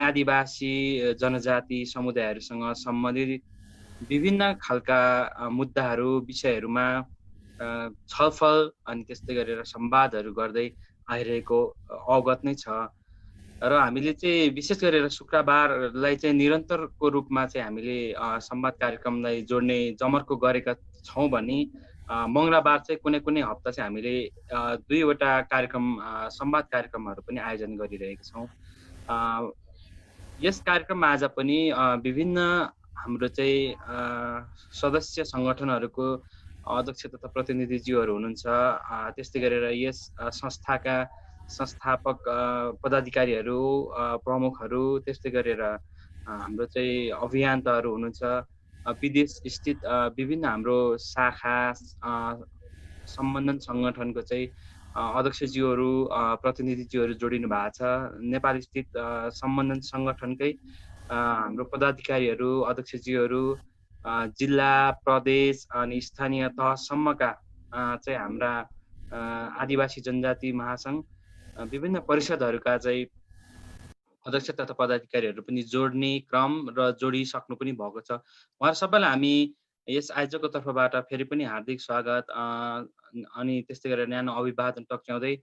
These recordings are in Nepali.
आदिवासी जनजाति समुदायहरूसँग सम्बन्धित विभिन्न खालका मुद्दाहरू, विषयहरूमा छलफल अनि त्यस्तै गरेर संवादहरू गर्दै आइरहेको अवगत नै छ। र हामीले चाहिँ विशेष गरेर शुक्रबारलाई चाहिँ निरन्तरको रूपमा चाहिँ हामीले संवाद कार्यक्रमलाई जोड्ने जमर्को गरेका छौँ भने मङ्गलबार चाहिँ कुनै हप्ता चाहिँ हामीले 2 वटा कार्यक्रम संवाद कार्यक्रमहरू पनि आयोजन गरिरहेका छौँ। अ, यस कार्यक्रममा आज पनि विभिन्न हाम्रो चाहिँ सदस्य सङ्गठनहरूको अध्यक्ष तथा प्रतिनिधिज्यूहरू हुनुहुन्छ। त्यस्तै गरेर यस संस्थाका संस्थापक पदाधिकारीहरू, प्रमुखहरू, त्यस्तै गरेर हाम्रो चाहिँ अभियन्ताहरू हुनुहुन्छ। विदेश स्थित विभिन्न हाम्रो शाखा सम्बन्धन सङ्गठनको चाहिँ अध्यक्षज्यूहरू, प्रतिनिधिज्यूहरू जोडिनु भएको छ। नेपाल स्थित सम्बन्धन सङ्गठनकै हाम्रो पदाधिकारीहरू, अध्यक्षज्यूहरू, जिल्ला, प्रदेश अनि स्थानीय तहसम्मका चाहिँ हाम्रा आदिवासी जनजाति महासङ्घ विभिन्न परिषदहरूका चाहिँ अध्यक्ष तथा पदाधिकारीहरू पनि जोड्ने क्रम र जोडिसक्नु पनि भएको छ। उहाँहरू सबैलाई हामी यस आयोजकको तर्फबाट फेरि पनि हार्दिक स्वागत अनि त्यस्तै गरेर न्यानो अभिवादन टक्र्याउँदै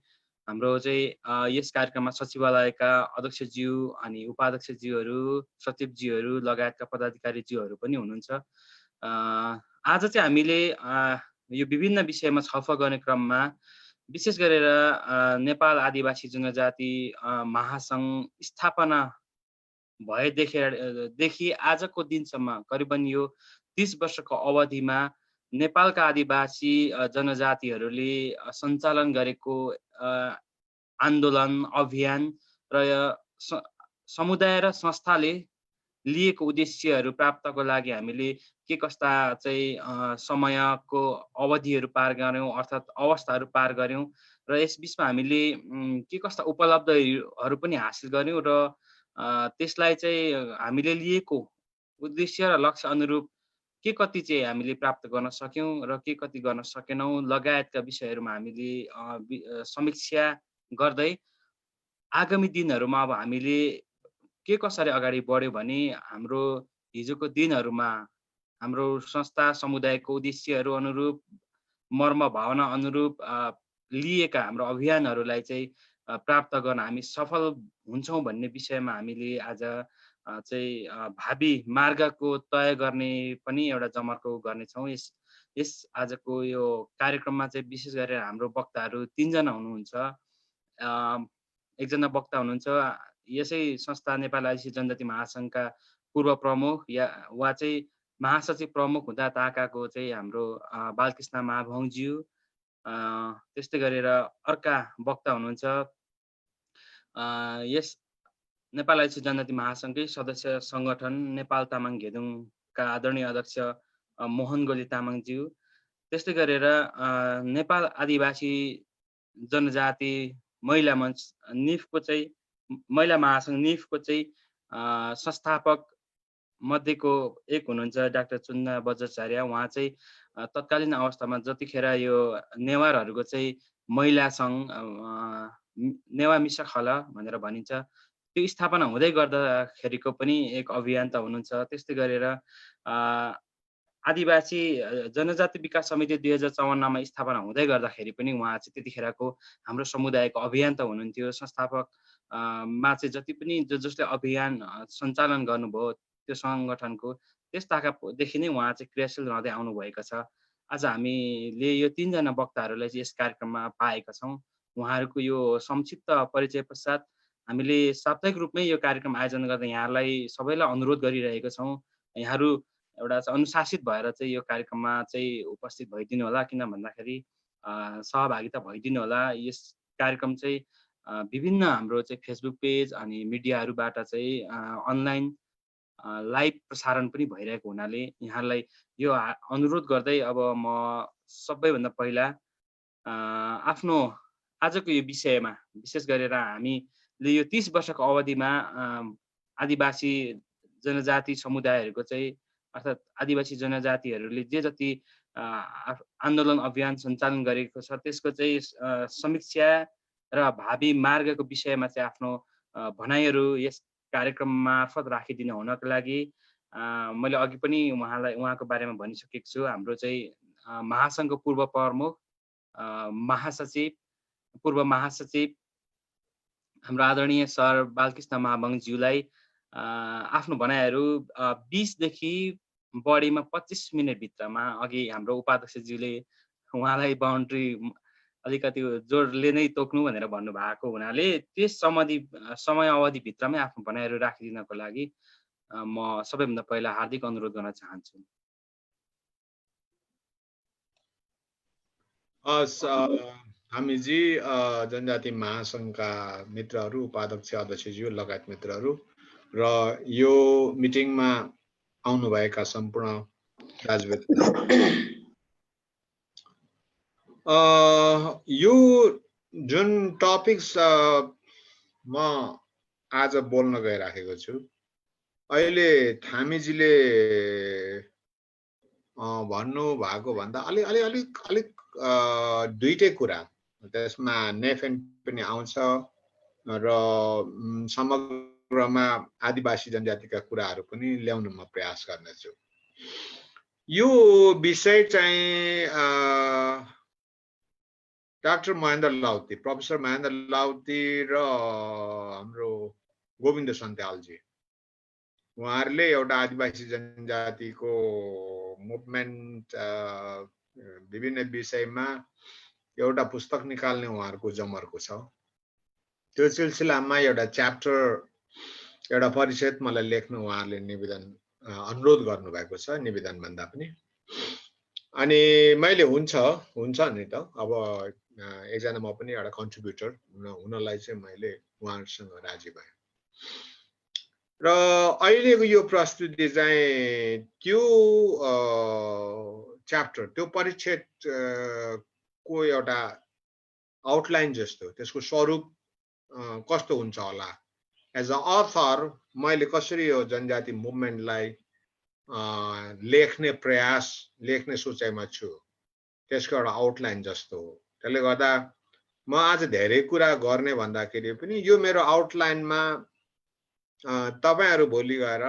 हाम्रो चाहिँ यस कार्यक्रममा सचिवालयका अध्यक्षज्यू अनि उपाध्यक्षज्यूहरू, सचिवज्यूहरू लगायतका पदाधिकारीज्यूहरू पनि हुनुहुन्छ। आज चाहिँ हामीले यो विभिन्न विषयमा छलफल गर्ने क्रममा विशेष गरेर नेपाल आदिवासी जनजाति महासङ्घ स्थापना भएदेखि आजको दिनसम्म करिबन यो 30 वर्षको अवधिमा नेपालका आदिवासी जनजातिहरूले सञ्चालन गरेको आन्दोलन, अभियान र समुदाय र संस्थाले लिएको उद्देश्यहरू प्राप्तको लागि हामीले के कस्ता चाहिँ समयको अवधिहरू पार गऱ्यौँ, अर्थात् अवस्थाहरू पार गऱ्यौँ र यस बिचमा हामीले के कस्ता उपलब्धिहरू पनि हासिल गऱ्यौँ र त्यसलाई चाहिँ हामीले लिएको उद्देश्य र लक्ष्य अनुरूप के कति चाहिँ हामीले प्राप्त गर्न सक्यौँ र के कति गर्न सकेनौँ लगायतका विषयहरूमा हामीले समीक्षा गर्दै आगामी दिनहरूमा अब हामीले के कसरी अगाडि बढ्यो भने हाम्रो हिजोको दिनहरूमा हाम्रो संस्था समुदायको उद्देश्यहरू अनुरूप, मर्म भावना अनुरूप लिएका हाम्रो अभियानहरूलाई चाहिँ प्राप्त गर्न हामी सफल हुन्छौँ भन्ने विषयमा हामीले आज चाहिँ भावी मार्गको तय गर्ने पनि एउटा जमर्को गर्नेछौँ। यस आजको यो कार्यक्रममा चाहिँ विशेष गरेर हाम्रो वक्ताहरू 3 जना हुनुहुन्छ। एकजना वक्ता हुनुहुन्छ यसै संस्था नेपाल आदिवासी जनजाति महासङ्घका पूर्व प्रमुख वा चाहिँ महासचिव प्रमुख हुँदा ताकाको चाहिँ हाम्रो बालकृष्ण महाभौङज्यू। त्यस्तै गरेर अर्का वक्ता हुनुहुन्छ यस नेपाल आदिवासी जनजाति महासङ्घकै सदस्य सङ्गठन नेपाल तामाङ घेदुङका आदरणीय अध्यक्ष मोहन गोली तामाङज्यू। त्यस्तै गरेर नेपाल आदिवासी जनजाति महिला मञ्च निफको चाहिँ महिला महासङ्घ निफको चाहिँ संस्थापक मध्येको एक हुनुहुन्छ डाक्टर चुन्ना बज्राचार्य। उहाँ चाहिँ तत्कालीन अवस्थामा जतिखेर यो नेवारहरूको चाहिँ महिला सङ्घ नेवा मिसा खल भनेर भनिन्छ त्यो स्थापना हुँदै गर्दाखेरिको पनि एक अभियन्ता हुनुहुन्छ। त्यस्तै गरेर आदिवासी जनजाति विकास समिति 2054मा स्थापना हुँदै गर्दाखेरि पनि उहाँ चाहिँ त्यतिखेरको हाम्रो समुदायको अभियन्ता हुनुहुन्थ्यो। संस्थापक मा चाहिँ जति पनि जसले अभियान सञ्चालन गर्नुभयो त्यो सङ्गठनको त्यस ताकादेखि नै उहाँ चाहिँ क्रियाशील रहँदै आउनुभएको छ। आज हामीले यो 3 जना वक्ताहरूलाई चाहिँ यस कार्यक्रममा पाएका छौँ। उहाँहरूको यो संक्षिप्त परिचय पश्चात हामीले साप्ताहिक रूपमै यो कार्यक्रम आयोजन गर्दा यहाँलाई सबैलाई अनुरोध गरिरहेका छौँ। यहाँहरू एउटा अनुशासित भएर चाहिँ यो कार्यक्रममा चाहिँ उपस्थित भइदिनु होला, किन भन्दाखेरि सहभागिता भइदिनु होला। यस कार्यक्रम चाहिँ विभिन्न हाम्रो चाहिँ फेसबुक पेज अनि मिडियाहरूबाट चाहिँ अनलाइन लाइभ प्रसारण पनि भइरहेको हुनाले यहाँलाई यो अनुरोध गर्दै अब म सबैभन्दा पहिला आफ्नो आजको यो विषयमा विशेष गरेर हामीले यो 30 वर्षको अवधिमा आदिवासी जनजाति समुदायहरूको चाहिँ अर्थात् आदिवासी जनजातिहरूले जे जति आन्दोलन अभियान सञ्चालन गरेको छ त्यसको चाहिँ समीक्षा र भावी मार्गको विषयमा चाहिँ आफ्नो भनाइहरू यस कार्यक्रम मार्फत राखिदिनु हुनको लागि मैले अघि पनि उहाँको बारेमा भनिसकेको छु। हाम्रो चाहिँ महासङ्घको पूर्व प्रमुख, महासचिव, पूर्व महासचिव हाम्रो आदरणीय सर बालकृष्ण महामंज्यूलाई आफ्नो भनाइहरू 20 देखि बढीमा 25 मिनेट भित्रमा, अघि हाम्रो उपाध्यक्षज्यूले उहाँलाई बाउन्ड्री अलिकति जोडले नै तोक्नु भनेर भन्नुभएको हुनाले त्यस समय अवधि भित्रमै आफ्नो भनाइहरू राखिदिनको लागि म सबैभन्दा पहिला हार्दिक अनुरोध गर्न चाहन्छु। हामीजी जनजाति महासङ्घका मित्रहरू, उपाध्यक्ष, अध्यक्षज्यू लगायत मित्रहरू र यो मिटिङमा आउनुभएका सम्पूर्ण दाजुभाइ, यो जुन टपिक्स म आज बोल्न गइराखेको छु, अहिले थामीजीले भन्नु भएको भन्दा अलिक दुईटै कुरा, त्यसमा नेफेन पनि आउँछ र समग्रमा आदिवासी जनजातिका कुराहरू पनि ल्याउन म प्रयास गर्नेछु। यो विषय चाहिँ डाक्टर महेन्द्र लाउती, प्रोफेसर महेन्द्र लाउती र हाम्रो गोविन्द सन्त्यालजी, उहाँहरूले एउटा आदिवासी जनजातिको मुभमेन्ट विभिन्न विषयमा एउटा पुस्तक निकाल्ने उहाँहरूको जमर्को छ। त्यो सिलसिलामा एउटा च्याप्टर, एउटा परिच्छेद मलाई लेख्न उहाँहरूले अनुरोध गर्नुभएको छ, निवेदन भन्दा पनि। अनि मैले हुन्छ नि त, अब एकजना म पनि एउटा कन्ट्रिब्युटर हुनलाई चाहिँ मैले उहाँहरूसँग राजी भएँ। र अहिलेको यो प्रस्तुति चाहिँ त्यो च्याप्टर, त्यो परिच्छेद को एउटा आउटलाइन जस्तो, त्यसको स्वरूप कस्तो हुन्छ होला, एज अ अथर मैले कसरी यो जनजाति मुभमेन्टलाई लेख्ने सोचाइमा छु, त्यसको एउटा आउटलाइन जस्तो हो। त्यसले गर्दा म आज धेरै कुरा गर्ने भन्दाखेरि पनि यो मेरो आउटलाइनमा तपाईहरु भोलि गएर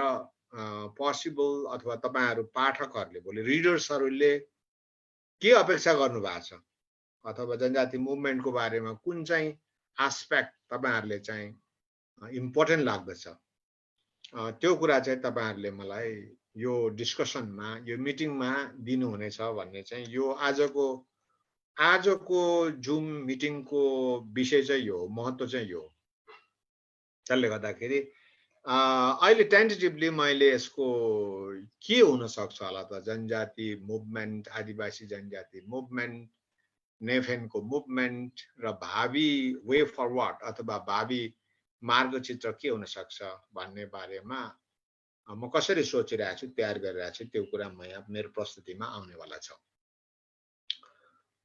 पोसिबल अथवा तपाईहरु पाठकहरूले, भोलि रिडर्सहरूले के अपेक्षा गर्नु भएको छ अथवा जनजाति मुभमेन्टको बारेमा कुन चाहिँ एस्पेक्ट तपाईहरुले चाहिँ इम्पोर्टेन्ट लाग्दछ, त्यो कुरा चाहिँ तपाईहरुले मलाई यो डिस्कसनमा, यो मिटिङमा दिनुहुनेछ भन्ने चाहिँ यो आजको जुम मिटिङको विषय चाहिँ यो, महत्त्व चाहिँ यो। त्यसले गर्दाखेरि अहिले टेन्टेटिभली मैले यसको के हुन सक्छ होला त, जनजाति मुभमेन्ट, आदिवासी जनजाति मुभमेन्ट, नेफेनको मुभमेन्ट र भावी वे फरवर्ड अथवा भावी मार्गचित्र के हुन सक्छ भन्ने बारेमा म कसरी सोचिरहेको छु, तयार गरिरहेको छु, त्यो कुरा मेरो प्रस्तुतिमा आउनेवाला छ।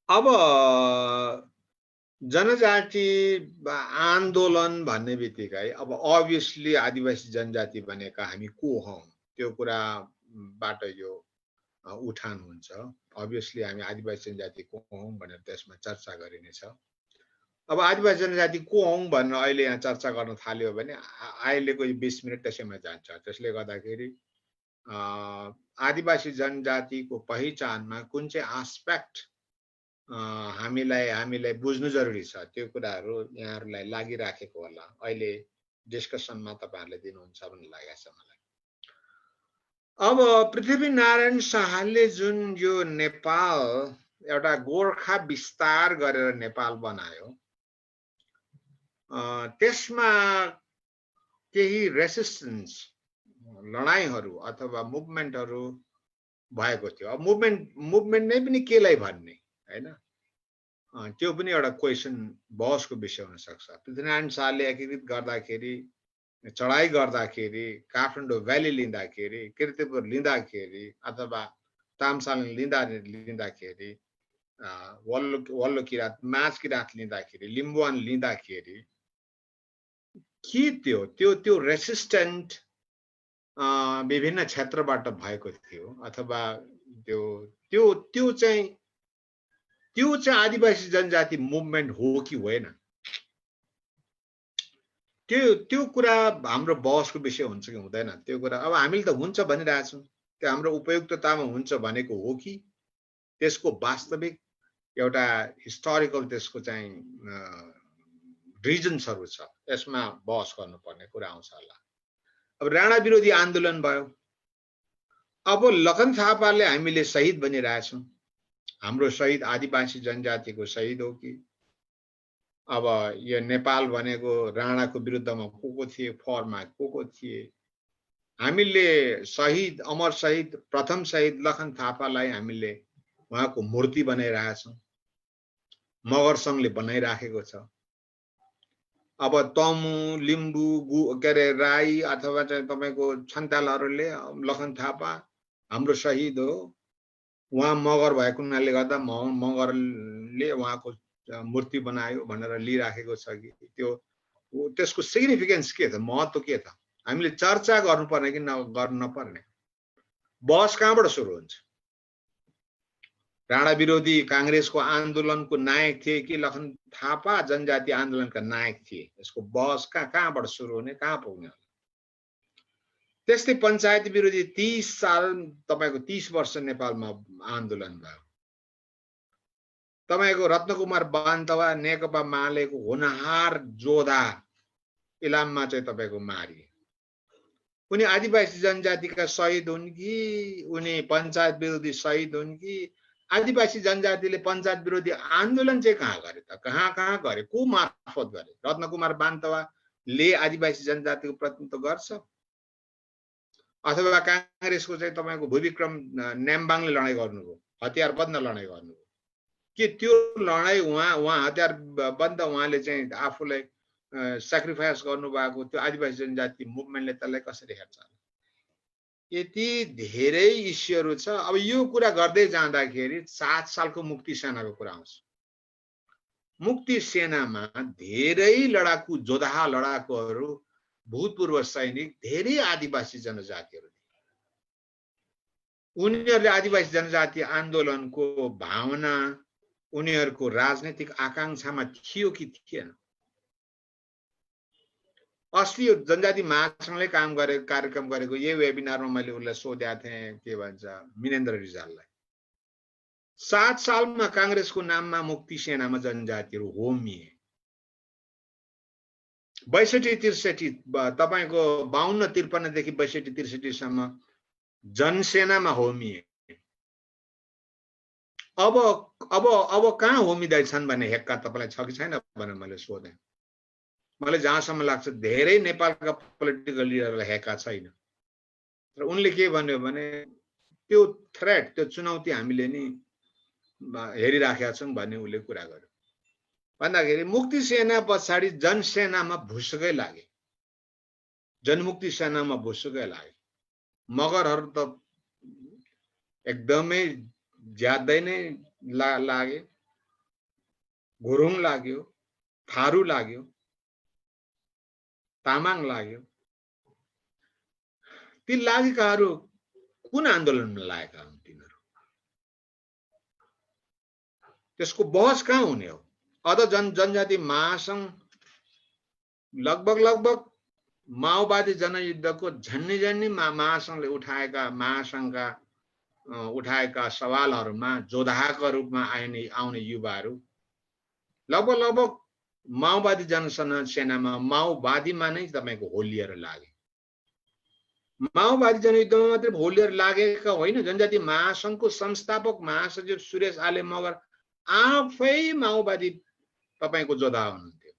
अब जनजाति आन्दोलन भन्ने बित्तिकै अब अभियसली आदिवासी जनजाति भनेका हामी को हौं, त्यो कुराबाट यो उठान हुन्छ। अभियसली हामी आदिवासी जनजाति को हौं भनेर त्यसमा चर्चा गरिनेछ। अब आदिवासी जनजाति को हौं भनेर अहिले यहाँ चर्चा गर्न थाल्यो भने अहिलेको 20 मिनट त्यसैमा जान्छ। त्यसले गर्दाखेरि आदिवासी जनजातिको पहिचानमा कुन चाहिँ एस्पेक्ट हामीलाई बुझ्नु जरुरी छ, त्यो कुराहरू यहाँहरूलाई लागिराखेको होला। अहिले डिस्कसनमा तपाईहरुले दिनुहुन्छ भन्ने लागेको छ मलाई। अब पृथ्वीनारायण शाहले जुन यो नेपाल एउटा गोर्खा विस्तार गरेर नेपाल बनायो, त्यसमा केही रेसिस्टेन्स, लडाईहरू अथवा मुभमेन्टहरू भएको थियो। अब मुभमेन्ट नै पनि केलाई भन्ने हैन, त्यो पनि एउटा क्वेशन, बहसको विषय हुन सक्छ। पृथ्वीनारायण शाहले एकीकृत गर्दाखेरि, चढाई गर्दाखेरि, काठमाडौँ भ्याली लिँदाखेरि, कीर्तिपुर लिँदाखेरि अथवा तामसाल लिँदाखेरि, वल्लो किरात, माझ किरात लिँदाखेरि, लिम्बुवान लिँदाखेरि के त्यो रेसिस्टेन्ट विभिन्न क्षेत्रबाट भएको थियो अथवा त्यो चाहिँ आदिवासी जनजाति मुभमेन्ट हो कि होइन? त्यो कुरा हाम्रो बहसको विषय हुन्छ कि हुँदैन त्यो कुरा अब हामीले त हुन्छ भनिरहेछौँ त्यो हाम्रो उपयुक्ततामा हुन्छ भनेको हो कि त्यसको वास्तविक एउटा हिस्टोरिकल त्यसको चाहिँ रिजन्सहरू छ यसमा बहस गर्नुपर्ने कुरा आउँछ होला। अब राणा विरोधी आन्दोलन भयो अब लखन थापाले हामीले शहीद भनिरहेछौँ हाम्रो शहीद आदिवासी जनजातिको शहीद हो कि अब यो नेपाल भनेको राणाको विरुद्धमा को थिए फौजमा को थिए हामीले शहीद अमर शहीद प्रथम शहीद लखन थापालाई हामीले उहाँको मूर्ति बनाइरहेछौँ मगर सङ्घले बनाइराखेको छ। अब तमु लिम्बू के अरे राई अथवा चाहिँ तपाईँको छन्तालहरूले लखन थापा हाम्रो शहीद हो उहाँ मगर भएको हुनाले गर्दा मगरले उहाँको मूर्ति बनायो भनेर लिइराखेको छ कि त्यो त्यसको सिग्निफिकेन्स के छ महत्त्व के छ हामीले चर्चा गर्नुपर्ने कि गर्न नपर्ने बहस कहाँबाट सुरु हुन्छ। राणा विरोधी कांग्रेसको आन्दोलनको नायक थिए कि लखन थापा जनजाति आन्दोलनका नायक थिए यसको बहस कहाँबाट सुरु हुने कहाँ पुग्ने। त्यस्तै पञ्चायत विरोधी 30 साल तपाईको 30 वर्ष नेपालमा आन्दोलन भयो तपाईको रत्नकुमार बान्तवा नेकपा मालेको होनहार जोधा इलाममा चाहिँ तपाईको मारिए उनी आदिवासी जनजातिका शहीद हुन् कि उनी पञ्चायत विरोधी शहीद हुन् कि आदिवासी जनजातिले पञ्चायत विरोधी आन्दोलन चाहिँ कहाँ गरे त कहाँ गरे को मार्फत गरे रत्नकुमार बान्तवाले आदिवासी जनजातिको प्रतिनिधित्व गर्छ अथवा कांग्रेसको चाहिँ तपाईको भूविक्रम न्याम्बाङले लडाईँ गर्नुभयो हतियार बन्द लडाईँ गर्नुभयो के त्यो लडाईँ उहाँ हतियार बन्द उहाँले चाहिँ आफूलाई सेक्रिफाइस गर्नुभएको त्यो आदिवासी जनजाति मुभमेन्टले त्यसलाई कसरी हेर्छ यति धेरै इस्युहरू छ। अब यो कुरा गर्दै जाँदाखेरि 7 सालको मुक्ति सेनाको कुरा आउँछ। मुक्ति सेनामा धेरै लडाकु जोधा लडाकुहरू भूतपूर्व सैनिक धेरै आदिवासी जनजातिहरू उनीहरूले आदिवासी जनजाति आन्दोलनको भावना उनीहरूको राजनीतिक आकांक्षामा थियो कि थिएन। अस्ति यो जनजाति महासंघले काम गरेको कार्यक्रम गरेको यही वेबिनारमा मैले उनलाई सोधेको थिएँ के भन्छ मिनेन्द्र रिजाललाई 7 सालमा कांग्रेसको नाममा मुक्ति सेनामा जनजातिहरू होमिए 62-63 तपाईको 52-53 देखि 62-63 सम्म जनसेनामा होमिए। अब कहाँ होमिँदैछन् भन्ने हेक्का तपाईलाई छ कि छैन भनेर मैले सोधेँ। मलाई जहाँसम्म लाग्छ धेरै नेपालका पोलिटिकल लिडरलाई हेक्का छैन र उनले के भन्यो भने त्यो थ्रेट त्यो चुनौती हामीले नि हेरिराखेका छौं भन्ने उले कुरा गर्यो। भन्दाखेरि मुक्ति सेना पछाडि जनसेनामा भुसुकै लागे जनमुक्ति सेनामा भुसुकै लागे मगरहरू त एकदमै ज्यादै नै लागे गुरुङ लाग्यो थारू लाग्यो तामाङ लाग्यो। ती लागेकाहरू कुन आन्दोलनमा लागेका हुन् तिनीहरू त्यसको बहस कहाँ हुने हो। अझ जनजाति महासंघ लगभग माओवादी जनयुद्धको झन्नी महासंघले महासंघका उठाएका सवालहरूमा जोधाका रूपमा आउने युवाहरू लगभग माओवादी जनसेनामा माओवादीमा नै तपाईको होलिएर लागे। माओवादी जनयुद्धमा मात्र होलिएर लागेका होइन जनजाति महासंघको संस्थापक महासचिव सुरेश आले मगर आफै माओवादी तपाईको जोधा हुनुहुन्थ्यो।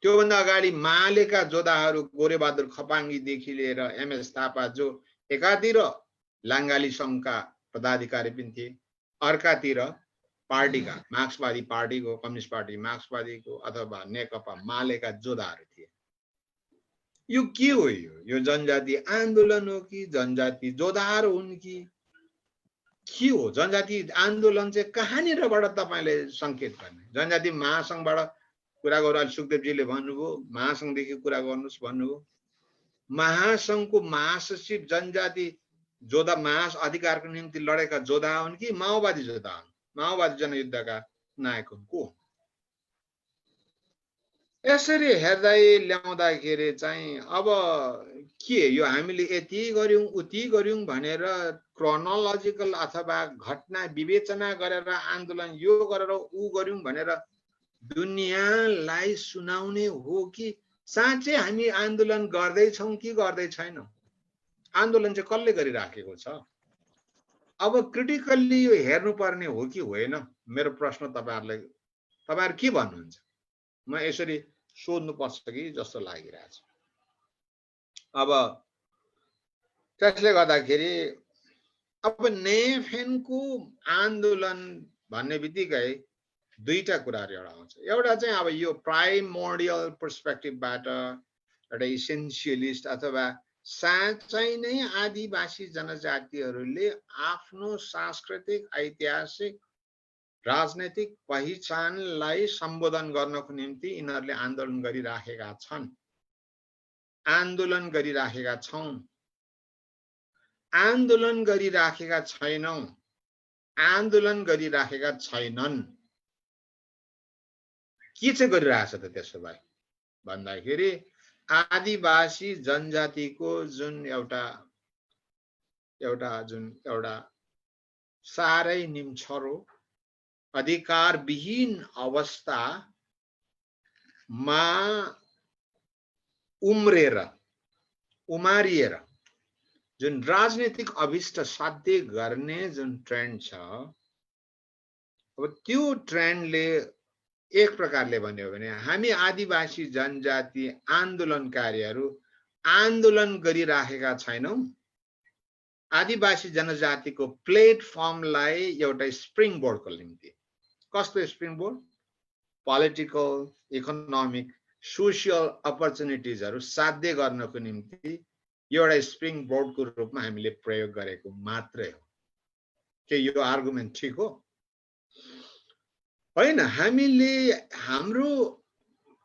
त्योभन्दा अगाडि मालेका जोधाहरू गोरेबहादुर खपाङ्गीदेखि लिएर एमएस थापा जो एकातिर लाङ्गाली संघका पदाधिकारी पनि थिए अर्कातिर पार्टीका मार्क्सवादी पार्टीको कम्युनिस्ट पार्टी मार्क्सवादीको अथवा नेकपा मालेका जोधाहरू थिए। यो के हो यो जनजाति आन्दोलन हो कि जनजाति जोधाहरू हुन् कि के हो। जनजाति आन्दोलन चाहिँ कहाँनिरबाट तपाईले संकेत गर्ने जनजाति महासंघबाट कुरा गर्दा सुखदेवजीले भन्नुभयो महासंघदेखि कुरा गर्नुस् भन्नुभयो। महासंघको महासचिव जनजाति जोधा महास अधिकारको निम्ति लडेका जोधा हुन् कि माओवादी जोधा हुन् माओवादी जनयुद्धका नायक हुन् को। यसरी हेर्दै ल्याउँदाखेरि चाहिँ अब के यो हामीले यति गर्यौं उति गर्यौं भनेर क्रोनोलोजिकल अथवा घटना विवेचना गरेर आन्दोलन यो गरेर उ गर्यौं भनेर दुनियाँलाई सुनाउने हो कि साँच्चै हामी आन्दोलन गर्दैछौं कि गर्दै छैनौं? आन्दोलन चाहिँ कसले गरिराखेको छ? अब क्रिटिकल्ली यो हेर्नुपर्ने हो कि होइन? मेरो प्रश्न तपाईहरु के भन्नुहुन्छ? म यसरी सोध्नुपर्छ कि जस्तो लागिरहेछ। अब त्यसले गर्दाखेरि अब नेफेनको आन्दोलन भन्ने बित्तिकै दुईटा कुराहरु एउटा आउँछ। एउटा चाहिँ अब यो प्राइमोर्डियल पर्सपेक्टिभबाट एउटा इसेन्शियलिस्ट अथवा साँच्चै नै आदिवासी जनजातिहरूले आफ्नो सांस्कृतिक ऐतिहासिक राजनैतिक पहिचानलाई सम्बोधन गर्नको निम्ति यिनीहरूले आन्दोलन गरिराखेका छन्, आन्दोलन गरिराखेका छौं, आन्दोलन गरिराखेका छैनौं, आन्दोलन गरिराखेका छैनन्। के चाहिँ गरिरहेछ त त्यसो भए भन्दाखेरि आदिवासी जनजातिको जुन एउटा साह्रै निम्छरो अधिकारविहीन अवस्थामा उमारिएर जुन राजनीतिक अभिष्ट साध्य गर्ने जुन ट्रेन्ड छ, अब त्यो ट्रेन्डले एक प्रकारले भन्यो भने हामी आदिवासी जनजाति आन्दोलनकारीहरू आन्दोलन गरिराखेका छैनौं। आदिवासी जनजातिको प्लेटफर्मलाई एउटा स्प्रिङ बोर्डको निम्ति, कस्तो spring board? Political, economic, social अपर्चुनिटिजहरु साध्य गर्नको निम्ति एउटा स्प्रिङ बोर्डको रूपमा हामीले प्रयोग गरेको मात्रै हो। के यो आर्गुमेन्ट ठीक हो? हैन। हामीले हाम्रो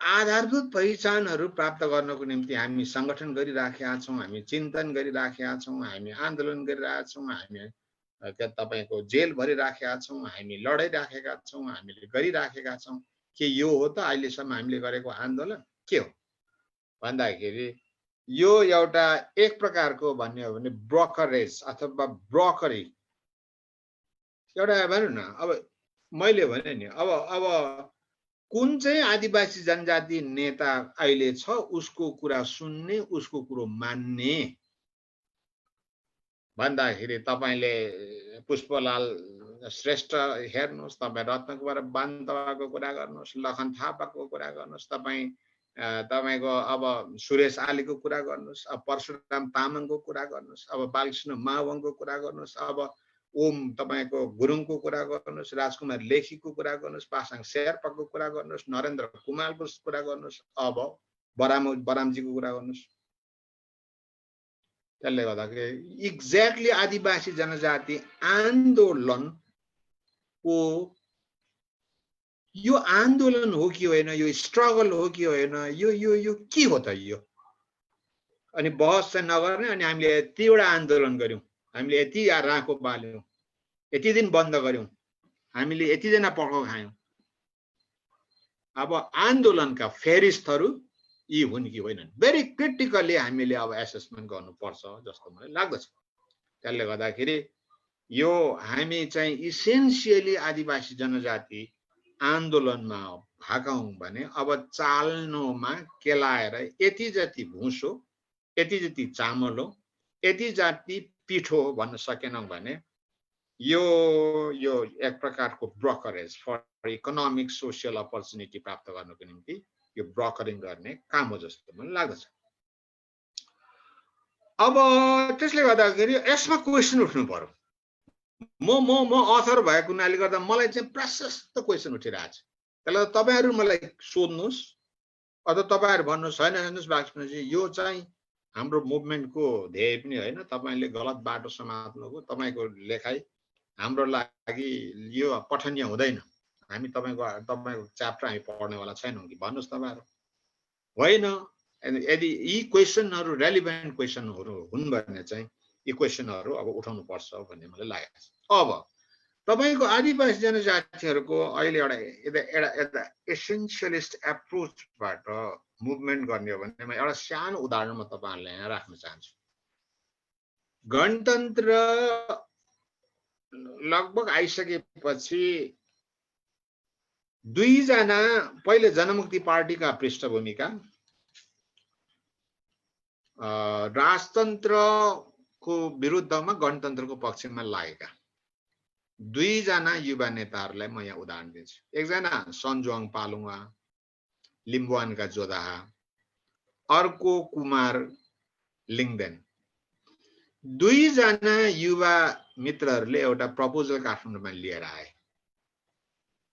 आधारभूत पहिचानहरु प्राप्त गर्नको निम्ति हामी संगठन गरिराखेका छौं, हामी चिन्तन गरिराखेका छौं, हामी आन्दोलन गरिरहेका छौं, हामी तपाईको जेल भरिराखेका छौं, हामी लडाइराखेका छौं, हामीले गरिराखेका छौं। के यो हो त अहिलेसम्म हामीले गरेको आन्दोलन? के हो भन्दाखेरि यो एउटा एक प्रकारको भन्ने हो भने ब्रोकरेज अथवा ब्रोकरी एउटा भनौं न। अब मैले भने नि अब कुन चाहिँ आदिवासी जनजाति नेता अहिले छ उसको कुरा सुन्ने, उसको कुरो मान्ने भन्दाखेरि तपाईले पुष्पलाल श्रेष्ठ हेर्नुस्, तपाई रत्नकुमार बान्तवाको कुरा गर्नुस्, लखन थापाको कुरा गर्नुस्, तपाईको अब सुरेश आलीको कुरा गर्नुस्, अब परशुराम तामाङको कुरा गर्नुस्, अब बालकृष्ण मावङको कुरा गर्नुस्, अब ओम तपाईको गुरुङको कुरा गर्नुस्, राजकुमार लेखीको कुरा गर्नुस्, पासाङ शेर्पाको कुरा गर्नुस्, नरेन्द्र कुमारको कुरा गर्नुस्, अब बरामजीको कुरा गर्नुस्। त्यसले गर्दाखेरि एक्ज्याक्टली आदिवासी जनजाति आन्दोलनको यो आन्दोलन हो कि होइन, यो स्ट्रगल हो कि होइन, यो के हो त यो? अनि बहस चाहिँ नगर्ने, अनि हामीले यतिवटा आन्दोलन गर्यौं, हामीले यति राको बाल्यौं, यति दिन बन्द गर्यौं, हामीले यति जना पक्राउ खायौं। अब आन्दोलनका फेरिस्तहरू यी हुन् कि होइनन्, भेरी क्रिटिकली हामीले अब एसेसमेन्ट गर्नुपर्छ जस्तो मलाई लाग्दछ। त्यसले गर्दाखेरि यो हामी चाहिँ इसेन्शियली आदिवासी जनजाति आन्दोलनमा भागौं भने अब चाल्नोमा केलाएर यति जति भुसो, यति जति चामल हो, यति जति पिठो भन्न सकेनौं भने यो एक प्रकारको brokerage for economic social opportunity प्राप्त गर्नको निम्ति यो ब्रोकरिङ गर्ने काम हो जस्तो मलाई लाग्दछ। अब त्यसले गर्दाखेरि यसमा क्वेशन उठ्नु पर्यो। म अथर भएको हुनाले गर्दा मलाई चाहिँ प्रशस्त क्वेशन उठिरहेछ। त्यसले तपाईहरु मलाई सोध्नुस् अथवा तपाईहरु भन्नुस्, हैन हेर्नुस् बाक्सजी, यो चाहिँ हाम्रो मुभमेन्टको ध्येय पनि हैन, तपाईले गलत बाटो समात्नुभयो, तपाईको लेखाइ हाम्रो लागि यो पठनीय हुँदैन, हामी तपाईको च्याप्टर हामी पढ्नेवाला छैनौं कि भन्नुस् तपाईहरु। होइन, यदि यी क्वेशनहरु रेलिभेन्ट क्वेशनहरु हुन् भने चाहिँ यी क्वेशनहरु अब उठाउनु पर्छ भन्ने मलाई लागेको छ। अब तपाईको आदिवासी जनजातिहरूको अहिले एउटा एसेन्शियलिस्ट एप्रोचबाट मुभमेन्ट गर्ने हो भने म एउटा सानो उदाहरण म तपाईहरुलाई यहाँ राख्न चाहन्छु। गणतन्त्र लगभग आइसकेपछि दुईजना पहिले जनमुक्ति पार्टीका पृष्ठभूमिका राजतन्त्रको विरुद्धमा गणतन्त्रको पक्षमा लागेका दुईजना युवा नेताहरूलाई म यहाँ उदाहरण दिन्छु। एकजना सन्जुवाङ पालुङवा लिम्बुवानका जोधाहा, अर्को कुमार लिङदेन। दुईजना युवा मित्रहरूले एउटा प्रपोजल काठमाडौँमा लिएर आए।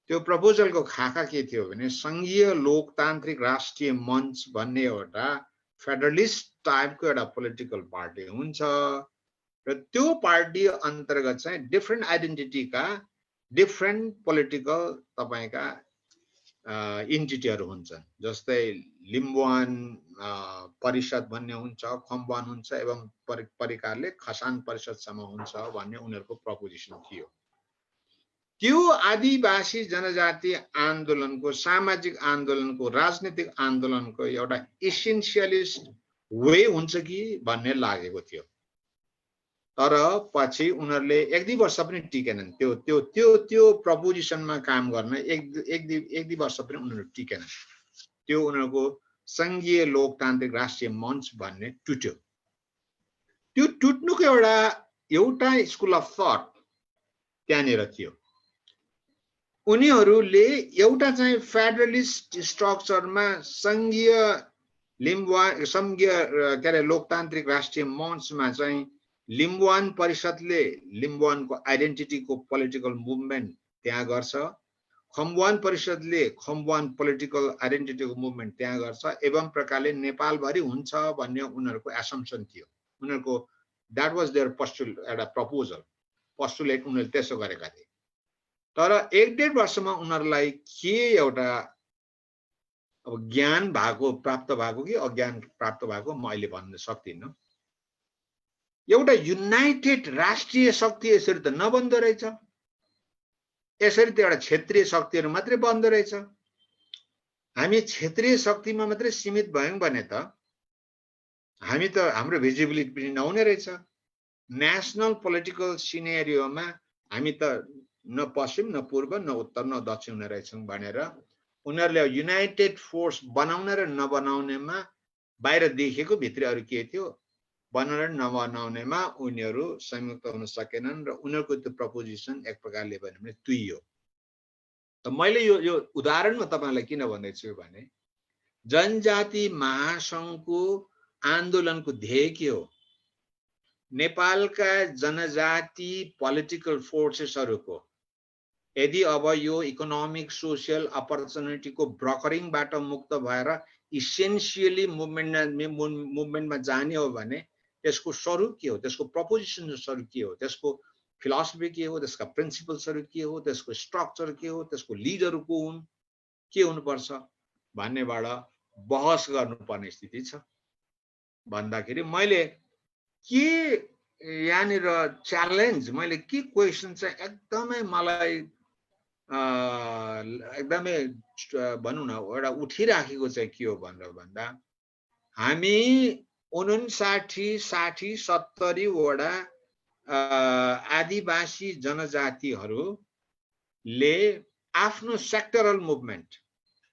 त्यो प्रपोजलको खाका के थियो भने संघीय लोकतान्त्रिक राष्ट्रिय मञ्च भन्ने एउटा फेडरलिस्ट टाइपको एउटा पोलिटिकल पार्टी हुन्छ र त्यो पार्टी अन्तर्गत चाहिँ डिफरेन्ट आइडेन्टिटीका डिफरेन्ट पोलिटिकल तपाईका इन्टिटीहरू हुन्छन्। जस्तै लिम्बुवान परिषद भन्ने हुन्छ, खम्बुवान हुन्छ एवं परिकारले खसान परिषदसम्म हुन्छ भन्ने उनीहरूको प्रपोजिसन थियो। त्यो आदिवासी जनजाति आन्दोलनको, सामाजिक आन्दोलनको, राजनीतिक आन्दोलनको एउटा एसेन्शियलिस्ट वे हुन्छ कि भन्ने लागेको थियो। तर पछि उनीहरूले एक दुई वर्ष पनि टिकेनन्। त्यो त्यो त्यो त्यो प्रपोजिसनमा काम गर्न एक दुई वर्ष पनि उनीहरू टिकेनन्। त्यो उनीहरूको संघीय लोकतान्त्रिक राष्ट्रिय मञ्च भन्ने टुट्यो। त्यो टुट्नुको एउटा स्कुल अफ थट त्यहाँनिर थियो। उनीहरूले एउटा चाहिँ फेडरलिस्ट स्ट्रक्चरमा संघीय लोकतान्त्रिक राष्ट्रिय मञ्चमा चाहिँ लिम्बुवान परिषदले लिम्बुवानको आइडेन्टिटीको पोलिटिकल मुभमेन्ट त्यहाँ गर्छ, खम्बुवान परिषदले खम्बुवान पोलिटिकल आइडेन्टिटीको मुभमेन्ट त्यहाँ गर्छ, एवं प्रकारले नेपालभरि हुन्छ भन्ने उनीहरूको एसम्पसन थियो। उनीहरूको द्याट वाज देयर एउटा प्रपोजल पोस्टुलेट उनीहरूले त्यसो गरेका थिए। तर एक डेढ वर्षमा उनीहरूलाई के एउटा ज्ञान प्राप्त भएको कि अज्ञान प्राप्त भएको म अहिले भन्न सक्दिनँ। एउटा युनाइटेड राष्ट्रिय शक्ति यसरी त नबन्दो रहेछ। यसरी त एउटा क्षेत्रीय शक्तिहरू मात्रै बन्दो रहेछ। हामी क्षेत्रीय शक्तिमा मात्रै सीमित भयौँ भने त हामी त हाम्रो भिजिबिलिटी पनि नहुने रहेछ। नेसनल पोलिटिकल सिनेरियोमा हामी त न पश्चिम न पूर्व न उत्तर न दक्षिण हुने रहेछौँ भनेर उनीहरूले युनाइटेड फोर्स बनाउन र नबनाउनेमा बाहिर देखेको भित्र अरू के थियो बनाउन नबनाउनेमा उनीहरू संयुक्त हुन सकेनन् र उनीहरूको त्यो प्रपोजिसन एक प्रकारले भन्यो भने तुइयो। त मैले यो उदाहरण म तपाईलाई किन भन्दैछु भने जनजाति महासंघको आन्दोलनको ध्येय के हो? नेपालका जनजाति पोलिटिकल फोर्सेसहरूको यदि अब यो इकोनोमिक सोशल अपर्चुनिटीको ब्रोकरिङबाट मुक्त भएर इसेन्शियली मुभमेन्टमा जाने हो भने त्यसको स्वरूप के हो, त्यसको प्रपोजिसन स्वरूप के हो, त्यसको फिलोसफी के हो, त्यसका प्रिन्सिपल्सहरू के हो, त्यसको स्ट्रक्चर के हो, त्यसको लिडरहरू को हुन्, के हुनुपर्छ भन्नेबाट बहस गर्नुपर्ने स्थिति छ। भन्दाखेरि मैले के यहाँनिर च्यालेन्ज मैले के क्वेसन चाहिँ एकदमै मलाई एकदमै भनौँ न एउटा उठिराखेको चाहिँ के हो भनेर भन्दा हामी 59, 60, 70 वटा आदिवासी जनजातिहरूले आफ्नो सेक्टरल मुभमेन्ट,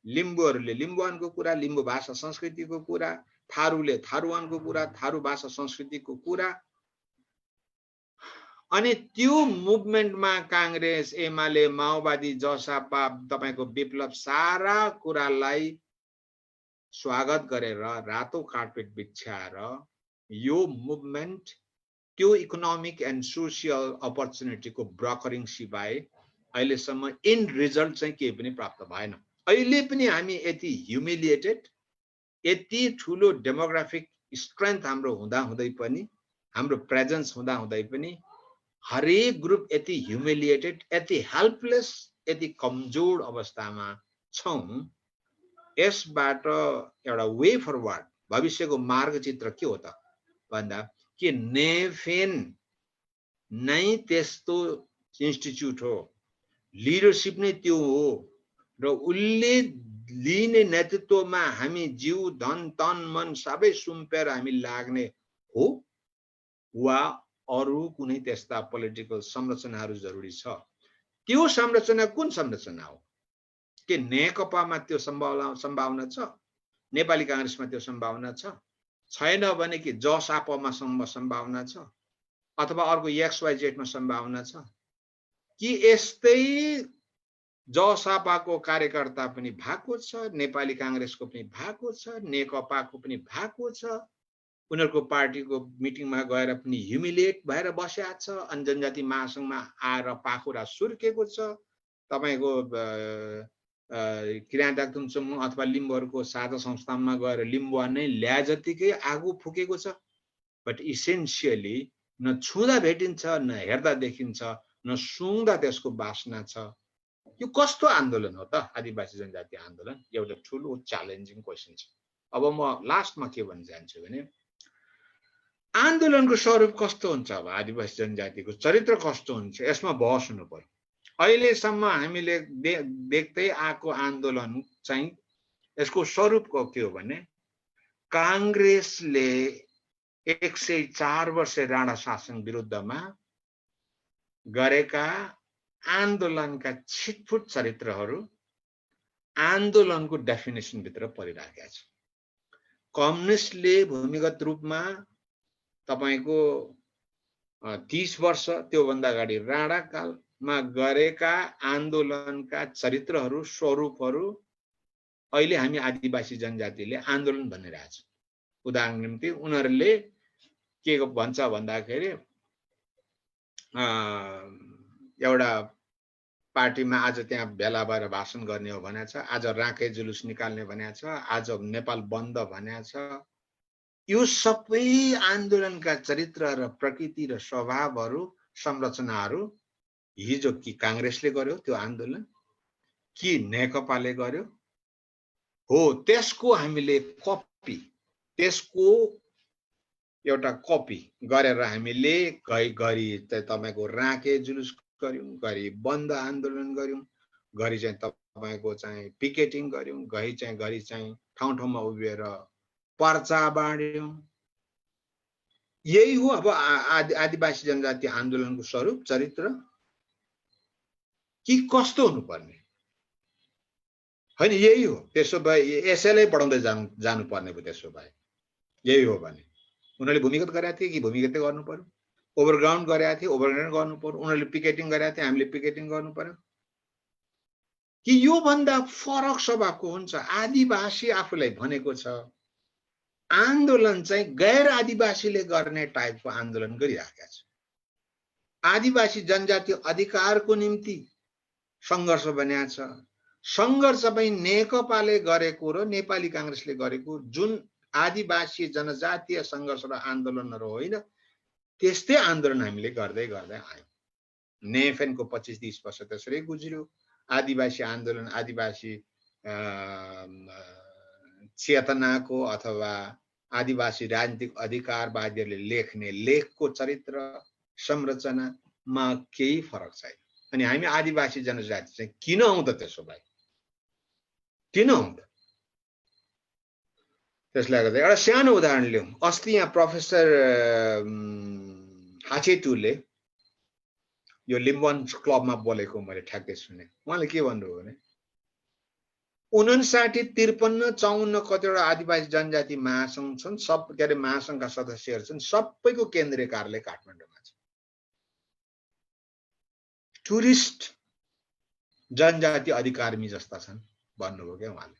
लिम्बूहरूले लिम्बुवानको कुरा, लिम्बू भाषा संस्कृतिको कुरा, थारूले थारूवानको कुरा, थारू भाषा संस्कृतिको कुरा, अनि त्यो मुभमेन्टमा कांग्रेस, एमाले, माओवादी, जसपा, तपाईको विप्लव सारा कुरालाई स्वागत गरेर रातो कार्पेट बिछ्याएर यो मुभमेन्ट त्यो इकोनोमिक एन्ड सोशल अपर्चुनिटीको ब्रोकरिङ सिवाय अहिलेसम्म इन रिजल्ट चाहिँ केही पनि प्राप्त भएन। अहिले पनि हामी यति ह्युमिलिएटेड, यति ठुलो डेमोग्राफिक स्ट्रेन्थ हाम्रो हुँदाहुँदै पनि, हाम्रो प्रेजेन्स हुँदाहुँदै पनि हरेक ग्रुप यति ह्युमिलिएटेड, यति हेल्पलेस, यति कमजोर अवस्थामा छौं। यसबाट एउटा वे फरवर्ड, भविष्यको मार्गचित्र के हो त भन्दा के नेफेन नै त्यस्तो इन्स्टिच्युट हो, लिडरसिप नै त्यो हो र उसले लिने नेतृत्वमा हामी जीव धन तन मन सबै सुम्पेर हामी लाग्ने हो वा अरू कुनै त्यस्ता पोलिटिकल संरचनाहरू जरुरी छ? त्यो संरचना कुन संरचना हो? के नेकपामा त्यो सम्भावना छ? नेपाली कांग्रेसमा त्यो सम्भावना छ? छैन भने कि जसापामा सम्भावना छ अथवा अर्को XYZ मा सम्भावना छ कि यस्तै जसापाको कार्यकर्ता पनि भएको छ, नेपाली कांग्रेसको पनि भएको छ, नेकपाको पनि भएको छ, उनीहरूको पार्टीको मिटिङमा गएर पनि ह्युमिलिएट भएर बसेको छ, अनि जनजाति महासंघमा आएर पाखुरा सुर्केको छ, तपाईको किराँतक समूह अथवा लिम्बुहरूको साझा संस्थानमा गएर लिम्बुवा नै ल्या जतिकै आगो फुकेको छ। बट इसेन्सियली न छुँदा भेटिन्छ, न हेर्दा देखिन्छ, न सुँग्दा त्यसको वासना छ। यो कस्तो आन्दोलन हो त? आदिवासी जनजाति आन्दोलन एउटा ठुलो च्यालेन्जिङ क्वेसन छ। अब म लास्टमा के भन्न चाहन्छु भने आन्दोलनको स्वरूप कस्तो हुन्छ, अब आदिवासी जनजातिको चरित्र कस्तो हुन्छ, यसमा बहस हुनु पर्यो। अहिलेसम्म हामीले देख्दै आएको आन्दोलन चाहिँ यसको स्वरूप के हो भने कांग्रेसले 104 वर्ष राणा शासन विरुद्धमा गरेका आन्दोलनका छिटफुट चरित्रहरू आन्दोलनको डेफिनेसन भित्र परिराखेका छ। कम्युनिस्टले भूमिगत रूपमा तपाईको 30 वर्ष त्योभन्दा अगाडि राणा कालमा गरेका आन्दोलनका चरित्रहरू स्वरूपहरू अहिले हामी आदिवासी जनजातिले आन्दोलन भनिरहेछ। उदाहरण निम्ति उनीहरूले के भन्छ भन्दाखेरि एउटा पार्टीमा आज त्यहाँ भेला भएर भाषण गर्ने हो भनेको छ, आज राँके जुलुस निकाल्ने भनेको छ, आज नेपाल बन्द भनेको छ। यो सबै आन्दोलनका चरित्र र प्रकृति र स्वभावहरू संरचनाहरू हिजो कि कांग्रेसले गर्यो त्यो आन्दोलन कि नेकपाले गर्यो हो, त्यसको हामीले कपी, त्यसको एउटा कपी गरेर हामीले गरी तपाईको राँके जुलुस गर्यौं, गरी बन्द आन्दोलन गर्यौं, गरी चाहिँ तपाईको चाहिँ पिकेटिङ गर्यौं, गरी चाहिँ ठाउँ ठाउँमा उभिएर पर्चा बाँड्यौं। यही हो अब आदिवासी जनजाति आन्दोलनको स्वरूप चरित्र कि कस्तो हुनुपर्ने हैन? यही हो। त्यसो भए यसैलाई बढाउँदै जानुपर्ने भयो। त्यसो भए यही हो भने उनीहरूले भूमिगत गरेका थिए कि भूमिगतै गर्नु पर्यो, ओभरग्राउन्ड गरेका थिए ओभरग्राउन्ड गर्नु पर्यो, उनीहरूले पिकेटिङ गरेका थिए हामीले पिकेटिङ गर्नु पर्यो कि यो भन्दा फरक स्वभावको हुन्छ। आदिवासी आफूलाई भनेको छ आन्दोलन चाहिँ गैर आदिवासीले गर्ने टाइपको आन्दोलन गरिराखेका छ। आदिवासी जनजाति अधिकारको निम्ति संघर्ष बनेको छ। संघर्ष पनि नेकपाले गरेको र नेपाली कांग्रेसले गरेको जुन आदिवासी जनजातीय संघर्ष र आन्दोलनहरू होइन, त्यस्तै आन्दोलन हामीले गर्दै गर्दै आयौं। नेफेनको 25-30 वर्ष त्यसरी गुज्र्यो। आदिवासी आन्दोलन आदिवासी चेतनाको अथवा आदिवासी राजनीतिक अधिकारवादीहरूले लेख्ने लेखको चरित्र संरचनामा केही फरक छैन। अनि हामी आदिवासी जनजाति चाहिँ किन आउँदा त्यसो भए किन आउँदा? त्यसलाई गर्दा एउटा सानो उदाहरण लिउँ। अस्ति यहाँ प्रोफेसर हाचेटुले यो लिम्बन क्लबमा बोलेको मैले ठ्याक्कै सुने। उहाँले के भन्नुभयो भने 59, 53, 54 कतिवटा आदिवासी जनजाति महासंघ छन्, सब के अरे महासंघका सदस्यहरू छन्, सबैको केन्द्रीय कार्यालय काठमाडौँमा छ। टुरिस्ट जनजाति अधिकारमी जस्ता छन् भन्नुभयो क्या उहाँले।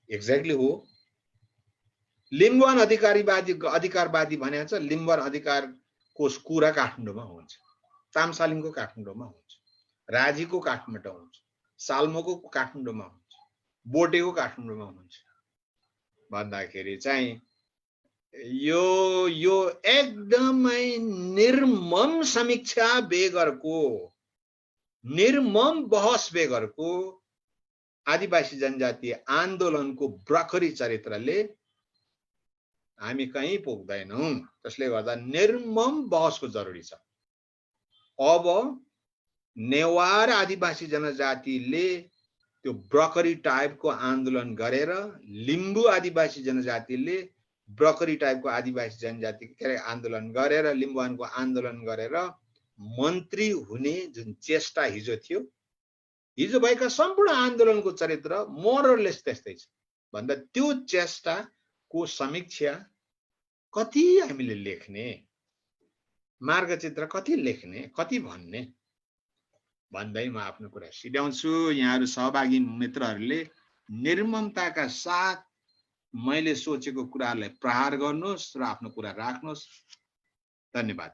एक्ज्याक्टली हो। लिम्बुवान अधिकारवादी भनेको छ लिम्बुवान अधिकारको कुरा काठमाडौँमा हुन्छ, चामसालिङको काठमाडौँमा हुन्छ, राजीको काठमाडौँ हुन्छ, साल्मोको काठमाडौँमा हुन्छ, बोटेको काठमाडौँमा हुन्छ भन्दाखेरि चाहिँ यो एकदमै निर्मम समीक्षा बेगरको, निर्मम बहस बेगरको आदिवासी जनजातीय आन्दोलनको प्रखरी चरित्रले हामी कहीँ पुग्दैनौं। त्यसले गर्दा निर्मम बहसको जरुरी छ। अब नेवार आदिवासी जनजातिले त्यो ब्रोकरी टाइपको आन्दोलन गरेर, लिम्बू आदिवासी जनजातिले ब्रोकरी टाइपको आदिवासी जनजाति आन्दोलन गरेर, लिम्बुवानको आन्दोलन गरेर मन्त्री हुने जुन चेष्टा हिजो थियो, हिजो भएका सम्पूर्ण आन्दोलनको चरित्र मोरलेस त्यस्तै छ भन्दा त्यो चेष्टाको समीक्षा कति हामीले लेख्ने, मार्गचित्र कति लेख्ने, कति भन्ने भन्दै म आफ्नो कुरा सिध्याउँछु। यहाँहरू सहभागी मित्रहरूले निर्ममताका साथ मैले सोचेको कुरालाई प्रहार गर्नुहोस् र आफ्नो कुरा राख्नुहोस्। धन्यवाद।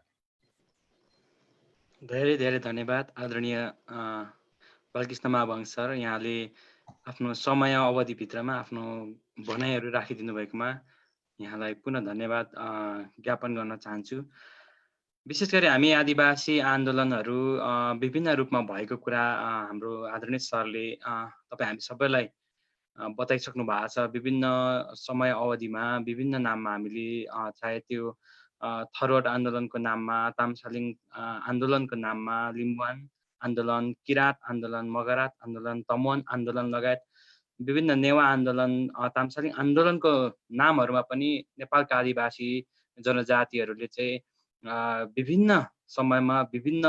धेरै धेरै धन्यवाद आदरणीय बालकृष्ण महावंश सर, यहाँले आफ्नो समय अवधिभित्रमा आफ्नो भनाइहरू राखिदिनु भएकोमा यहाँलाई पुनः धन्यवाद ज्ञापन गर्न चाहन्छु। विशेष गरी हामी आदिवासी आन्दोलनहरू विभिन्न रूपमा भएको कुरा हाम्रो आदरणीय सरले तपाईँ हामी सबैलाई बताइसक्नु भएको छ। विभिन्न समय अवधिमा विभिन्न नाममा हामीले चाहे त्यो थरवाड आन्दोलनको नाममा, तामसालिङ आन्दोलनको नाममा, लिम्बुवान आन्दोलन, किराँत आन्दोलन, मगरात आन्दोलन, तमुवान आन्दोलन लगायत विभिन्न नेवा आन्दोलन, तामसालिङ आन्दोलनको नामहरूमा पनि नेपालका आदिवासी जनजातिहरूले चाहिँ विभिन्न समयमा, विभिन्न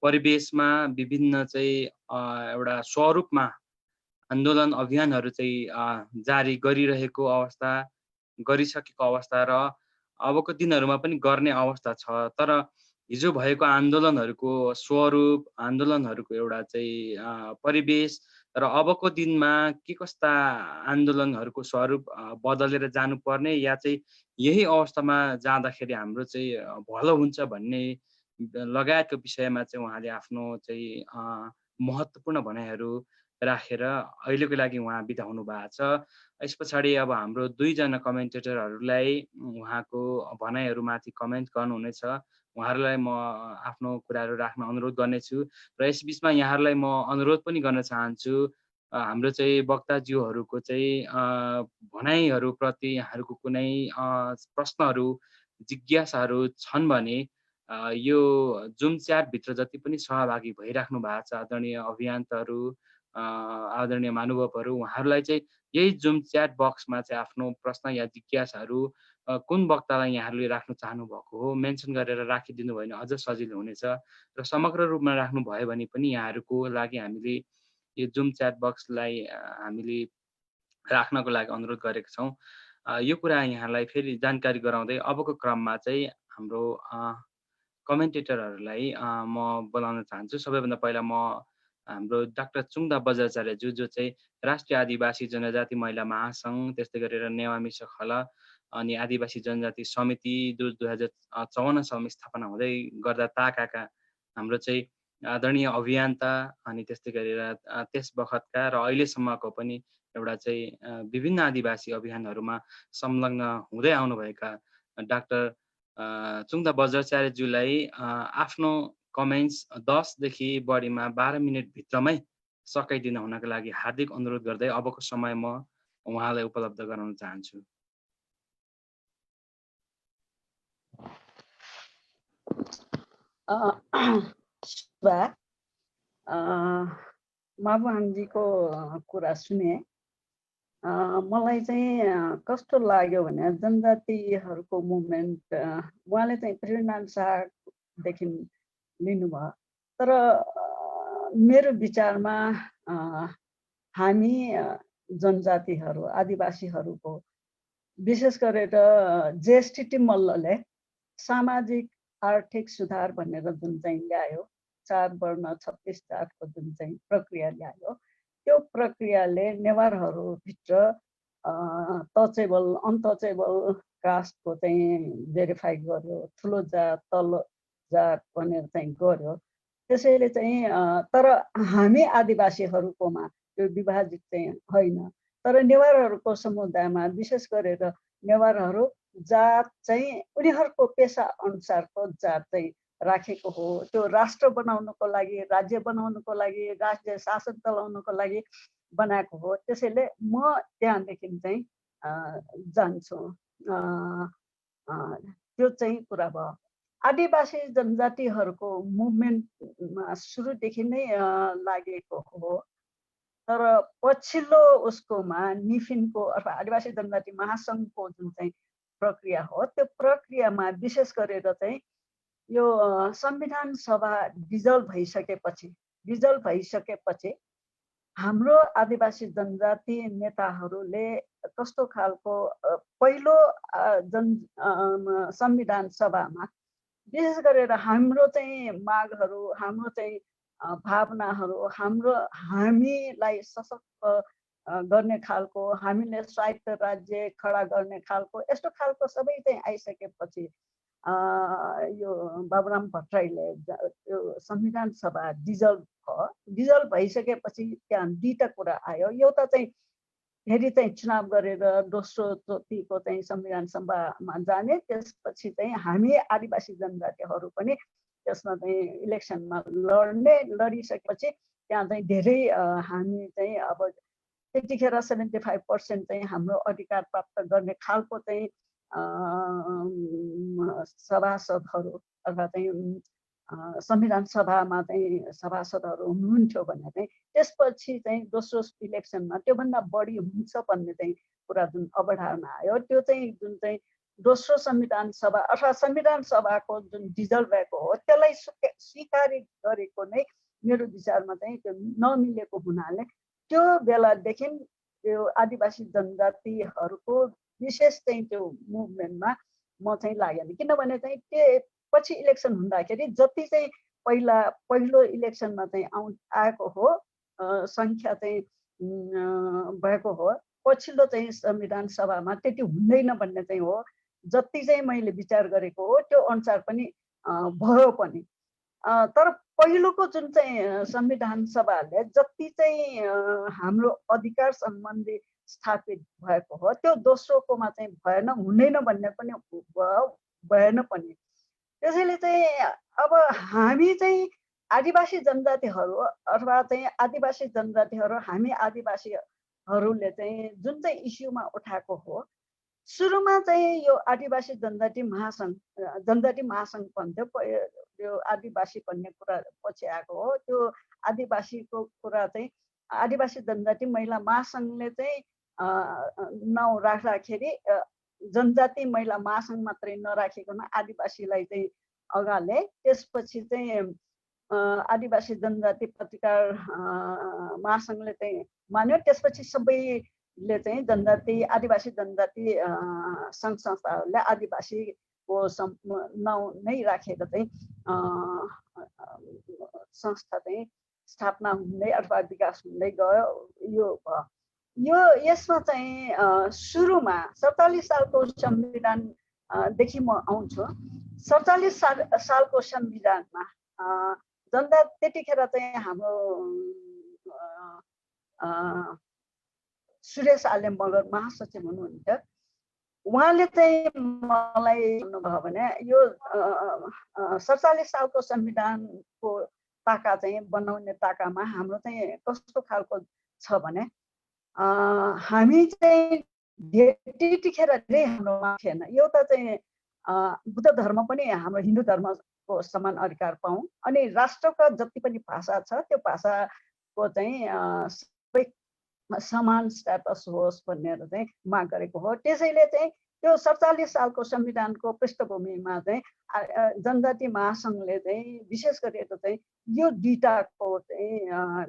परिवेशमा, विभिन्न चाहिँ एउटा स्वरूपमा आन्दोलन अभियानहरू चाहिँ जारी गरिरहेको अवस्था, गरिसकेको अवस्था र अबको दिनहरूमा पनि गर्ने अवस्था छ। तर हिजो भएको आन्दोलनहरूको स्वरूप, आन्दोलनहरूको एउटा चाहिँ परिवेश र अबको दिनमा के कस्ता आन्दोलनहरूको स्वरूप बदलेर जानुपर्ने या चाहिँ यही अवस्थामा जाँदाखेरि हाम्रो चाहिँ भलो हुन्छ भन्ने लगायतको विषयमा चाहिँ उहाँले आफ्नो चाहिँ महत्त्वपूर्ण भनाइहरू राखेर अहिलेको लागि उहाँ बिदा हुनु भएको छ। यस पछाडि अब हाम्रो दुईजना कमेन्टेटरहरूलाई उहाँको भनाइहरूमाथि कमेन्ट गर्नुहुनेछ। उहाँहरूलाई म आफ्नो कुराहरू राख्न अनुरोध गर्नेछु र यस बिचमा यहाँहरूलाई म अनुरोध पनि गर्न चाहन्छु, हाम्रो चाहिँ वक्ताज्यूहरूको चाहिँ भनाइहरूप्रति यहाँहरूको कुनै प्रश्नहरू, जिज्ञासाहरू छन् भने यो जुम च्याटभित्र जति पनि सहभागी भइराख्नु भएको छ आदरणीय अभियन्ताहरू, आदरणीय महानुभावहरू, उहाँहरूलाई चाहिँ यही जुम च्याट बक्समा चाहिँ आफ्नो प्रश्न या जिज्ञासाहरू कुन वक्तालाई यहाँहरूले राख्न चाहनुभएको हो मेन्सन गरेर राखिदिनु भयो भने अझ सजिलो हुनेछ र समग्र रूपमा राख्नुभयो भने पनि यहाँहरूको लागि हामीले यो जुम च्याट बक्सलाई हामीले राख्नको लागि अनुरोध गरेका छौँ। यो कुरा यहाँलाई फेरि जानकारी गराउँदै अबको क्रममा चाहिँ हाम्रो कमेन्टेटरहरूलाई म बोलाउन चाहन्छु। सबैभन्दा पहिला म हाम्रो डाक्टर चुङदा बज्राचार्यज्यू, जो चाहिँ राष्ट्रिय आदिवासी जनजाति महिला महासङ्घ, त्यस्तै गरेर नेवा मिसखल अनि आदिवासी जनजाति समिति 2054 सालमा स्थापना हुँदै गर्दा ताकाका हाम्रो चाहिँ आदरणीय अभियन्ता अनि त्यस्तै गरेर त्यस बखतका र अहिलेसम्मको पनि एउटा चाहिँ विभिन्न आदिवासी अभियानहरूमा संलग्न हुँदै आउनुभएका डाक्टर चुङदा बज्राचार्यज्यूलाई आफ्नो कमेन्ट्स 10 देखि बढीमा 12 मिनटभित्रमै सकाइदिन हुनका लागि हार्दिक अनुरोध गर्दै अबको समय म उहाँलाई उपलब्ध गराउन चाहन्छु। माबुहाङजीको कुरा सुने मलाई चाहिँ कस्तो लाग्यो भने जनजातिहरूको मुभमेन्ट उहाँले चाहिँ पृथ्वीनारायण शाहदेखि लिनुभयो। तर मेरो विचारमा हामी जनजातिहरू आदिवासीहरूको विशेष गरेर जेएसटी मल्लले सामाजिक आर्थिक सुधार भनेर जुन चाहिँ ल्यायो, 4 वर्ण 36 जातको जुन चाहिँ प्रक्रिया ल्यायो, त्यो प्रक्रियाले नेवारहरूभित्र टचेबल अनटचेबल कास्टको चाहिँ भेरिफाई गर्यो, ठुलो जात तल्लो जात भनेर चाहिँ गर्यो। त्यसैले चाहिँ तर हामी आदिवासीहरूकोमा त्यो विभाजित चाहिँ होइन। तर नेवारहरूको समुदायमा विशेष गरेर नेवारहरू जात चाहिँ उनीहरूको पेसा अनुसारको जात चाहिँ राखेको हो। त्यो राष्ट्र बनाउनको लागि, राज्य बनाउनको लागि, राज्य शासन चलाउनको लागि बनाएको हो। त्यसैले म त्यहाँदेखि चाहिँ जान्छु। त्यो चाहिँ कुरा भयो। आदिवासी जनजातिहरूको मुभमेन्टमा सुरुदेखि नै लागेको हो। तर पछिल्लो उसकोमा निफिनको अथवा आदिवासी जनजाति महासङ्घको जुन चाहिँ प्रक्रिया हो, त्यो प्रक्रियामा विशेष गरेर चाहिँ यो संविधान सभा डिजल्भ भइसकेपछि हाम्रो आदिवासी जनजाति नेताहरूले कस्तो खालको पहिलो संविधान सभामा विशेष गरेर हाम्रो चाहिँ मागहरू, हाम्रो चाहिँ भावनाहरू, हामीलाई सशक्त गर्ने खालको, हामीले स्वायत्त राज्य खडा गर्ने खालको यस्तो खालको सबै चाहिँ आइसकेपछि यो बाबुराम भट्टराईले यो संविधान सभा डिजल्भ भइसकेपछि त्यहाँ दुईटा कुरा आयो। एउटा चाहिँ फेरि चाहिँ चुनाव गरेर दोस्रो चोटिको चाहिँ संविधान सभामा जाने, त्यसपछि चाहिँ हामी आदिवासी जनजातिहरू पनि त्यसमा चाहिँ इलेक्सनमा लडिसकेपछि त्यहाँ चाहिँ धेरै हामी चाहिँ अब त्यतिखेर 75% चाहिँ हाम्रो अधिकार प्राप्त गर्ने खालको चाहिँ सभासदहरू अथवा चाहिँ संविधान सभामा चाहिँ सभासदहरू हुनुहुन्थ्यो भने चाहिँ त्यसपछि चाहिँ दोस्रो इलेक्सनमा त्योभन्दा बढी हुन्छ भन्ने चाहिँ कुरा जुन अवधारणा आयो, त्यो चाहिँ जुन चाहिँ दोस्रो संविधान सभा अथवा संविधान सभाको जुन डिजल्भ भएको हो त्यसलाई स्वीकार गरेको नै मेरो विचारमा चाहिँ त्यो नमिलेको हुनाले त्यो बेलादेखि त्यो आदिवासी जनजातिहरूको विशेष चाहिँ त्यो मुभमेन्टमा म चाहिँ लागेन। किनभने चाहिँ त्यो पछि इलेक्सन हुँदाखेरि जति चाहिँ पहिलो इलेक्सनमा चाहिँ आएको हो सङ्ख्या चाहिँ भएको हो, पछिल्लो चाहिँ संविधान सभामा त्यति हुँदैन भन्ने चाहिँ हो। जति चाहिँ मैले विचार गरेको हो त्यो अनुसार पनि भयो पनि। तर पहिलोको जुन चाहिँ संविधान सभाले जति चाहिँ हाम्रो अधिकार सम्बन्धी स्थापित भएको हो त्यो दोस्रोकोमा चाहिँ भएन, हुँदैन भन्ने पनि भएन पनि। त्यसैले चाहिँ अब हामी चाहिँ आदिवासी जनजातिहरू अथवा चाहिँ आदिवासी जनजातिहरू, हामी आदिवासीहरूले चाहिँ जुन चाहिँ इस्युमा उठाएको हो, सुरुमा चाहिँ यो आदिवासी जनजाति महासङ्घ भन्थ्यो, यो आदिवासी भन्ने कुरा पछि आएको हो। त्यो आदिवासीको कुरा चाहिँ आदिवासी जनजाति महिला महासङ्घले चाहिँ नाउँ राख्दाखेरि जनजाति महिला महासङ्घ मात्रै नराखिकन आदिवासीलाई चाहिँ अगाले, त्यसपछि चाहिँ आदिवासी जनजाति पत्रकार महासङ्घले चाहिँ मान्यो, त्यसपछि सबैले चाहिँ आदिवासी जनजाति सङ्घ संस्थाहरूले आदिवासीको नाउँ नै राखेर चाहिँ संस्था चाहिँ स्थापना हुँदै अथवा विकास हुँदै गयो। यसमा चाहिँ सुरुमा 47 सालको संविधानदेखि म आउँछु। 47 सालको संविधानमा जनता त्यतिखेर चाहिँ हाम्रो सुरेश आले मगर महासचिव हुनुहुन्थ्यो। उहाँले चाहिँ मलाई भन्नुभयो भने यो 47 सालको संविधानको ताका चाहिँ बनाउने ताकामा हाम्रो चाहिँ कस्तो खालको छ भने हामी चाहिँ त्यतिखेर धेरै हाम्रोमा थिएन। एउटा चाहिँ बुद्ध धर्म पनि हाम्रो हिन्दू धर्मको समान अधिकार पाऊँ, अनि राष्ट्रका जति पनि भाषा छ त्यो भाषाको चाहिँ सबै समान स्ट्याटस होस् भनेर चाहिँ माग गरेको हो। त्यसैले चाहिँ त्यो 47 सालको संविधानको पृष्ठभूमिमा चाहिँ जनजाति महासङ्घले चाहिँ विशेष गरेर चाहिँ यो दुईटाको चाहिँ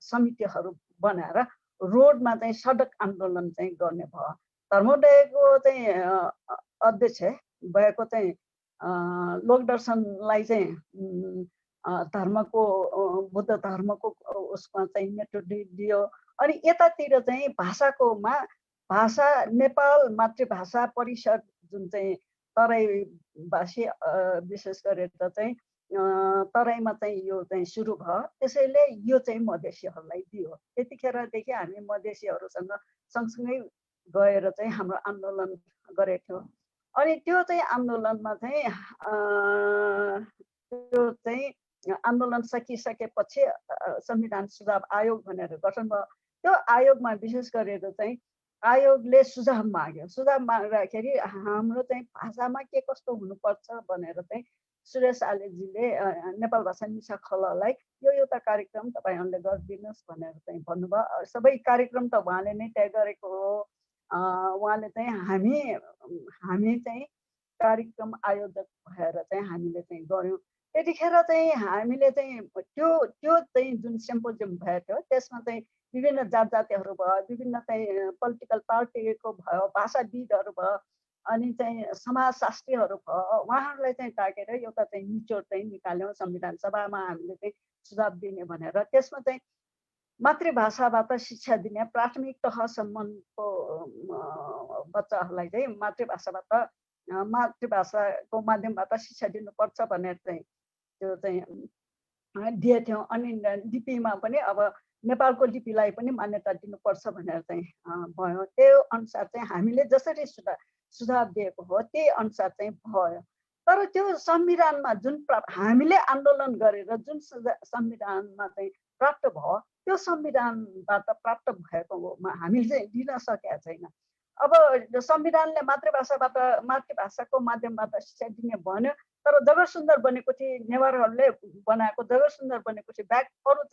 समितिहरू बनाएर रोडमा चाहिँ सडक आन्दोलन चाहिँ गर्ने भयो। धर्मोदयको चाहिँ अध्यक्ष भएको चाहिँ लोकदर्शनलाई चाहिँ धर्मको बुद्ध धर्मको उसमा चाहिँ नेतृत्व दियो। अनि यतातिर चाहिँ भाषा नेपाल मातृभाषा परिषद जुन चाहिँ तराईवासी विशेष गरेर चाहिँ तराईमा चाहिँ यो चाहिँ सुरु भयो। त्यसैले यो चाहिँ मधेसीहरूलाई दियो। त्यतिखेरदेखि हामी मधेसीहरूसँग सँगसँगै गएर चाहिँ हाम्रो आन्दोलन गरेको थियौँ। अनि त्यो चाहिँ आन्दोलनमा चाहिँ त्यो चाहिँ आन्दोलन सकिसकेपछि संविधान सुधार आयोग भनेर गठन भयो। त्यो आयोगमा विशेष गरेर चाहिँ आयोगले सुझाव माग्यो। सुझाव माग्दाखेरि हाम्रो चाहिँ भाषामा के कस्तो हुनुपर्छ भनेर चाहिँ सुरेश आलेजीले नेपाल भाषा निशा खललाई यो एउटा कार्यक्रम तपाईँहरूले गरिदिनुहोस् भनेर चाहिँ भन्नुभयो। सबै कार्यक्रम त उहाँले नै तय गरेको हो। उहाँले चाहिँ हामी चाहिँ कार्यक्रम आयोजक भएर चाहिँ हामीले चाहिँ गऱ्यौँ। त्यतिखेर चाहिँ हामीले चाहिँ त्यो चाहिँ जुन सिम्पोजियम भएको थियो त्यसमा चाहिँ विभिन्न जात जातिहरू भयो, विभिन्न चाहिँ पोलिटिकल पार्टीको भयो, भाषाविदहरू भयो, अनि चाहिँ समाजशास्त्रीहरू भयो। उहाँहरूलाई चाहिँ ताकेर एउटा चाहिँ निचोड चाहिँ निकाल्यौँ संविधान सभामा हामीले चाहिँ सुझाव दिने भनेर। त्यसमा चाहिँ मातृभाषाबाट शिक्षा दिने प्राथमिक तहसम्मको बच्चाहरूलाई चाहिँ मातृभाषाको माध्यमबाट शिक्षा दिनुपर्छ भनेर चाहिँ त्यो चाहिँ दिएका थियौँ। अनि लिपिमा पनि अब नेपालको लिपिलाई पनि मान्यता दिनुपर्छ भनेर चाहिँ भयो। त्यो अनुसार चाहिँ हामीले जसरी सुझाव दिएको हो त्यही अनुसार चाहिँ भयो। तर त्यो संविधानमा जुन हामीले आन्दोलन गरेर जुन संविधानमा चाहिँ प्राप्त भयो त्यो संविधानबाट प्राप्त भएकोमा हामीले चाहिँ लिन सकेका छैन। अब संविधानले मातृभाषाको माध्यमबाट शिक्षा दिने भन्यो, तर जगतसुन्दर बनेको थिए नेवारहरूले बनाएको जगतसुन्दर बनेको थिए ब्याक अरू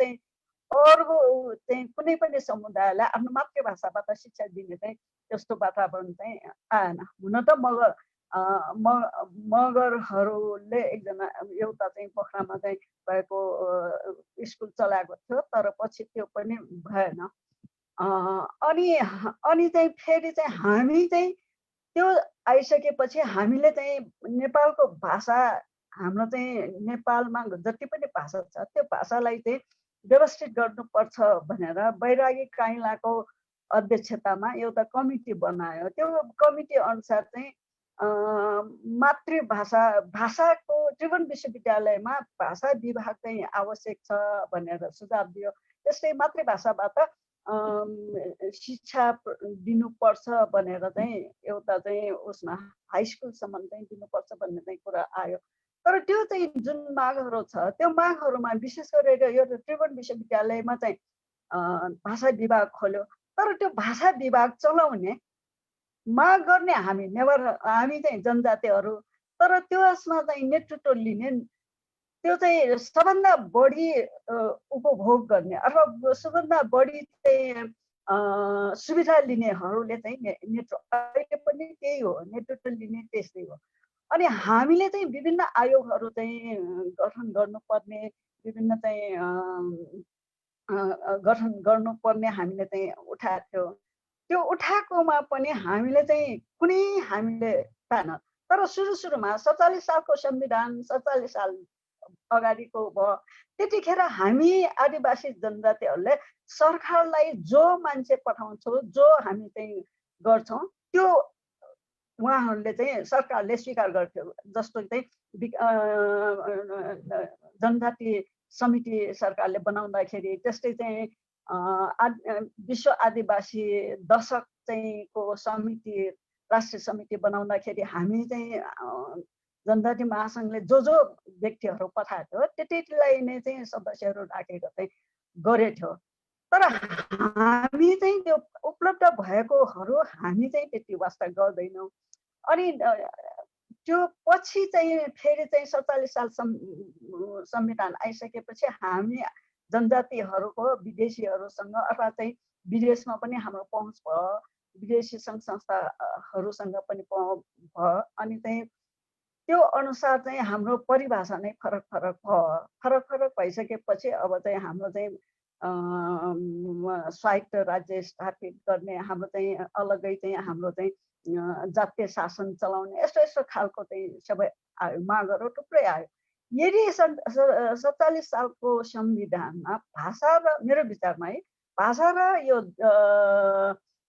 चाहिँ कुनै पनि समुदायलाई आफ्नो मातृभाषाबाट शिक्षा दिने चाहिँ त्यस्तो वातावरण चाहिँ आएन। हुन त मगरहरूले एकजना एउटा चाहिँ पोखरामा चाहिँ भएको स्कुल चलाएको थियो, तर पछि त्यो पनि भएन। अनि चाहिँ फेरि चाहिँ हामी चाहिँ त्यो आइसकेपछि हामीले चाहिँ नेपालको भाषा, हाम्रो चाहिँ नेपालमा जति पनि भाषा छ त्यो भाषालाई चाहिँ व्यवस्थित गर्नुपर्छ भनेर बैरागी काइलाको अध्यक्षतामा एउटा कमिटी बनायो। त्यो कमिटी अनुसार चाहिँ भाषाको त्रिभुवन विश्वविद्यालयमा भाषा विभाग चाहिँ आवश्यक छ भनेर सुझाव दियो। त्यस्तै मातृभाषाबाट शिक्षा दिनुपर्छ भनेर चाहिँ एउटा चाहिँ उसमा हाई स्कुलसम्म चाहिँ दिनुपर्छ भन्ने चाहिँ कुरा आयो। तर त्यो चाहिँ जुन मागहरू छ त्यो मागहरूमा विशेष गरेर यो त्रिभुवन विश्वविद्यालयमा चाहिँ भाषा विभाग खोल्यो। तर त्यो भाषा विभाग चलाउने माग गर्ने हामी चाहिँ जनजातिहरू, तर त्यसमा चाहिँ नेतृत्व लिने त्यो चाहिँ सबभन्दा बढी उपभोग गर्ने अथवा सबभन्दा बढी चाहिँ सुविधा लिनेहरूले चाहिँ नेतृत्व अहिले पनि त्यही हो, नेतृत्व लिने त्यस्तै हो। अनि हामीले चाहिँ विभिन्न आयोगहरू चाहिँ गठन गर्नुपर्ने, विभिन्न चाहिँ गठन गर्नुपर्ने हामीले चाहिँ उठाएको थियो। त्यो उठाएकोमा पनि हामीले चाहिँ हामीले पाएन। तर सुरुमा 47 सालको संविधान 47 साल अगाडिको भयो। त्यतिखेर हामी आदिवासी जनजातिहरूले सरकारलाई जो मान्छे पठाउँछौँ, जो हामी चाहिँ गर्छौँ, त्यो उहाँहरूले चाहिँ सरकारले स्वीकार गर्थ्यो। जस्तो चाहिँ जनजाति समिति सरकारले बनाउँदाखेरि, त्यस्तै चाहिँ विश्व आदिवासी दशक चाहिँ को समिति, राष्ट्रिय समिति बनाउँदाखेरि हामी चाहिँ जनजाति महासङ्घले जो व्यक्तिहरू पठाएको थियो त्यतिलाई नै चाहिँ सदस्यहरू राखेको चाहिँ गरेथ्यो। तर हामी चाहिँ त्यो उपलब्ध भएकोहरू हामी चाहिँ त्यति वास्ता गर्दैनौँ। अनि त्यो पछि चाहिँ फेरि चाहिँ 47 साल संविधान आइसकेपछि हामी जनजातिहरूको विदेशीहरूसँग अथवा चाहिँ विदेशमा पनि हाम्रो पहुँच भयो, विदेशी सङ्घ संस्थाहरूसँग पनि भयो। अनि चाहिँ त्यो अनुसार चाहिँ हाम्रो परिभाषा नै फरक भइसकेपछि अब चाहिँ हाम्रो चाहिँ स्वायत्त राज्य स्थापित गर्ने, हाम्रो चाहिँ अलग्गै चाहिँ हाम्रो चाहिँ जातीय शासन चलाउने, यस्तो खालको चाहिँ सबै आयो, मागहरू थुप्रै आयो। यदि 47 सालको संविधानमा भाषा र, मेरो विचारमा है, भाषा र यो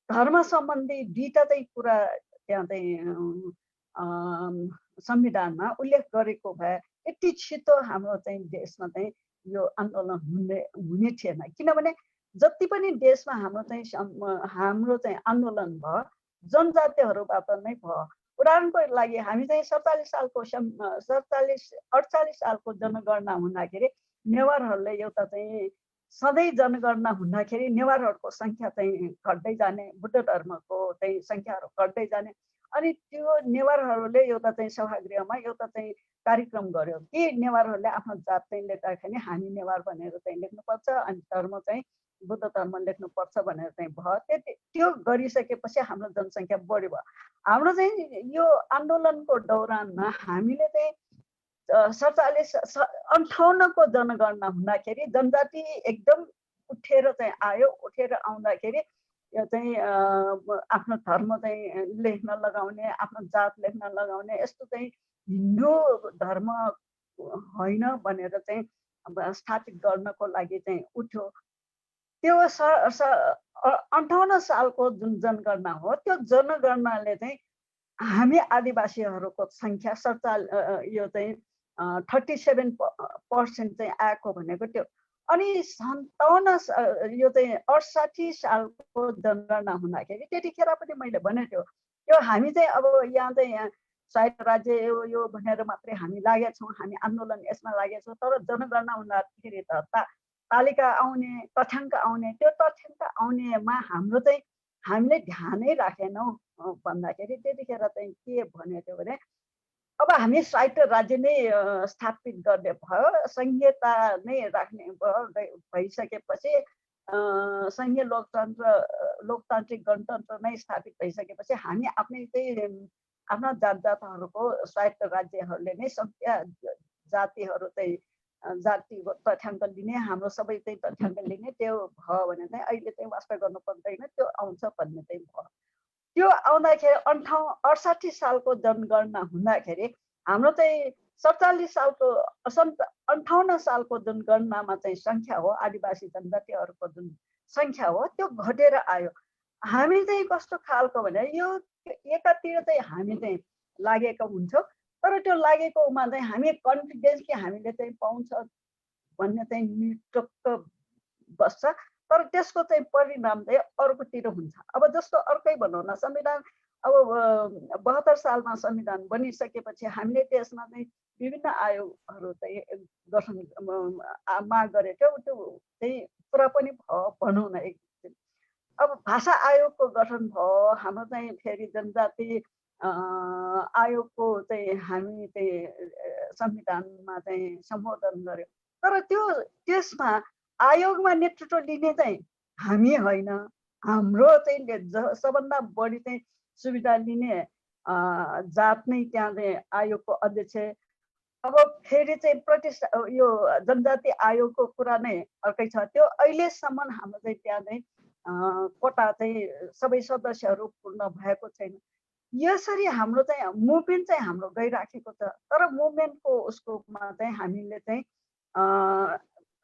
धर्म सम्बन्धी दुईटा चाहिँ कुरा त्यहाँ चाहिँ संविधानमा उल्लेख गरेको भए यति छिटो हाम्रो चाहिँ देशमा चाहिँ यो आन्दोलन हुने थिएन। किनभने जति पनि देशमा हाम्रो चाहिँ आन्दोलन भयो जनजातिहरूबाट नै भयो। उदाहरणको लागि हामी चाहिँ 48 सालको जनगणना हुँदाखेरि नेवारहरूले एउटा चाहिँ सधैँ जनगणना हुँदाखेरि नेवारहरूको सङ्ख्या चाहिँ घट्दै जाने, बुद्ध धर्मको चाहिँ सङ्ख्याहरू घट्दै जाने। अनि त्यो नेवारहरूले एउटा चाहिँ सभागृहमा एउटा चाहिँ कार्यक्रम गर्यो कि नेवारहरूले आफ्नो जात चाहिँ लेख्दाखेरि हामी नेवार भनेर चाहिँ लेख्नुपर्छ, अनि धर्म चाहिँ बुद्ध धर्म लेख्नुपर्छ भनेर चाहिँ भयो। त्यो गरिसकेपछि हाम्रो जनसङ्ख्या बढी भयो। हाम्रो चाहिँ यो आन्दोलनको दौरानमा हामीले चाहिँ 47-58 को जनगणना हुँदाखेरि जनजाति एकदम उठेर चाहिँ आयो। उठेर आउँदाखेरि यो चाहिँ आफ्नो धर्म चाहिँ लेख्न लगाउने, आफ्नो जात लेख्न लगाउने, यस्तो चाहिँ हिन्दू धर्म होइन भनेर चाहिँ स्थापित गर्नको लागि चाहिँ उठ्यो। त्यो 58 सालको जुन जनगणना हो, त्यो जनगणनाले चाहिँ हामी आदिवासीहरूको सङ्ख्या यो चाहिँ 37% चाहिँ आएको भनेको त्यो। अनि 57 यो चाहिँ 68 सालको जनगणना हुँदाखेरि त्यतिखेर पनि मैले भने थियो, यो हामी चाहिँ अब यहाँ चाहिँ स्वायत्त राज्य यो भनेर मात्रै हामी लागेका छौँ, हामी आन्दोलन यसमा लागेका छौँ। तर जनगणना हुँदाखेरि त तालिका आउने, तथ्याङ्क आउने, त्यो तथ्याङ्क आउनेमा हाम्रो चाहिँ हामीले ध्यानै राखेनौँ भन्दाखेरि त्यतिखेर चाहिँ के भनेको थियो भने अब हामी स्वायत्त राज्य नै स्थापित गर्ने भयो, संहिता नै राख्ने भइसकेपछि संघीय लोकतान्त्रिक गणतन्त्र नै स्थापित भइसकेपछि हामी आफ्नै चाहिँ आफ्ना जातहरूको स्वायत्त राज्यहरूले नै संख्या जातिहरू चाहिँ जातिको तथ्याङ्क लिने, हाम्रो सबै चाहिँ तथ्याङ्क लिने, त्यो भयो भने चाहिँ अहिले चाहिँ वास्ता गर्नु पर्दैन, त्यो आउँछ भन्ने चाहिँ भयो। त्यो आउँदाखेरि 68 सालको जनगणना हुँदाखेरि हाम्रो चाहिँ 47 सालको 58 सालको जनगणनामा चाहिँ सङ्ख्या हो, आदिवासी जनजातिहरूको जुन सङ्ख्या हो त्यो घटेर आयो। हामी चाहिँ कस्तो खालको भने यो एकातिर चाहिँ हामी चाहिँ लागेको हुन्छौँ, तर त्यो लागेकोमा चाहिँ हामी कन्फिडेन्स कि हामीले चाहिँ पाउँछ भन्ने चाहिँ निटक्क बस्छ, तर त्यसको चाहिँ परिणाम चाहिँ अर्कोतिर हुन्छ। अब जस्तो अर्कै भनौँ न, संविधान अब 72 सालमा संविधान बनिसकेपछि हामीले त्यसमा चाहिँ विभिन्न आयोगहरू चाहिँ गठन माग गरेको थियो, त्यो चाहिँ पुरा पनि भयो भनौँ न एक दिन। अब भाषा आयोगको गठन भयो, हाम्रो चाहिँ फेरि जनजाति आयोगको चाहिँ हामी चाहिँ संविधानमा चाहिँ सम्बोधन गर्यो। तर त्यसमा आयोगमा नेतृत्व लिने चाहिँ हामी होइन, हाम्रो चाहिँ सबभन्दा बढी चाहिँ सुविधा लिने जात नै त्यहाँ चाहिँ आयोगको अध्यक्ष। अब फेरि चाहिँ प्रतिष्ठा यो जनजाति आयोगको कुरा नै अर्कै छ, त्यो अहिलेसम्म हाम्रो चाहिँ त्यहाँ चाहिँ कोटा चाहिँ सबै सदस्यहरू पूर्ण भएको छैन। यसरी हाम्रो चाहिँ मुभमेन्ट चाहिँ हाम्रो गइराखेको छ, तर मुभमेन्टको उसकोमा चाहिँ हामीले चाहिँ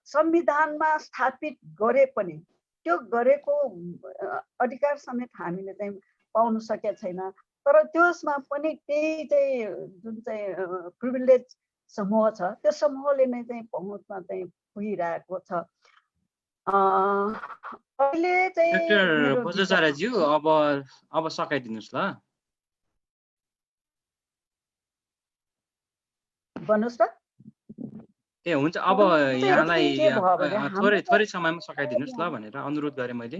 संविधानमा स्थापित गरे पनि त्यो गरेको अधिकार समेत हामीले चाहिँ पाउन सकेका छैन। तर त्यसमा पनि त्यही चाहिँ जुन चाहिँ प्रिभिलेज समूह छ, त्यो समूहले नै चाहिँ पहुँचमा चाहिँ पुगिरहेको छ। अहिले चाहिँ डाक्टर बज्राचार्यज्यू अब सकाइदिनुहोस् ल। भन्नुहोस् त। ए हुन्छ, अब यहाँलाई थोरै समयमा सकाइदिनुहोस् ल भनेर अनुरोध गरेँ मैले।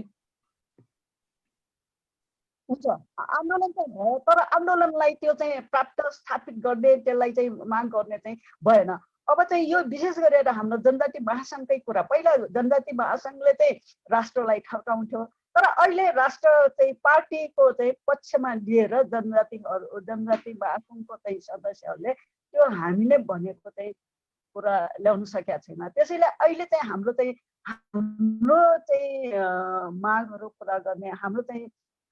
हुन्छ, आन्दोलन चाहिँ भयो, तर आन्दोलनलाई त्यो चाहिँ प्राप्त स्थापित गर्ने, त्यसलाई चाहिँ माग गर्ने चाहिँ भएन। अब चाहिँ यो विशेष गरेर हाम्रो जनजाति महासङ्घकै कुरा, पहिला जनजाति महासङ्घले चाहिँ राष्ट्रलाई ठर्काउँथ्यो, तर अहिले राष्ट्र चाहिँ पार्टीको चाहिँ पक्षमा लिएर जनजाति महासङ्घको चाहिँ सदस्यहरूले त्यो हामीले भनेको चाहिँ कुरा ल्याउन सकेका छैन। त्यसैले अहिले चाहिँ हाम्रो चाहिँ मागहरू पुरा गर्ने,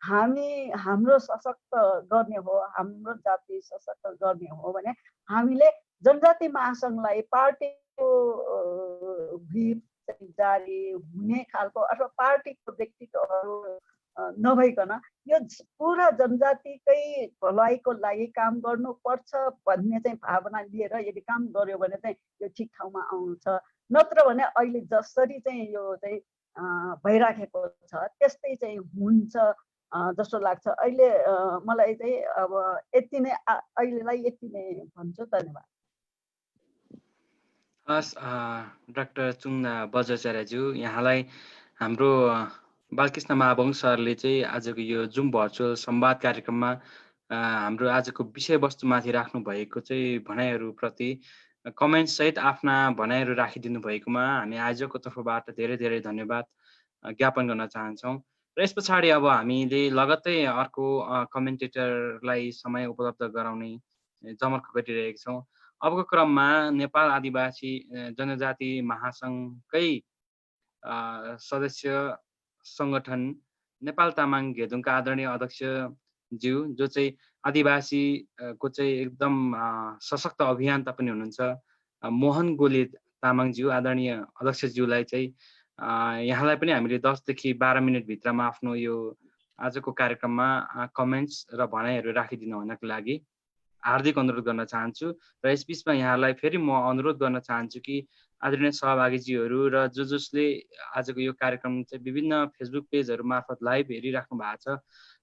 हाम्रो सशक्त गर्ने हो, हाम्रो जाति सशक्त गर्ने हो भने हामीले जनजाति महासङ्घलाई पार्टीको भिप जारी हुने खालको अथवा पार्टीको व्यक्तित्वहरू नभइकन यो पुरा जनजातिकै भलाइको लागि काम गर्नुपर्छ भन्ने चाहिँ भावना लिएर यदि काम गर्यो भने चाहिँ यो ठिक ठाउँमा आउँछ। नत्र भने अहिले जसरी चाहिँ यो चाहिँ भइराखेको छ त्यस्तै चाहिँ हुन्छ जस्तो लाग्छ। अहिले मलाई चाहिँ अब यति नै, अहिलेलाई यति नै भन्छु। धन्यवाद। डाक्टर चुङ्ना बज्राचार्यज्यू, यहाँलाई हाम्रो बालकृष्ण महावंश सरले चाहिँ आजको यो जुम भर्चुअल संवाद कार्यक्रममा हाम्रो आजको विषयवस्तुमाथि राख्नु भएको चाहिँ भनाइहरूप्रति कमेन्ट सहित आफ्ना भनाइहरू राखिदिनु भएकोमा हामी आयोजकको तर्फबाट धेरै धेरै धन्यवाद ज्ञापन गर्न चाहन्छौँ। र यस पछाडि अब हामीले लगत्तै अर्को कमेन्टेटरलाई समय उपलब्ध गराउने जमर्को गरिरहेका छौँ। अबको क्रममा नेपाल आदिवासी जनजाति महासङ्घकै सदस्य सङ्गठन नेपाल तामाङ घेदुङका आदरणीय अध्यक्षज्यू, जो चाहिँ आदिवासीको चाहिँ एकदम सशक्त अभियन्ता पनि हुनुहुन्छ, मोहन गोले तामाङज्यू, आदरणीय अध्यक्षज्यूलाई चाहिँ यहाँलाई पनि हामीले 10 देखि 12 मिनटभित्रमा आफ्नो यो आजको कार्यक्रममा कमेन्ट्स र भनाइहरू राखिदिनु हुनको लागि हार्दिक अनुरोध गर्न चाहन्छु। र यस बिचमा यहाँलाई फेरि म अनुरोध गर्न चाहन्छु कि आदरणीय सहभागीजीहरू र जसले आजको यो कार्यक्रम चाहिँ विभिन्न फेसबुक पेजहरू मार्फत लाइभ हेरिराख्नु भएको छ,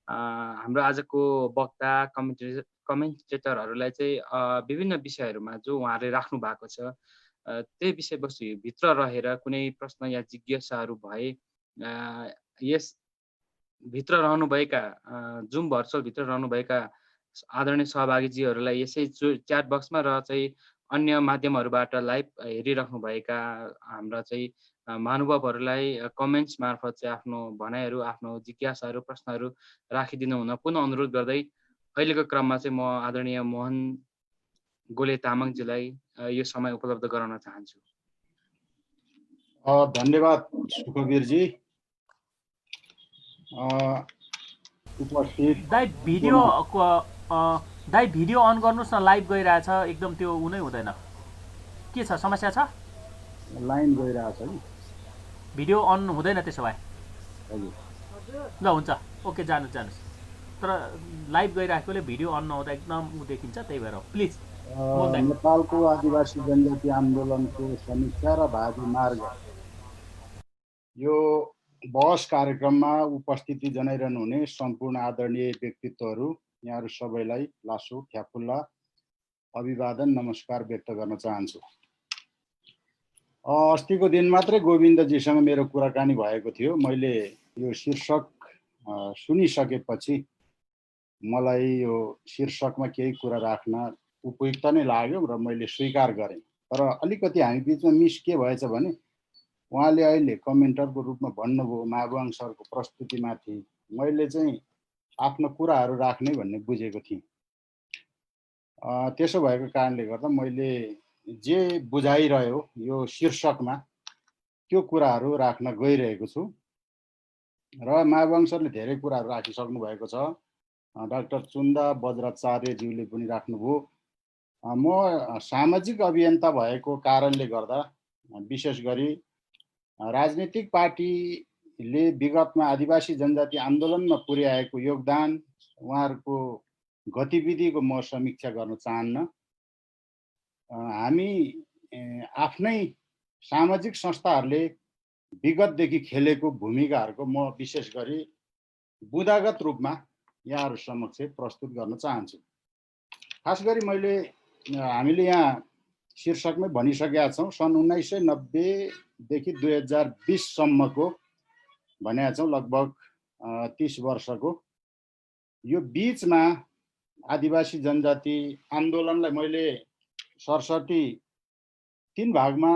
हाम्रो आजको वक्ता कमेन्टेटरहरूलाई चाहिँ विभिन्न विषयहरूमा जो उहाँहरूले राख्नु भएको छ त्यही विषयवस्तुभित्र रहेर कुनै प्रश्न या जिज्ञासाहरू भए यस भित्र रहनुभएका जुम भर्चुअलभित्र रहनुभएका आदरणीय सहभागीजीहरूलाई यसै च्याट बक्समा र चाहिँ अन्य माध्यमहरूबाट लाइभ हेरिराख्नुभएका हाम्रा चाहिँ महानुभावहरूलाई कमेन्ट्स मार्फत चाहिँ आफ्नो भनाइहरू, आफ्नो जिज्ञासाहरू, प्रश्नहरू राखिदिनु हुन पुनः अनुरोध गर्दै अहिलेको क्रममा चाहिँ म आदरणीय मोहन गोले तामाङजीलाई यो समय उपलब्ध गराउन चाहन्छु। धन्यवाद सुखवीरजी। उपस्थित दाइ भिडियो अन गर्नुहोस् न, लाइभ गइरहेछ, एकदम त्यो उनै हुँदैन। के छ, समस्या छ? लाइन गइरहेछ नि, भिडियो अन हुँदैन त्यसो भए? हजुर ल हुन्छ, ओके, जानुहोस्। तर लाइभ गइरहेकोले भिडियो अन नहुँदा एकदम देखिन्छ, त्यही भएर प्लिज। नेपालको आदिवासी जनजाति आन्दोलनको समीक्षा र भावी मार्ग, यो बहस कार्यक्रममा उपस्थिति जनाइरहनु हुने सम्पूर्ण आदरणीय व्यक्तित्वहरू, यहाँहरू सबैलाई लासो ठ्याकुल्ला अभिवादन नमस्कार व्यक्त गर्न चाहन्छु। अस्तिको दिन मात्रै गोविन्दजीसँग मेरो कुराकानी भएको थियो। मैले यो शीर्षक सुनिसकेपछि मलाई यो शीर्षकमा केही कुरा राख्न उपयुक्त नै लाग्यो र मैले स्वीकार गरेँ। तर अलिकति हामी बिचमा मिस के भएछ भने उहाँले अहिले कमेन्टरको रूपमा भन्नुभयो महाबुङ सरको प्रस्तुतिमाथि मैले चाहिँ आफ्नो कुराहरू राख्ने भन्ने बुझेको थिएँ। त्यसो भएको कारणले गर्दा मैले जे बुझाइरह्यो यो शीर्षकमा त्यो कुराहरू राख्न गइरहेको छु र महाबुङ सरले धेरै कुराहरू राखिसक्नु भएको छ। डाक्टर चुन्दा बज्राचार्यज्यूले पनि राख्नुभयो। म सामाजिक अभियन्ता भएको कारणले गर्दा विशेष गरी राजनीतिक पार्टीले विगतमा आदिवासी जनजाति आन्दोलनमा पुर्याएको योगदान, उहाँहरूको गतिविधिको म समीक्षा गर्न चाहन्न। हामी आफ्नै सामाजिक संस्थाहरूले विगतदेखि खेलेको भूमिकाहरूको म विशेष गरी बुँदागत रूपमा यहाँहरू समक्ष प्रस्तुत गर्न चाहन्छु। खास गरी हामीले यहाँ शीर्षकमै भनिसकेका छौँ, सन् 1990 देखि 2020 सम्मको भनेका छौँ, लगभग 30 वर्षको। यो बीचमा आदिवासी जनजाति आन्दोलनलाई मैले सरस्वती 3 भागमा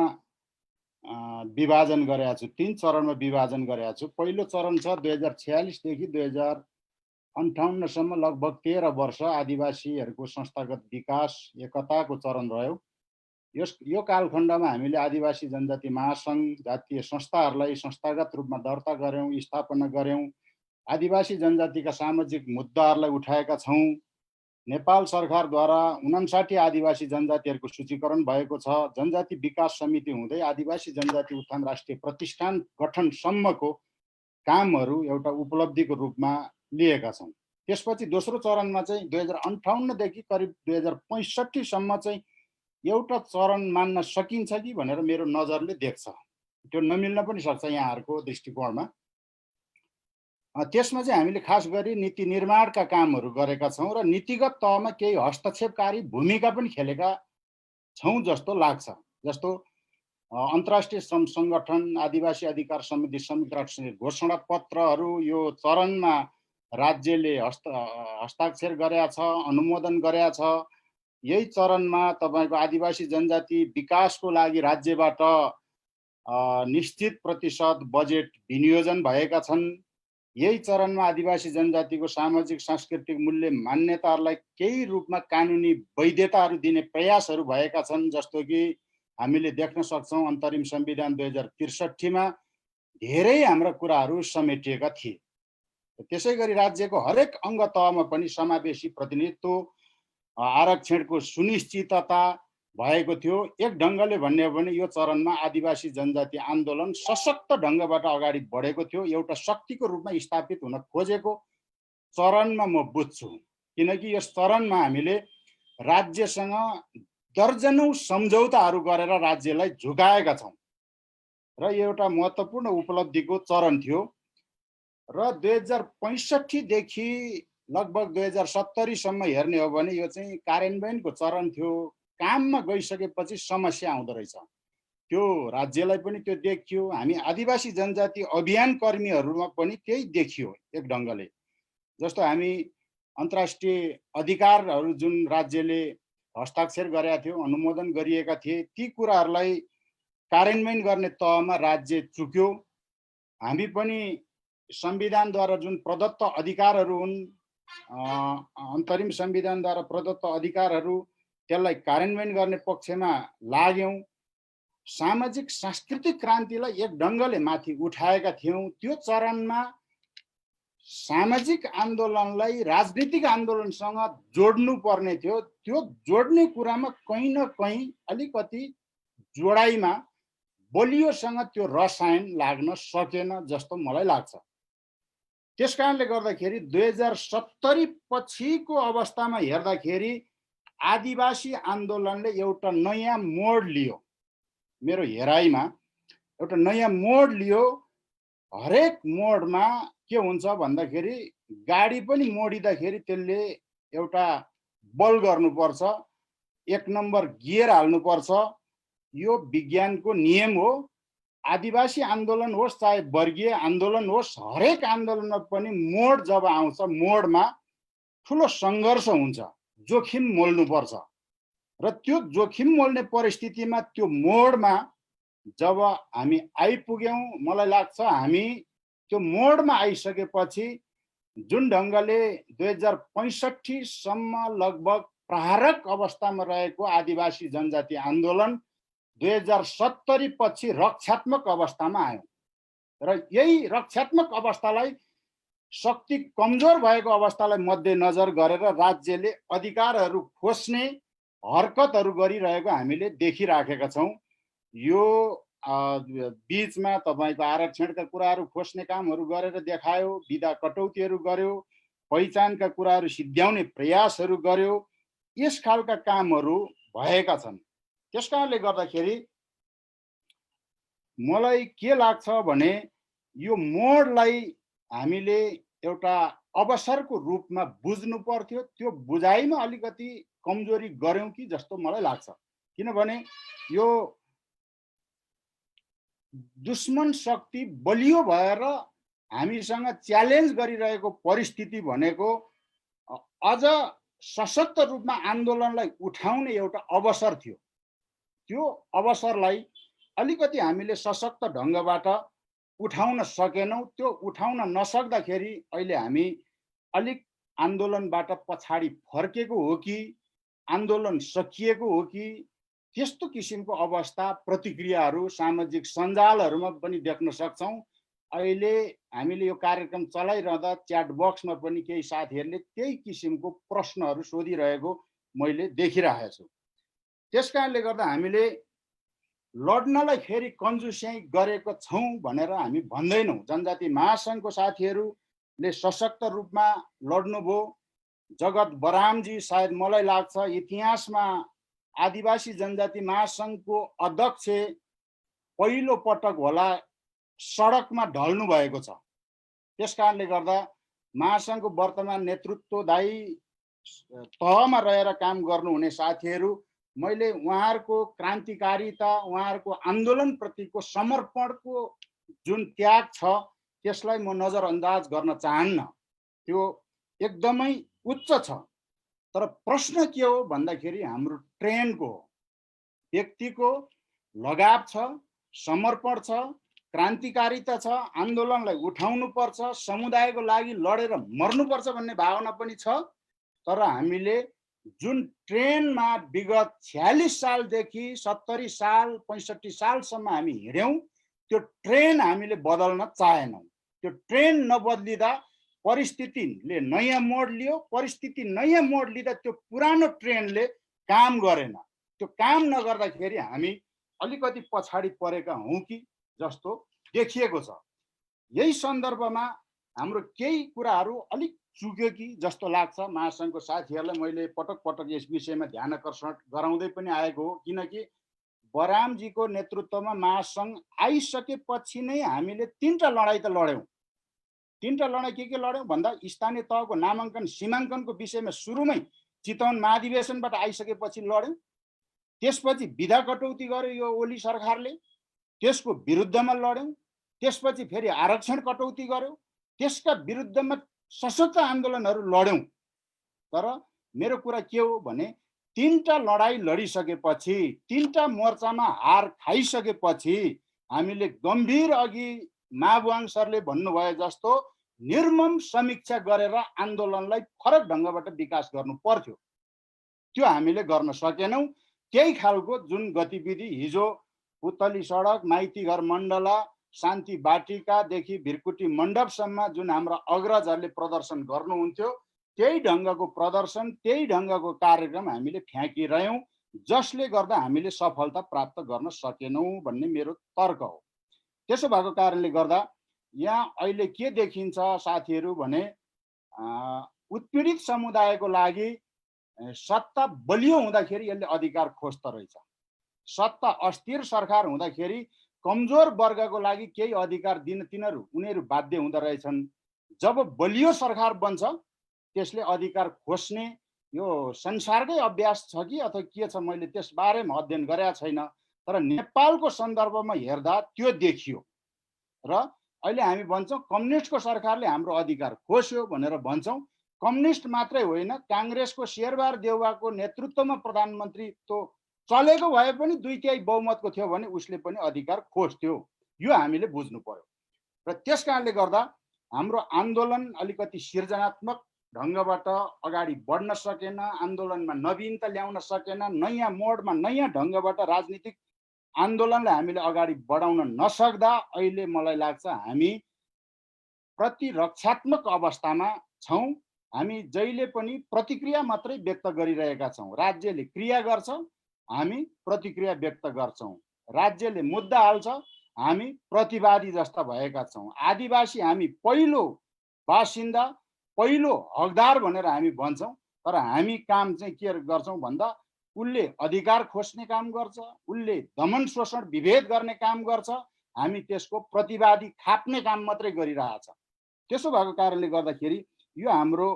विभाजन गरेका छु, 3 चरणमा विभाजन गरेका छु। पहिलो चरण छ 2046 देखि 2058 सम्म, लगभग 13 वर्ष आदिवासीहरूको संस्थागत विकास एकताको चरण रह्यो। यो कालखण्डमा हामीले आदिवासी जनजाति महासङ्घ जातीय संस्थाहरूलाई संस्थागत रूपमा दर्ता गऱ्यौँ, स्थापना गऱ्यौँ, आदिवासी जनजातिका सामाजिक मुद्दाहरूलाई उठाएका छौँ। नेपाल सरकारद्वारा 59 आदिवासी जनजातिहरूको सूचीकरण भएको छ। जनजाति विकास समिति हुँदै आदिवासी जनजाति उत्थान राष्ट्रिय प्रतिष्ठान गठनसम्मको कामहरू एउटा उपलब्धिको रूपमा लिएका छौँ। त्यसपछि दोस्रो चरणमा चाहिँ 2058 देखि करिब 2065 सम्म चाहिँ एउटा चरण मान्न सकिन्छ कि भनेर मेरो नजरले देख्छ। त्यो नमिल्न पनि सक्छ यहाँहरूको दृष्टिकोणमा। त्यसमा चाहिँ हामीले खास गरी नीति निर्माणका कामहरू गरेका छौँ र नीतिगत तहमा केही हस्तक्षेपकारी भूमिका पनि खेलेका छौँ जस्तो लाग्छ। जस्तो अन्तर्राष्ट्रिय श्रम सङ्गठन, आदिवासी अधिकार समिति, संयुक्त राष्ट्र घोषणा पत्रहरू यो चरणमा राज्यले हस्ताक्षर गरेका छ, अनुमोदन गरेका छ। यही चरणमा तपाईको आदिवासी जनजाति विकासको लागि राज्यबाट निश्चित प्रतिशत बजेट विनियोजन भएका छन्। यही चरणमा आदिवासी जनजातिको सामाजिक सांस्कृतिक मूल्य मान्यताहरूलाई केही रूपमा कानुनी वैधताहरू दिने प्रयासहरू भएका छन्, जस्तो कि हामीले देख्न सक्छौँ अन्तरिम संविधान 2063 मा धेरै हाम्रा कुराहरू समेटिएका थिए। त्यसै गरी राज्यको हरेक अङ्ग तहमा पनि समावेशी प्रतिनिधित्व, आरक्षणको सुनिश्चितता भएको थियो। एक ढङ्गले भन्ने हो भने यो चरणमा आदिवासी जनजाति आन्दोलन सशक्त ढङ्गबाट अगाडि बढेको थियो, एउटा शक्तिको रूपमा स्थापित हुन खोजेको चरणमा म बुझ्छु। किनकि यस चरणमा हामीले राज्यसँग दर्जनौं सम्झौताहरू गरेर राज्यलाई झुकाएका छौँ र यो एउटा महत्त्वपूर्ण उपलब्धिको चरण थियो। र 2065 देखि लगभग 2070 सम्म हेर्ने हो भने यो चाहिँ कार्यान्वयनको चरण थियो। काममा गइसकेपछि समस्या आउँदो रहेछ, त्यो राज्यलाई पनि त्यो देखियो। हामी आदिवासी जनजाति अभियान कर्मीहरूमा पनि त्यही देखियो एक ढङ्गले। जस्तो हामी अन्तर्राष्ट्रिय अधिकारहरू जुन राज्यले हस्ताक्षर गरेका थियो, अनुमोदन गरिएका थिए, ती कुराहरूलाई कार्यान्वयन गर्ने तहमा राज्य चुक्यो। हामी पनि संविधानद्वारा जुन प्रदत्त अधिकारहरू हुन्, अन्तरिम संविधानद्वारा प्रदत्त अधिकारहरू, त्यसलाई कार्यान्वयन गर्ने पक्षमा लाग्यौँ। सामाजिक सांस्कृतिक क्रान्तिलाई एक ढङ्गले माथि उठाएका थियौँ। त्यो चरणमा सामाजिक आन्दोलनलाई राजनीतिक आन्दोलनसँग जोड्नु पर्ने थियो। त्यो जोड्ने कुरामा कहीँ न कहीँ अलिकति जोडाइमा बलियोसँग त्यो रसायन लाग्न सकेन जस्तो मलाई लाग्छ। त्यस कारणले गर्दाखेरि 2070 पछिको अवस्थामा हेर्दाखेरि आदिवासी आन्दोलनले एउटा नयाँ मोड लियो। मेरो हेराइमा एउटा नयाँ मोड लियो। हरेक मोडमा के हुन्छ भन्दाखेरि गाडी पनि मोडिँदाखेरि त्यसले एउटा बल गर्नुपर्छ, एक नम्बर गियर हाल्नुपर्छ। यो विज्ञानको नियम हो। आदिवासी आन्दोलन होस् चाहे वर्गीय आन्दोलन होस्, हरेक आन्दोलनमा पनि मोड जब आउँछ, मोडमा ठुलो सङ्घर्ष हुन्छ, जोखिम मोल्नुपर्छ। र त्यो जोखिम मोल्ने परिस्थितिमा त्यो मोडमा जब हामी आइपुग्यौँ, मलाई लाग्छ हामी त्यो मोडमा आइसकेपछि जुन ढङ्गले 2065 सम्म लगभग प्रारम्भिक अवस्थामा रहेको आदिवासी जनजाति आन्दोलन 2070 पछि रक्षात्मक अवस्थामा आयो। र यही रक्षात्मक अवस्थालाई, शक्ति कमजोर भएको अवस्थालाई मध्यनजर गरेर राज्यले अधिकारहरू खोज्ने हरकतहरू गरिरहेको हामीले देखिराखेका छौँ। यो बीचमा तपाईँको आरक्षणका कुराहरू खोज्ने कामहरू गरेर देखायो, विधा कटौतीहरू गर्यो, पहिचानका कुराहरू सिद्ध्याउने प्रयासहरू गर्यो। यस खालका कामहरू भएका छन्। त्यस कारणले गर्दाखेरि मलाई के लाग्छ भने यो मोडलाई हामीले एउटा अवसरको रूपमा बुझ्नु पर्थ्यो। त्यो बुझाइमा अलिकति कमजोरी गर्यौँ कि जस्तो मलाई लाग्छ। किनभने यो दुश्मन शक्ति बलियो भएर हामीसँग च्यालेन्ज गरिरहेको परिस्थिति भनेको अझ सशक्त रूपमा आन्दोलनलाई उठाउने एउटा अवसर थियो। त्यो अवसरलाई अलिकति हामीले सशक्त ढङ्गबाट उठाउन सकेनौँ। त्यो उठाउन नसक्दाखेरि अहिले हामी अलिक आन्दोलनबाट पछाडि फर्केको हो कि आन्दोलन सकिएको हो कि त्यस्तो किसिमको अवस्था प्रतिक्रियाहरू सामाजिक सञ्जालहरूमा पनि देख्न सक्छौँ। अहिले हामीले यो कार्यक्रम चलाइरहँदा च्याट बक्समा पनि केही साथीहरूले त्यही किसिमको प्रश्नहरू सोधिरहेको मैले देखिरहेको छु। त्यस कारणले गर्दा हामीले लड्नलाई फेरि कन्जुस्याइ गरेको छौँ भनेर हामी भन्दैनौँ। जनजाति महासङ्घको साथीहरूले सशक्त रूपमा लड्नुभयो। जगत बरामजी सायद मलाई लाग्छ इतिहासमा आदिवासी जनजाति महासङ्घको अध्यक्ष पहिलो पटक होला सडकमा ढल्नु भएको छ। त्यस कारणले गर्दा महासङ्घको वर्तमान नेतृत्वदायी तहमा रहेर काम गर्नुहुने साथीहरू मैले उहाँहरूको क्रान्तिकारिता, उहाँहरूको आन्दोलनप्रतिको समर्पणको जुन त्याग छ त्यसलाई म नजरअन्दाज गर्न चाहन्न। त्यो एकदमै उच्च छ। तर प्रश्न के हो भन्दाखेरि हाम्रो ट्रेनको हो, व्यक्तिको लगाव छ, समर्पण छ, क्रान्तिकारिता छ, आन्दोलनलाई उठाउनुपर्छ, समुदायको लागि लडेर मर्नुपर्छ भन्ने भावना पनि छ। तर हामीले जुन ट्रेनमा विगत 46 सालदेखि 70 साल 65 सालसम्म हामी हिँड्यौँ, त्यो ट्रेन हामीले बदल्न चाहेनौँ। त्यो ट्रेन नबदलिँदा परिस्थितिले नयाँ मोड लियो, परिस्थिति नयाँ मोड लिँदा त्यो पुरानो ट्रेनले काम गरेन। त्यो काम नगर्दाखेरि हामी अलिकति पछाडि परेका हौँ कि जस्तो देखिएको छ। यही सन्दर्भमा हाम्रो केही कुराहरू अलिक चुक्यो कि जस्तो लाग्छ। महासङ्घको साथीहरूलाई मैले पटक पटक यस विषयमा ध्यान आकर्षण गराउँदै पनि आएको हो, किनकि बरामजीको नेतृत्वमा महासङ्घ आइसकेपछि नै हामीले 3टा लडाइँ त लड्यौँ। 3टा लडाइँ के लड्यौँ भन्दा स्थानीय तहको नामाङ्कन सीमाङ्कनको विषयमा सुरुमै चितवन महाधिवेशनबाट आइसकेपछि लड्यौँ। त्यसपछि विधा कटौती गर्यो यो ओली सरकारले, त्यसको विरुद्धमा लड्यौँ। त्यसपछि फेरि आरक्षण कटौती गर्यो, त्यसका विरुद्धमा सशक्त आन्दोलनहरू लड्यौँ। तर मेरो कुरा के हो भने 3टा लडाइँ लडिसकेपछि, 3टा मोर्चामा हार खाइसकेपछि हामीले गम्भीर अघि महाबुवाङ सरले भन्नुभयो जस्तो निर्मम समीक्षा गरेर आन्दोलनलाई फरक ढङ्गबाट विकास गर्नु पर्थ्यो। त्यो हामीले गर्न सकेनौँ। त्यही खालको जुन गतिविधि हिजो पुतली सडक, माइतीघर मण्डला, शान्ति बाटिकादेखि भिरकुटी मण्डपसम्म जुन हाम्रा अग्रजहरूले प्रदर्शन गर्नुहुन्थ्यो, त्यही ढङ्गको प्रदर्शन, त्यही ढङ्गको कार्यक्रम हामीले फ्याँकिरह्यौँ, जसले गर्दा हामीले सफलता प्राप्त गर्न सकेनौँ भन्ने मेरो तर्क हो। त्यसो भएको कारणले गर्दा यहाँ अहिले के देखिन्छ साथीहरू भने उत्पीडित समुदायको लागि सत्ता बलियो हुँदाखेरि यसले अधिकार खोज्दो रहेछ। सत्ता अस्थिर सरकार हुँदाखेरि कमजोर वर्गको लागि केही अधिकार दिन उनीहरू बाध्य हुँदो रहेछन्। जब बलियो सरकार बन्छ त्यसले अधिकार खोज्ने यो संसारकै अभ्यास छ कि अथवा के छ, मैले त्यसबारेमा अध्ययन गरेका छैन। तर नेपालको सन्दर्भमा हेर्दा त्यो देखियो। र अहिले हामी भन्छौँ कम्युनिस्टको सरकारले हाम्रो अधिकार खोज्यो भनेर भन्छौँ। कम्युनिस्ट मात्रै होइन, काङ्ग्रेसको शेरबहादुर देउवाको नेतृत्वमा प्रधानमन्त्री त चलेको भए पनि 2/3 बहुमतको थियो भने उसले पनि अधिकार खोज्थ्यो। यो हामीले बुझ्नु पर्यो। र त्यस कारणले गर्दा हाम्रो आन्दोलन अलिकति सृजनात्मक ढङ्गबाट अगाडि बढ्न सकेन, आन्दोलनमा नवीनता ल्याउन सकेन, नयाँ मोडमा नयाँ ढङ्गबाट राजनीतिक आन्दोलनलाई हामीले अगाडि बढाउन नसक्दा अहिले मलाई लाग्छ हामी प्रतिरक्षात्मक अवस्थामा छौँ। हामी जहिले पनि प्रतिक्रिया मात्रै व्यक्त गरिरहेका छौँ। राज्यले क्रिया गर्छ, हामी प्रतिक्रिया व्यक्त गर्छौँ। राज्यले मुद्दा हाल्छ, हामी प्रतिवादी जस्ता भएका छौँ। आदिवासी हामी पहिलो बासिन्दा, पहिलो हकदार भनेर हामी भन्छौँ। तर हामी काम चाहिँ के गर्छौँ भन्दा उसले अधिकार खोज्ने काम गर्छ, उसले दमन शोषण विभेद गर्ने काम गर्छ, हामी त्यसको प्रतिवादी खाप्ने काम मात्रै गरिरहेछ। त्यसो भएको कारणले गर्दाखेरि यो हाम्रो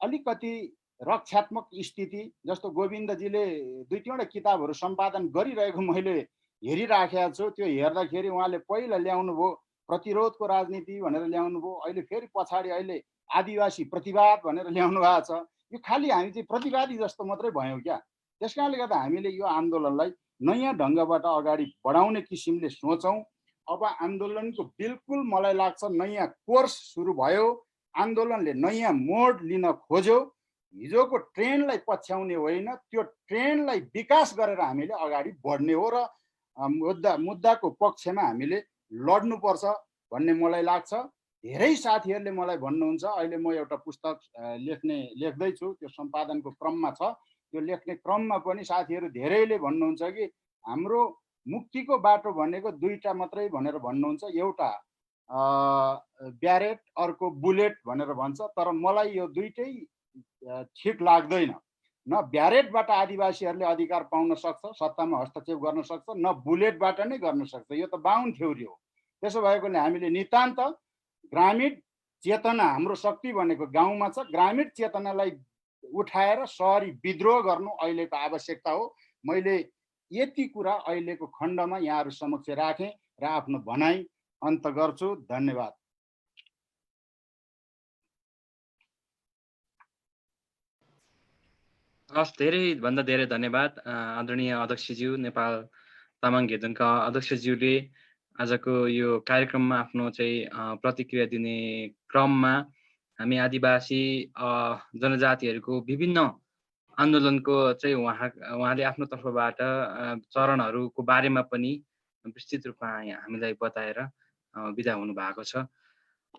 अलिकति रक्षात्मक स्थिति, जस्तो गोविन्दजीले 2-3वटा किताबहरू सम्पादन गरिरहेको मैले हेरिराखेको छु। त्यो हेर्दाखेरि उहाँले पहिला ल्याउनु भयो प्रतिरोधको राजनीति भनेर ल्याउनु भयो, अहिले फेरि पछाडि अहिले आदिवासी प्रतिवाद भनेर ल्याउनु भएको छ। यो खालि हामी चाहिँ प्रतिवादी जस्तो मात्रै भयौँ क्या। त्यस कारणले गर्दा हामीले यो आन्दोलनलाई नयाँ ढङ्गबाट अगाडि बढाउने किसिमले सोचौँ। अब आन्दोलनको बिल्कुल मलाई लाग्छ नयाँ कोर्स सुरु भयो। आन्दोलनले नयाँ मोड लिन खोज्यो। हिजोको ट्रेनलाई पछ्याउने होइन, त्यो ट्रेनलाई विकास गरेर हामीले अगाडि बढ्ने हो र मुद्दाको पक्षमा हामीले लड्नुपर्छ भन्ने मलाई लाग्छ। धेरै साथीहरूले मलाई भन्नुहुन्छ, अहिले म एउटा पुस्तक लेख्दैछु, त्यो सम्पादनको क्रममा छ। त्यो लेख्ने क्रममा पनि साथीहरू धेरैले भन्नुहुन्छ कि हाम्रो मुक्तिको बाटो भनेको 2टा मात्रै भनेर भन्नुहुन्छ। एउटा ब्यारेट, अर्को बुलेट भनेर भन्छ। तर मलाई यो 2टै ठिक लाग्दैन। न ब्यारेटबाट आदिवासीहरूले अधिकार पाउन सक्छ, सत्तामा हस्तक्षेप गर्न सक्छ, न बुलेटबाट नै गर्न सक्छ। यो त बाहुन थ्योरी हो। त्यसो भएकोले हामीले नितान्त ग्रामीण चेतना, हाम्रो शक्ति भनेको गाउँमा छ, ग्रामीण चेतनालाई उठाएर सहरी विद्रोह गर्नु अहिलेको आवश्यकता हो। मैले यति कुरा अहिलेको खण्डमा यहाँहरू समक्ष राखेँ र आफ्नो भनाइ अन्त गर्छु। धन्यवाद। हस्, धेरैभन्दा धेरै धन्यवाद आदरणीय अध्यक्षज्यू, नेपाल तामाङ घेदनका अध्यक्षज्यूले आजको यो कार्यक्रममा आफ्नो चाहिँ प्रतिक्रिया दिने क्रममा हामी आदिवासी जनजातिहरूको विभिन्न आन्दोलनको चाहिँ उहाँले आफ्नो तर्फबाट चरणहरूको बारेमा पनि विस्तृत रूपमा हामीलाई बताएर बिदा हुनुभएको छ।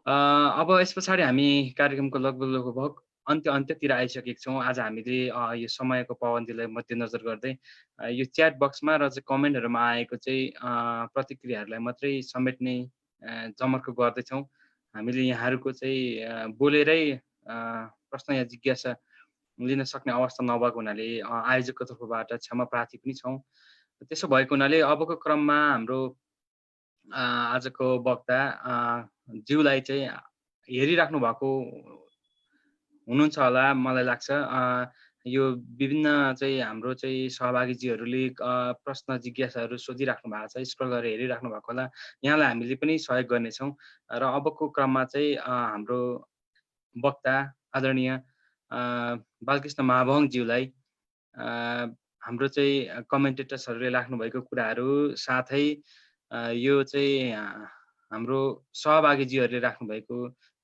अब यस पछाडि हामी कार्यक्रमको लगभग अन्त्यतिर आइसकेका छौँ। आज हामीले यो समयको पाबन्दीलाई मध्यनजर गर्दै यो च्याट बक्समा र चाहिँ कमेन्टहरूमा आएको चाहिँ प्रतिक्रियाहरूलाई मात्रै समेट्ने जमर्को गर्दैछौँ। हामीले यहाँहरूको चाहिँ बोलेरै प्रश्न या जिज्ञासा लिन सक्ने अवस्था नभएको हुनाले आयोजकको तर्फबाट क्षमा प्रार्थी पनि छौँ। त्यसो भएको हुनाले अबको क्रममा हाम्रो आजको वक्ता ज्यूलाई चाहिँ हेरिराख्नु भएको हुनुहुन्छ होला मलाई लाग्छ। यो विभिन्न चाहिँ हाम्रो चाहिँ सहभागीजीहरूले प्रश्न जिज्ञासाहरू सोधिराख्नु भएको छ, स्क्रल गरेर हेरिराख्नु भएको होला। यहाँलाई हामीले पनि सहयोग गर्नेछौँ र अबको क्रममा चाहिँ हाम्रो वक्ता आदरणीय बालकृष्ण महाभवङज्यूलाई हाम्रो चाहिँ कमेन्टेटर्सहरूले राख्नुभएको कुराहरू साथै यो चाहिँ हाम्रो सहभागीजीहरूले राख्नुभएको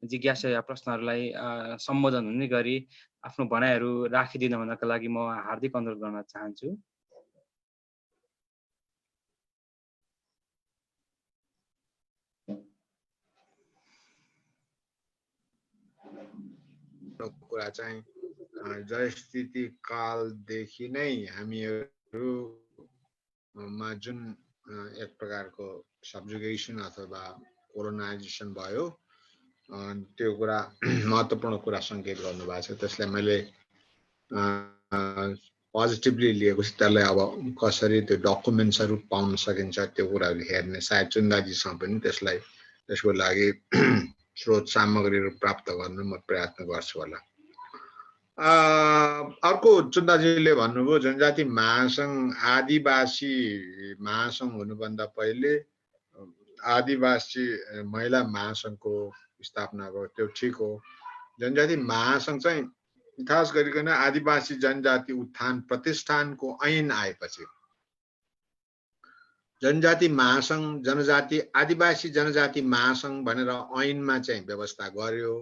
जिज्ञासा या प्रश्नहरूलाई सम्बोधन हुने गरी आफ्नो भनाइहरू राखिदिनु हुनका लागि म हार्दिक अनुरोध गर्न चाहन्छु। कुरा चाहिँ जयस्थिति कालदेखि नै हामीहरूमा जुन एक प्रकारको सब्जुगेसन अथवा कोलोनाइजेसन भयो, त्यो कुरा महत्त्वपूर्ण कुरा सङ्केत गर्नुभएको छ। त्यसलाई मैले पोजिटिभली लिएको छु। त्यसलाई अब कसरी त्यो डकुमेन्ट्सहरू पाउन सकिन्छ त्यो कुराहरू हेर्ने, सायद चुन्दाजीसँग पनि त्यसको लागि स्रोत सामग्रीहरू प्राप्त गर्न म प्रयत्न गर्छु होला। अर्को चुन्दाजीले भन्नुभयो जनजाति महासङ्घ आदिवासी महासङ्घ हुनुभन्दा पहिले आदिवासी महिला महासङ्घको स्थापना भयो। त्यो ठिक हो। जनजाति महासङ्घ चाहिँ खास गरिकन आदिवासी जनजाति उत्थान प्रतिष्ठानको ऐन आएपछि जनजाति महासङ्घ आदिवासी जनजाति महासङ्घ भनेर ऐनमा चाहिँ व्यवस्था गर्यो।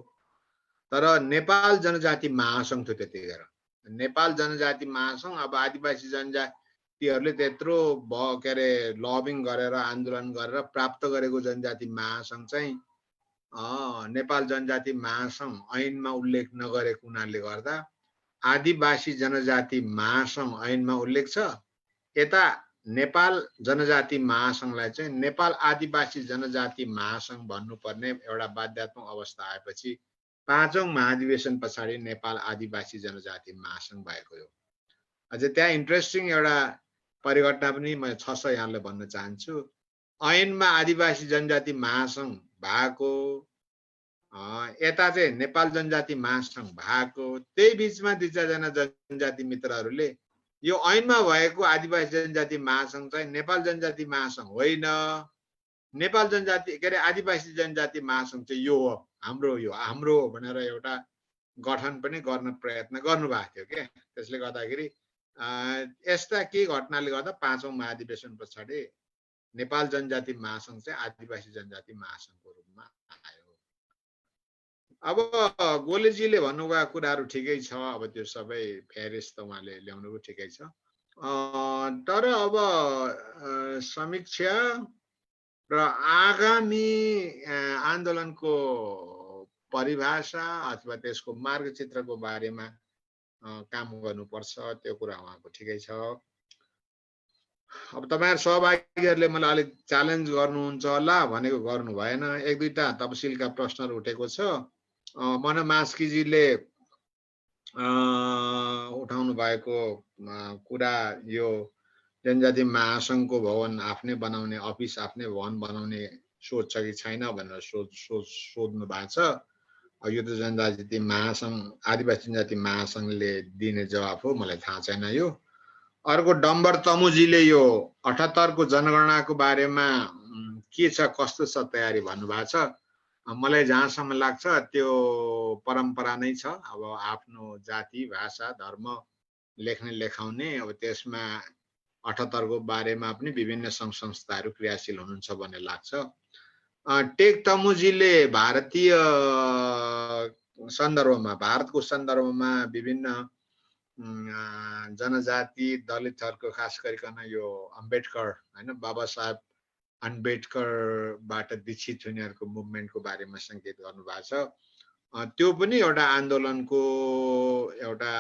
तर नेपाल जनजाति महासङ्घ थियो त्यतिखेर। नेपाल जनजाति महासङ्घ अब आदिवासी जनजातिहरूले त्यत्रो के अरे लबिङ गरेर आन्दोलन गरेर प्राप्त गरेको जनजाति महासङ्घ चाहिँ नेपाल जनजाति महासङ्घ ऐनमा उल्लेख नगरेको हुनाले गर्दा आदिवासी जनजाति महासङ्घ ऐनमा उल्लेख छ। यता नेपाल जनजाति महासङ्घलाई चाहिँ नेपाल आदिवासी जनजाति महासङ्घ भन्नुपर्ने एउटा बाध्यात्मक अवस्था आएपछि 5औं महाधिवेशन पछाडि नेपाल आदिवासी जनजाति महासङ्घ भएको हो। अझै त्यहाँ इन्ट्रेस्टिङ एउटा परिघटना पनि म छ यहाँलाई भन्न चाहन्छु। ऐनमा आदिवासी जनजाति महासङ्घ भएको, यता चाहिँ नेपाल जनजाति महासङ्घ भएको, त्यही बिचमा 2-4 जना जनजाति मित्रहरूले यो ऐनमा भएको आदिवासी जनजाति महासङ्घ चाहिँ नेपाल जनजाति महासङ्घ होइन, नेपाल जनजाति के अरे आदिवासी जनजाति महासङ्घ चाहिँ यो हो, हाम्रो भनेर एउटा गठन पनि गर्न प्रयत्न गर्नुभएको थियो के। त्यसले गर्दाखेरि यस्ता केही घटनाले गर्दा 5औं महाधिवेशन पछाडि नेपाल जनजाति महासङ्घ चाहिँ आदिवासी जनजाति महासङ्घको रूपमा आयो। अब गोलेजीले भन्नुभएको कुराहरू ठिकै छ। अब त्यो सबै फेरिस त उहाँले ल्याउनुको ठिकै छ। तर अब समीक्षा र आगामी आन्दोलनको परिभाषा अथवा त्यसको मार्गचित्रको बारेमा काम गर्नुपर्छ, त्यो कुरा उहाँको ठिकै छ। अब तपाईहरु सहभागीहरूले मलाई अलिक च्यालेन्ज गर्नुहुन्छ होला भनेको गर्नु भएन। 1-2टा तपसिलका प्रश्नहरू उठेको छ। मनमास्कीजीले उठाउनु भएको कुरा यो जनजाति महासङ्घको भवन आफ्नै बनाउने, अफिस आफ्नै भवन बनाउने सोच छ कि छैन भनेर सोध्नु भएको छ। यो त जनजाति महासङ्घ आदिवासी जनजाति महासङ्घले दिने जवाफ हो, मलाई थाहा छैन यो। अर्को डम्बर तमुजीले यो 78 को जनगणनाको बारेमा के छ कस्तो छ तयारी भन्नुभएको छ। मलाई जहाँसम्म लाग्छ त्यो परम्परा नै छ। अब आफ्नो जाति भाषा धर्म लेख्ने लेखाउने, अब त्यसमा 78 को बारेमा पनि विभिन्न सङ्घ संस्थाहरू क्रियाशील हुनुहुन्छ भन्ने लाग्छ। टेक तमुजीले भारतीय सन्दर्भमा, भारतको सन्दर्भमा विभिन्न जनजाति दलितहरूको खास गरिकन यो अम्बेडकर हैन, बाबा साहेब अम्बेडकरबाट दीक्षित हुनेहरूको मुभमेन्टको बारेमा सङ्केत गर्नुभएको छ। त्यो पनि एउटा आन्दोलनको एउटा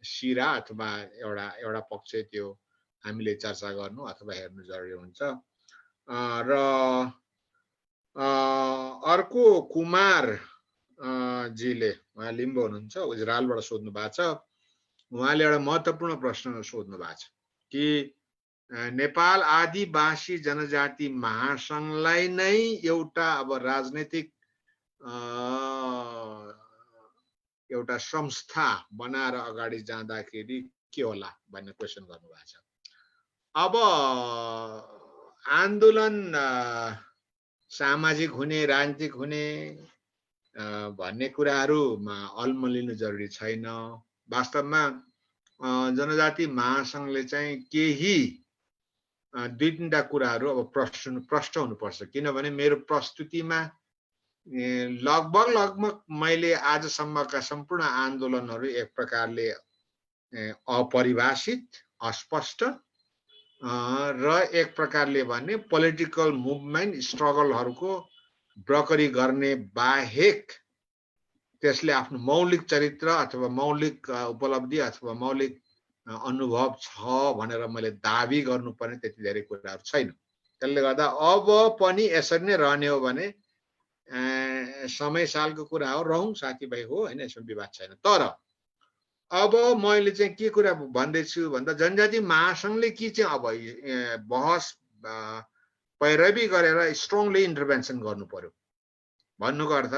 सिरा अथवा एउटा पक्ष त्यो हामीले चर्चा गर्नु अथवा हेर्नु जरुरी हुन्छ। र अर्को कुमार जीले, उहाँ लिम्बू हुनुहुन्छ, इजरायलबाट सोध्नु भएको छ। उहाँले एउटा महत्त्वपूर्ण प्रश्न सोध्नु भएको छ कि नेपाल आदिवासी जनजाति महासङ्घलाई नै एउटा अब राजनैतिक एउटा संस्था बनाएर अगाडि जाँदाखेरि के होला भन्ने क्वेसन गर्नुभएको छ। अब आन्दोलन सामाजिक हुने राजनीतिक हुने भन्ने कुराहरूमा अल्मलिनु जरुरी छैन। वास्तवमा जनजाति महासङ्घले चाहिँ केही 2-3टा कुराहरू अब प्रष्ट हुनुपर्छ। किनभने मेरो प्रस्तुतिमा लगभग मैले आजसम्मका सम्पूर्ण आन्दोलनहरू एक प्रकारले अपरिभाषित, अस्पष्ट र एक प्रकारले भने पोलिटिकल मुभमेन्ट स्ट्रगलहरूको ब्रोकरी गर्ने बाहेक त्यसले आफ्नो मौलिक चरित्र अथवा मौलिक उपलब्धि अथवा मौलिक अनुभव छ भनेर मैले दाबी गर्नुपर्ने त्यति धेरै कुराहरू छैन। त्यसले गर्दा अब पनि यसरी नै रहने हो भने समय सालको कुरा हो, रहौँ साथीभाइ हो हैन, यसमा विवाद छैन। तर अब मैले चाहिँ के कुरा भन्दैछु भन्दा जनजाति महासङ्घले के चाहिँ अब बहस पैरवी गरेर स्ट्रङली इन्टरभेन्सन गर्नु पर्यो भन्नुको अर्थ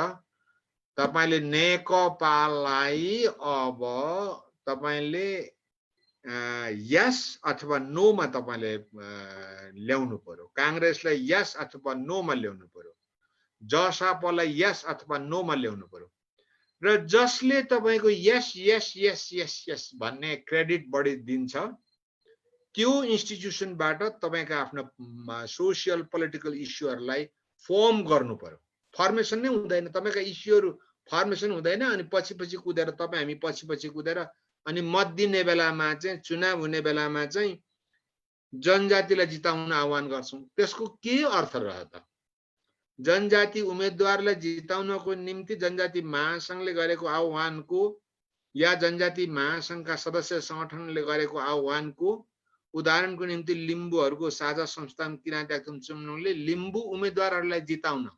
तपाईले नेकपालाई अब तपाईले यस अथवा नोमा तपाईले ल्याउनु पर्यो, कांग्रेसलाई यस अथवा नोमा ल्याउनु पर्यो, जसपालाई यस अथवा नोमा ल्याउनु पर्यो। र जसले तपाईको यस यस यस यस यस भन्ने क्रेडिट बढी दिन्छ त्यो इन्स्टिट्युसनबाट तपाईका आफ्नो सोशल पोलिटिकल इस्युहरुलाई फर्म गर्नु पर्यो। फर्मेसन नै हुँदैन, तपाईका इस्युहरु फर्मेसन हुँदैन अनि पछि कुदेर तपाई हामी पछि कुदेर अनि मत दिने बेलामा चाहिँ चुनाव हुने बेलामा चाहिँ जनजातिलाई जिताउन आह्वान गर्छौं। त्यसको के अर्थ रह्यो त? जनजाति उम्मेदवारलाई जिताउनको निम्ति जनजाति महासंघले गरेको आह्वानको या जनजाति महासंघका सदस्य संगठनले गरेको आह्वानको उदाहरणको निम्ति लिम्बूहरुको साझा संस्थान किराँती चुम्नुङले Limbu उम्मेदवारहरूलाई जिताउन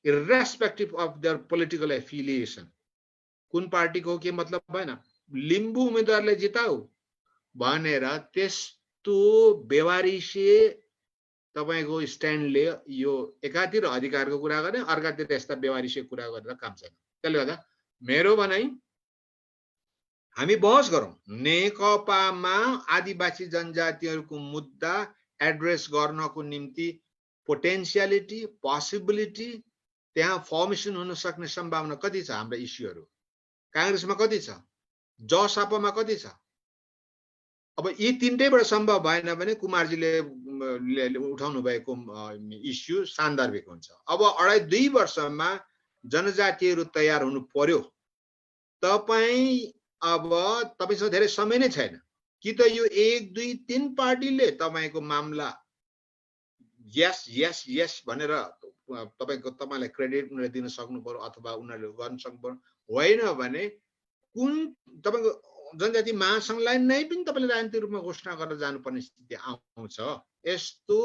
irrespective of their political affiliation कुन पार्टीको के मतलब भएन, लिम्बू उम्मेदवारलाई जिताऊ भनेर त्यस्तो बेवारिसे तपाईको स्ट्यान्डले यो एकातिर अधिकारको कुरा गर्ने अर्कातिर यस्ता बेवारिसे कुरा गरेर काम छैन। त्यसले गर्दा मेरो भनाइ हामी बहस गरौं, नेकपामा आदिवासी जनजातिहरुको मुद्दा एड्रेस गर्नको निम्ति पोटेन्शियलिटी पोसिबिलिटी त्यहाँ फर्मेसन हुन सक्ने सम्भावना कति छ? हाम्रो इस्युहरु कांग्रेसमा कति छ, जसपामा कति छ? अब यी तीनटैबाट सम्भव भएन भने कुमारजीले उठाउनु भएको इस्यु सान्दर्भिक हुन्छ। अब 2.5 वर्षमा जनजातिहरु तयार हुनु पर्यो। तपाईसँग धेरै समय नै छैन कि त यो 1 2 3 पार्टीले तपाईको मामला यस यस यस भनेर तपाईलाई क्रेडिट उनीहरुले दिन सक्नु पर्यो अथवा उनीहरुले गर्न सक्नु पर्यो, होइन भने कुन तपाईको जनजाति महासंघलाई नै पनि तपाईले राजनीतिक रूपमा घोषणा गरेर जानुपर्ने स्थिति आउँछ। यस्तो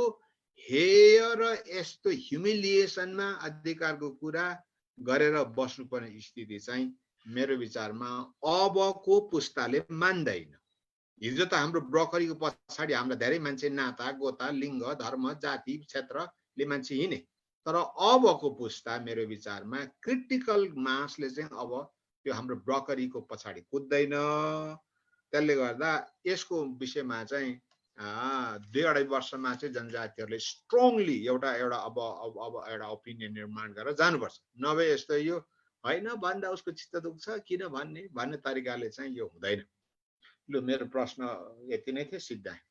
हेय र यस्तो ह्युमिलिएसनमा अधिकारको कुरा गरेर बस्नुपर्ने स्थिति चाहिँ मेरो विचारमा अबको पुस्ताले मान्दैन। हिजो त हाम्रो ब्रोकरीको पछाडी हामीलाई धेरै मान्छे नाता गोता लिङ्ग धर्म जाति क्षेत्रले मान्छे हिँडे, तर अबको पुस्ता मेरो विचारमा क्रिटिकल मासले चाहिँ अब त्यो हाम्रो ब्रोकरीको पछाडी कुद्दैन त्यसले गर्दा यसको विषयमा चाहिँ 2-2.5 वर्षमा चाहिँ जनजातिहरूले स्ट्रङली एउटा अब एउटा ओपिनियन निर्माण गरेर जानुपर्छ। नभए यस्तो यो होइन भन्दा उसको चित्त दुख्छ किन भन्ने तरिकाले चाहिँ यो हुँदैन। लु मेरो प्रश्न यति नै थियो, सिद्धाएँ।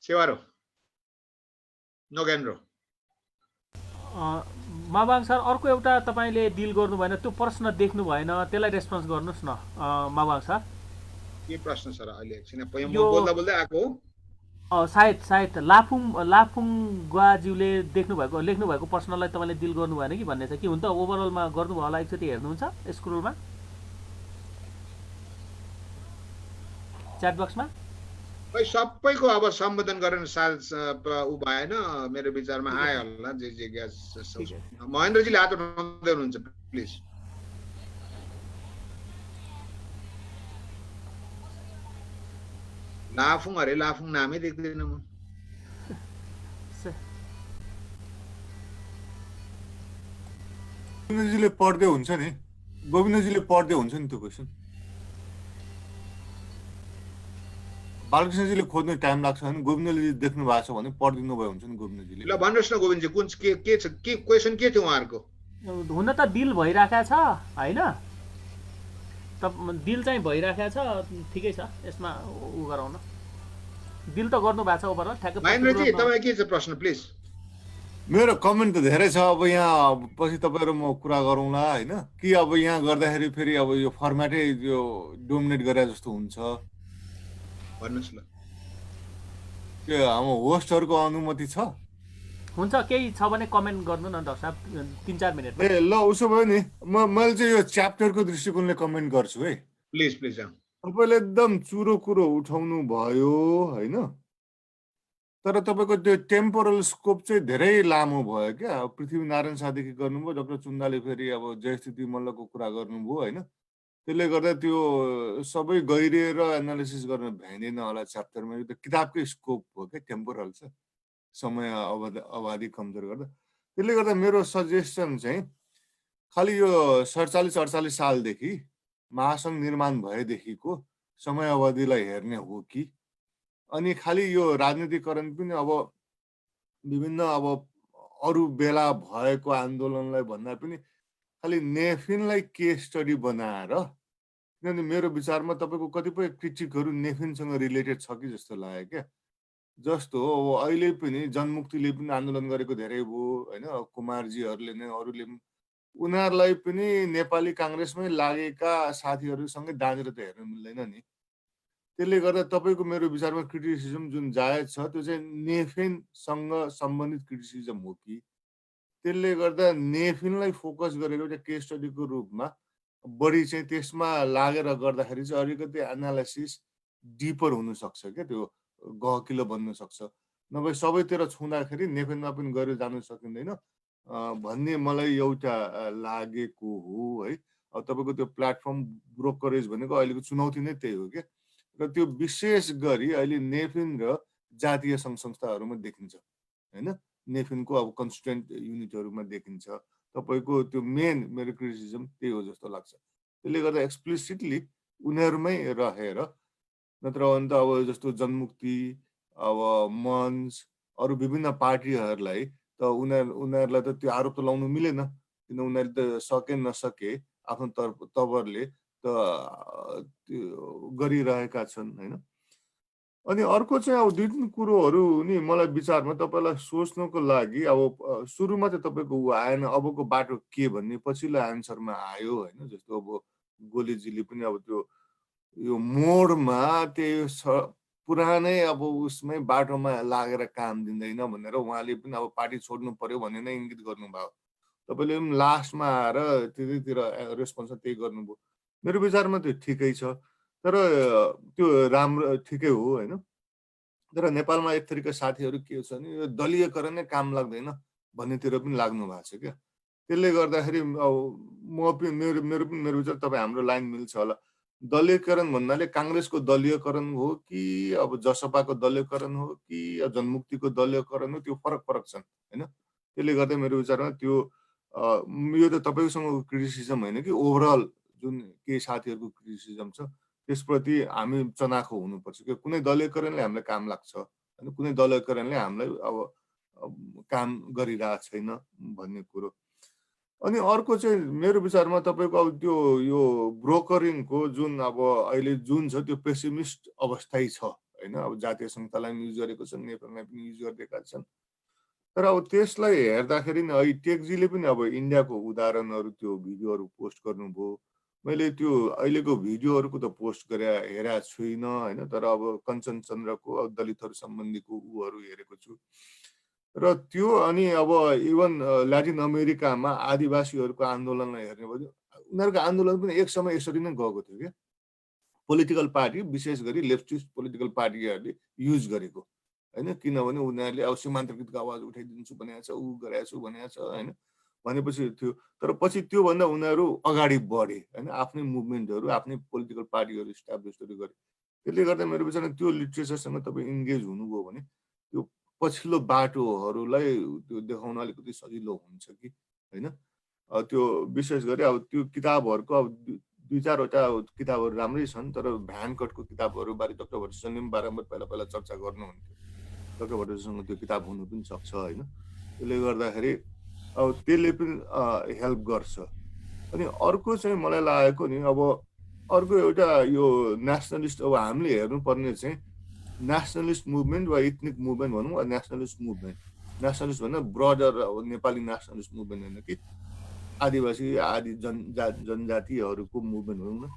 सेवारो नोगेन्द्र माबाङ सर, अर्को एउटा तपाईँले डिल गर्नु भएन, त्यो प्रश्न देख्नु भएन, त्यसलाई रेस्पोन्स गर्नुहोस् न माबाङ सर। के प्रश्न सर? अहिले एकछिन बोल्दा बोल्दै आएको हो। सायद लाफुङ गुवाज्यूले लेख्नु भएको प्रश्नलाई तपाईँले डिल गर्नु भएन कि भन्ने छ कि हुन त ओभरअलमा गर्नुभयो होला, एकचोटि हेर्नुहुन्छ स्क्रोलमा च्याट बक्समा। सबैको अब सम्बोधन गरेर ऊ भएन, मेरो विचारमा आयो होला। महेन्द्रजीले हात उठाउँदै हुनुहुन्छ, प्लिज। लाफुङ अरे लाफुङ नामै देख्दैन म। गोविन्दजीले पढ्दै हुन्छ नि, गोविन्दजीले पढ्दै हुन्छ नि त्यो क्वेसन। बालकृष्णजीले खोज्नु टाइम लाग्छ भने गोविन्दले देख्नु भएको छ भने पढिदिनु भयो हुन्छ नि गोविन्दजीले। ल भन्नुहोस् न गोविन्दजी, कुन के छ, के क्वेसन के थियो उहाँहरुको? हुन त डिल भइराखेको छ हैन, त डिल चाहिँ भइराखेको छ, ठिकै छ। यसमा उ गराउन डिल त गर्नु भएको छ ओभरअल ठ्याक्कै। महेन्द्रजी तपाईँ के छ प्रश्न प्लिज? मेरो कमेन्ट त धेरै छ, अब यहाँ पछि तपाईहरु म कुरा गरौँला हैन कि अब यहाँ गर्दाखेरि फेरि अब यो फर्म्याटै यो डोमिनेट गरे जस्तो हुन्छ। भन्नुस् ल। के हाम्रो होस्टहरुको अनुमति छ? हुन्छ, केही छ भने कमेन्ट गर्नु न डाक्टर साहब, 3-4 मिनेट। ए ल उसो भयो नि, मैले चाहिँ यो च्याप्टरको दृष्टिकोणले कमेन्ट गर्छु है। Please please. तपाईले एकदम चुरो कुरो उठाउनु भयो हैन, तर तपाईको त्यो टेम्पोरल स्कोप चाहिँ धेरै लामो भयो क्या। पृथ्वीनारायण शाहदेखि गर्नुभयो, डाक्टर चुन्दाले फेरि अब जयस्थिति मल्लको कुरा गर्नुभयो हैन। त्यसले गर्दा त्यो सबै गहिरिएर एनालिसिस गर्न भ्याइँदैन होला च्याप्टरमा। यो त किताबकै स्कोप हो क्या, टेम्पोरल छ, समय अवधि कमजोर गर्दा। त्यसले गर्दा मेरो सजेसन चाहिँ खालि यो 47-48 सालदेखि महासङ्घ निर्माण भएदेखिको समय अवधिलाई हेर्ने हो कि, अनि खालि यो राजनीतिकरण पनि अब विभिन्न अब अरू बेला भएको आन्दोलनलाई भन्दा पनि खालि नेफिनलाई केस स्टडी बनाएर, किनभने मेरो विचारमा तपाईँको कतिपय क्रिटिकहरू नेफिनसँग रिलेटेड छ कि जस्तो लाग्यो क्या। जस्तो अब अहिले पनि जनमुक्तिले पनि आन्दोलन गरेको धेरै भयो होइन, कुमारजीहरूले नै अरूले उनीहरूलाई पनि नेपाली काङ्ग्रेसमै लागेका साथीहरूसँगै दाँजेर त हेर्नु मिल्दैन नि। त्यसले गर्दा तपाईँको मेरो विचारमा क्रिटिसिजम जुन जायज छ त्यो चाहिँ नेफिनसँग सम्बन्धित क्रिटिसिजम हो कि, त्यसले गर्दा नेफिनलाई फोकस गरेर एउटा केस स्टडीको रूपमा बढी चाहिँ त्यसमा लागेर गर्दाखेरि चाहिँ अलिकति एनालाइसिस डिपर हुनसक्छ क्या, त्यो गहकिलो बन्न सक्छ। नभए सबैतिर छुँदाखेरि नेफिनमा पनि गरेर जानु सकिँदैन भन्ने मलाई एउटा लागेको हो है। अब तपाईँको त्यो प्लेटफर्म ब्रोकरेज भनेको अहिलेको चुनौती नै त्यही हो क्या। र त्यो विशेष गरी अहिले नेफिन र जातीय सङ्घ संस्थाहरूमा देखिन्छ होइन, नेफिनको अब कन्स्टिट्युएन्ट युनिटहरूमा देखिन्छ। तपाईँको त्यो मेन मेरो क्रिटिसिजम त्यही हो जस्तो लाग्छ। त्यसले गर्दा एक्सप्लिसिटली उनीहरूमै रहेर, नत्र अन्त अब जस्तो जनमुक्ति अब मञ्च अरू विभिन्न पार्टीहरूलाई त उनीहरूलाई त त्यो आरोप त लाउनु मिलेन, किन उनीहरूले त सके नसके आफ्नो तवरले त त्यो गरिरहेका छन् होइन। अनि अर्को चाहिँ अब दुई तिन कुरोहरू नि मलाई विचारमा तपाईँलाई सोच्नको लागि, अब सुरुमा चाहिँ तपाईँको ऊ आएन, अबको बाटो के भन्ने पछिल्लो एन्सरमा आयो होइन। जस्तो अब गोलेजीले पनि अब त्यो यो मोडमा त्यो पुरानै अब उसमै बाटोमा लागेर काम दिँदैन भनेर उहाँले पनि अब पार्टी छोड्नु पर्यो भन्ने नै इङ्गित गर्नुभयो। तपाईँले पनि लास्टमा आएर त्यतैतिर रेस्पोन्स त्यही गर्नुभयो। मेरो विचारमा त्यो ठिकै छ, तर त्यो राम्रो ठिकै हो होइन। तर नेपालमा एक थरीका साथीहरू के छ भने यो दलीयकरण नै काम लाग्दैन भन्नेतिर पनि लाग्नु भएको छ क्या। त्यसले गर्दाखेरि अब मेरो विचार तपाईँ हाम्रो लाइन मिल्छ होला। दलीयकरण भन्नाले काङ्ग्रेसको दलीयकरण हो कि अब जसपाको दलीयकरण हो कि जनमुक्तिको दलीयकरण हो, त्यो फरक छन् होइन। त्यसले गर्दा मेरो विचारमा त्यो यो त तपाईँसँगको क्रिटिसिजम होइन कि ओभरअल जुन केही साथीहरूको क्रिटिसिजम छ त्यसप्रति हामी चनाखो हुनुपर्छ कि कुनै दलीयकरणले हामीलाई काम लाग्छ होइन, कुनै दलीयकरणले हामीलाई अब काम गरिरहेको छैन भन्ने कुरो। अनि अर्को चाहिँ मेरो विचारमा तपाईँको अब त्यो यो ब्रोकरिङको जुन अब अहिले जुन छ त्यो पेसिमिस्ट अवस्था छ होइन। अब जातीय संहितालाई पनि युज गरेको छन्, नेपालमा पनि युज गरिरहेका छन्। तर अब त्यसलाई हेर्दाखेरि नि अहिले टेकजीले पनि अब इन्डियाको उदाहरणहरू त्यो भिडियोहरू पोस्ट गर्नुभयो। मैले त्यो अहिलेको भिडियोहरूको त पोस्ट हेरेको छुइनँ होइन, तर अब कञ्चनचन्द्रको दलितहरू सम्बन्धीको ऊहरू हेरेको छु। र त्यो अनि अब इभन ल्याटिन अमेरिकामा आदिवासीहरूको आन्दोलनलाई हेर्ने भयो, उनीहरूको आन्दोलन पनि एक समय यसरी नै गएको थियो क्या। पोलिटिकल पार्टी, विशेष गरी लेफ्टिस्ट पोलिटिकल पार्टीहरूले युज गरेको होइन, किनभने उनीहरूले अब सीमान्तकृतको आवाज उठाइदिन्छु भनेको छ, ऊ गरेको छु भनेको छ होइन, भनेपछि थियो। तर पछि त्योभन्दा उनीहरू अगाडि बढे होइन, आफ्नै मुभमेन्टहरू, आफ्नै पोलिटिकल पार्टीहरू इस्टाब्लिसहरू गरे। त्यसले गर्दा मेरो विचारमा त्यो लिट्रेचरसँग तपाईँ इन्गेज हुनुभयो भने त्यो पछिल्लो बाटोहरूलाई त्यो देखाउन अलिकति सजिलो हुन्छ कि होइन। त्यो विशेष गरी अब त्यो किताबहरूको अब 2-4वटा किताबहरू राम्रै छन्, तर भ्यानकटको किताबहरूबारे डक्टर भट्टराईले पनि बारम्बार पहिला चर्चा गर्नुहुन्थ्यो। डक्टर भट्टराईसँग त्यो किताब हुनु पनि सक्छ होइन। त्यसले गर्दाखेरि अब त्यसले पनि हेल्प गर्छ। अनि अर्को चाहिँ मलाई लागेको नि अब अर्को एउटा यो नेसनलिस्ट, अब हामीले हेर्नुपर्ने चाहिँ नेसनलिस्ट मुभमेन्ट वा इथनिक मुभमेन्ट भनौँ वा नेसनलिस्ट मुभमेन्ट। नेसनलिस्ट भन्दा ब्रडर अब नेपाली नेसनलिस्ट मुभमेन्ट होइन कि आदिवासी आदि जनजातिहरूको मुभमेन्ट भनौँ न।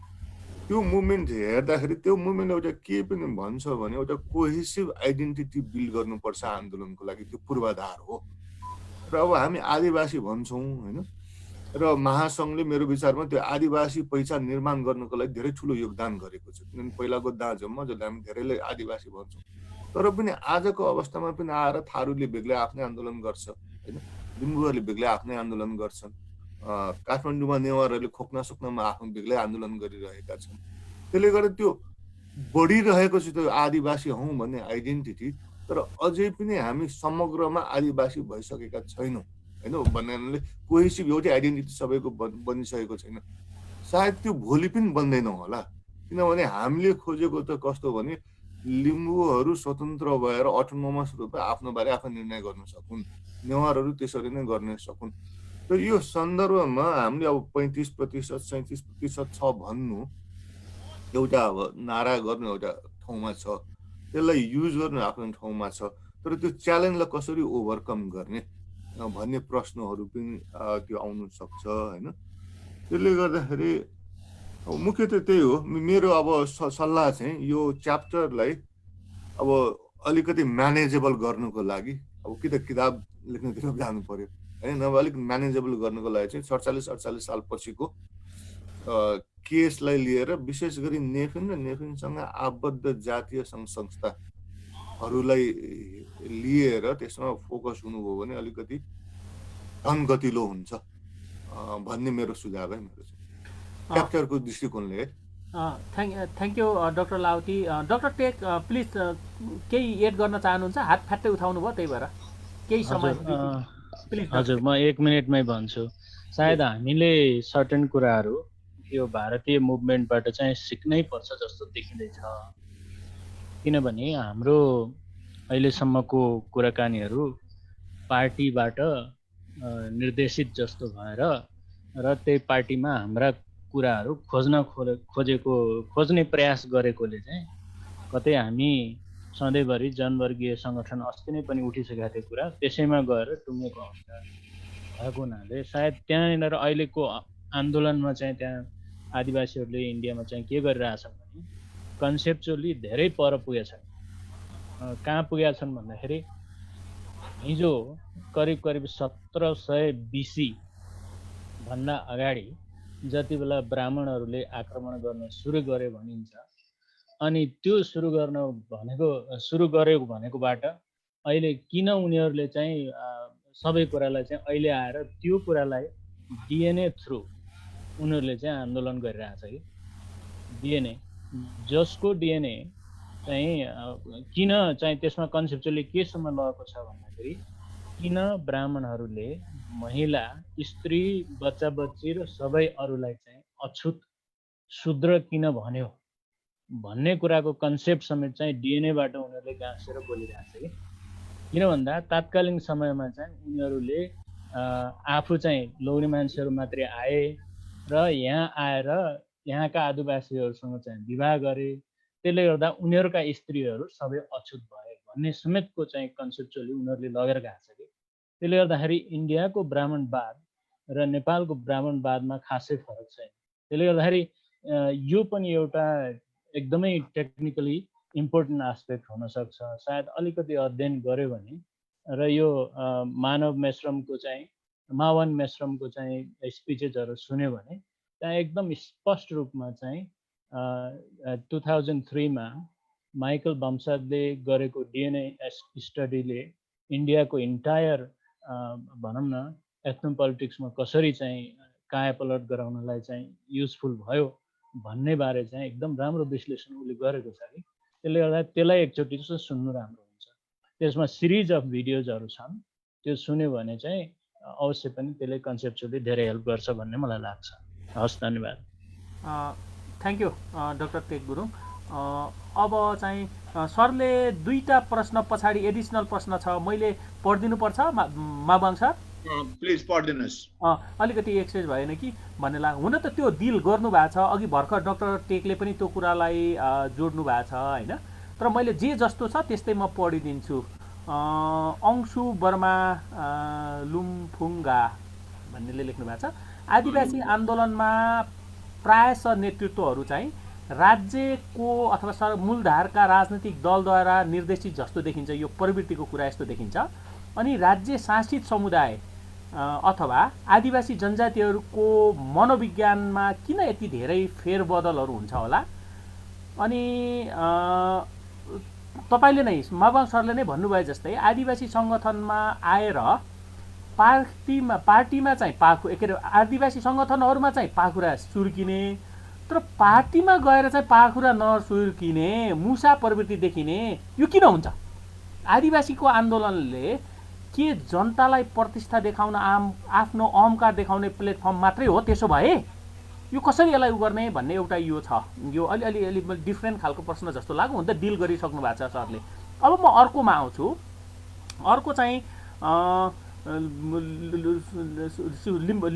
त्यो मुभमेन्ट हेर्दाखेरि त्यो मुभमेन्ट एउटा के पनि भन्छ भने एउटा कोहेसिभ आइडेन्टिटी बिल्ड गर्नुपर्छ आन्दोलनको लागि, त्यो पूर्वाधार हो। र अब हामी आदिवासी भन्छौँ होइन, र महासङ्घले मेरो विचारमा त्यो आदिवासी पहिचान निर्माण गर्नको लागि धेरै ठुलो योगदान गरेको छ। किनभने पहिलाको दाँजोमा जसले हामी धेरैले आदिवासी भन्छौँ, तर पनि आजको अवस्थामा पनि आएर थारूले बेग्लै आफ्नै आन्दोलन गर्छ होइन, लिम्बूहरूले बेग्लै आफ्नै आन्दोलन गर्छन्, काठमाडौँमा नेवारहरूले खोक्ना सोक्नामा आफ्नो बेग्लै आन्दोलन गरिरहेका छन्। त्यसले गर्दा त्यो बढिरहेको छ त्यो आदिवासी हौँ भन्ने आइडेन्टिटी, तर अझै पनि हामी समग्रमा आदिवासी भइसकेका छैनौँ होइन। भन्नाले कोहेसिभ एउटै आइडेन्टिटी सबैको बनिसकेको छैन। सायद त्यो भोलि पनि बन्दैनौँ होला, किनभने हामीले खोजेको त कस्तो भने लिम्बूहरू स्वतन्त्र भएर अटोनोमस रूपमा आफ्नो बारे आफै निर्णय गर्न सकुन्, नेवारहरू त्यसरी नै गर्न सकुन्। र यो सन्दर्भमा हामीले अब 35%, 37% छ भन्नु एउटा अब नारा गर्नु एउटा ठाउँमा छ, त्यसलाई युज गर्नु आफ्नो ठाउँमा छ, तर त्यो च्यालेन्जलाई कसरी ओभरकम गर्ने भन्ने प्रश्नहरू पनि त्यो आउनु सक्छ होइन। त्यसले गर्दाखेरि मुख्यतः त्यही हो मेरो अब सल्लाह चाहिँ यो च्याप्टरलाई अब अलिकति म्यानेजेबल गर्नुको लागि, अब कि त किताब लेख्नुतिर जानु पर्यो होइन, नभए अलिक म्यानेजेबल गर्नुको लागि चाहिँ 47-48 साल पछिको केसलाई लिएर विशेष गरी नेफिन र नेफिनसँग आबद्ध जातीय सङ्घ संस्थाहरूलाई लिएर त्यसमा फोकस हुनुभयो भने अलिकति धन गतिलो हुन्छ भन्ने मेरो सुझाव है, मेरो क्याप्चरको दृष्टिकोणले। Thank you doctor Lauti. Doctor take please केही एड गर्न चाहनुहुन्छ? हात फ्याट्टै उठाउनु भयो, त्यही भएर केही समय प्लिज। हजुर, म 1 मिनटमै भन्छु। सायद हामीले सर्टेन कुराहरू यो भारतीय मुभमेन्टबाट चाहिँ सिक्नै पर्छ जस्तो देखिँदैछ, किनभने हाम्रो अहिलेसम्मको कुराकानीहरू पार्टीबाट निर्देशित जस्तो भएर र त्यही पार्टीमा हाम्रा कुराहरू खोज्ने प्रयास गरेकोले चाहिँ कतै हामी सधैँभरि जनवर्गीय सङ्गठन अस्ति नै पनि उठिसकेका थियो कुरा, त्यसैमा गएर टुङ्गेको अवस्था भएको हुनाले सायद त्यहाँनिर अहिलेको आन्दोलनमा चाहिँ त्यहाँ आदिवासीहरूले इन्डियामा चाहिँ के गरिरहेछन् भने कन्सेप्चुअली धेरै पर पुगेछन्। कहाँ पुगेका छन् भन्दाखेरि हिजो करिब 1700 BC भन्दा अगाडि जति बेला ब्राह्मणहरूले आक्रमण गर्न सुरु गरे भनिन्छ, अनि त्यो सुरु गरेको भनेकोबाट अहिले किन उनीहरूले चाहिँ सबै कुरालाई चाहिँ अहिले आएर त्यो कुरालाई डिएनए थ्रु उनीहरूले चाहिँ आन्दोलन गरिरहेछ कि डिएनए, जसको डिएनए चाहिँ किन चाहिँ त्यसमा कन्सेप्चुअली केसम्म लगेको छ भन्दाखेरि किन ब्राह्मणहरूले महिला, स्त्री, बच्चा बच्ची र सबै अरूलाई चाहिँ अछुत शूद्र किन भन्यो भन्ने कुराको कन्सेप्ट समेत चाहिँ डिएनएबाट उनीहरूले गाँसेर बोलिरहेको छ कि किन भन्दा तात्कालीन समयमा चाहिँ उनीहरूले आफू चाहिँ लोग्ने मान्छेहरू मात्रै आए र यहाँ आएर यहाँका आदिवासीहरूसँग चाहिँ विवाह गरे, त्यसले गर्दा उनीहरूका स्त्रीहरू सबै अछुत भए भन्ने समेतको चाहिँ कन्सेप्चुअली उनीहरूले लगेर गएको छ कि त्यसले गर्दाखेरि इन्डियाको ब्राह्मणवाद र नेपालको ब्राह्मणवादमा खासै फरक छैन। त्यसले गर्दाखेरि यो पनि एउटा एकदमै टेक्निकली इम्पोर्टेन्ट एस्पेक्ट हुनसक्छ। सायद अलिकति अध्ययन गर्यो भने र यो मानव मेश्रमको चाहिँ मावन मेश्रमको चाहिँ स्पिचेसहरू सुन्यो भने त्यहाँ एकदम स्पष्ट रूपमा चाहिँ 2003 मा माइकल बम्सादले गरेको डिएनए स्टडीले इन्डियाको इन्टायर भनौँ न एथनो पोलिटिक्समा कसरी चाहिँ कायापलट गराउनलाई चाहिँ युजफुल भयो भन्ने बारे चाहिँ एकदम राम्रो विश्लेषण उसले गरेको छ कि त्यसले गर्दा त्यसलाई एकचोटि चाहिँ सुन्नु राम्रो हुन्छ। त्यसमा सिरिज अफ भिडियोजहरू छन्, त्यो सुन्यो भने चाहिँ अवश्य पनि त्यसले कन्सेप्चुअली धेरै हेल्प गर्छ भन्ने मलाई लाग्छ। हस्, धन्यवाद। Thank you doctor Tek Gurung. अब चाहिँ सरले दुईटा प्रश्न पछाडि एडिसनल प्रश्न छ, मैले पढिदिनुपर्छ माबाङ सर? प्लिज पढिदिनुहोस्। अलिकति एक्सचेन्ज भएन कि भन्ने लाग्यो। हुन त त्यो डिल गर्नु भएको छ, अघि भर्खर डाक्टर टेकले पनि त्यो कुरालाई जोड्नु भएको छ होइन, तर मैले जे जस्तो छ त्यस्तै म पढिदिन्छु। अंशु वर्मा लुम्फुङ्गा भन्नेले लेख्नु भएको छ, आदिवासी आन्दोलनमा प्रायः नेतृत्वहरू चाहिँ राज्यको अथवा मूलधारका राजनीतिक दलद्वारा निर्देशित जस्तो देखिन्छ। यो प्रवृत्तिको कुरा यस्तो देखिन्छ। अनि राज्य शासित समुदाय अथवा आदिवासी जनजातिहरूको मनोविज्ञानमा किन यति धेरै फेरबदलहरू हुन्छ होला? अनि तपाईँले नै माबाङ सरले नै भन्नुभयो जस्तै आदिवासी सङ्गठनमा आएर पार्टीमा चाहिँ के अरे आदिवासी सङ्गठनहरूमा चाहिँ पाखुरा सुर्किने, तर पार्टीमा गएर चाहिँ पाखुरा नसुर्किने, मुसा प्रवृत्ति देखिने, यो किन हुन्छ? आदिवासीको आन्दोलनले के जनतालाई प्रतिष्ठा देखाउन आफ्नो अहङ्कार देखाउने प्लेटफर्म मात्रै हो? त्यसो भए यो कसरी यसलाई गर्ने भन्ने एउटा यो छ। यो अलि डिफ्रेन्ट खालको प्रश्न जस्तो लाग्यो। हुन त डिल गरिसक्नु भएको छ सरले। अब म अर्कोमा आउँछु। अर्को चाहिँ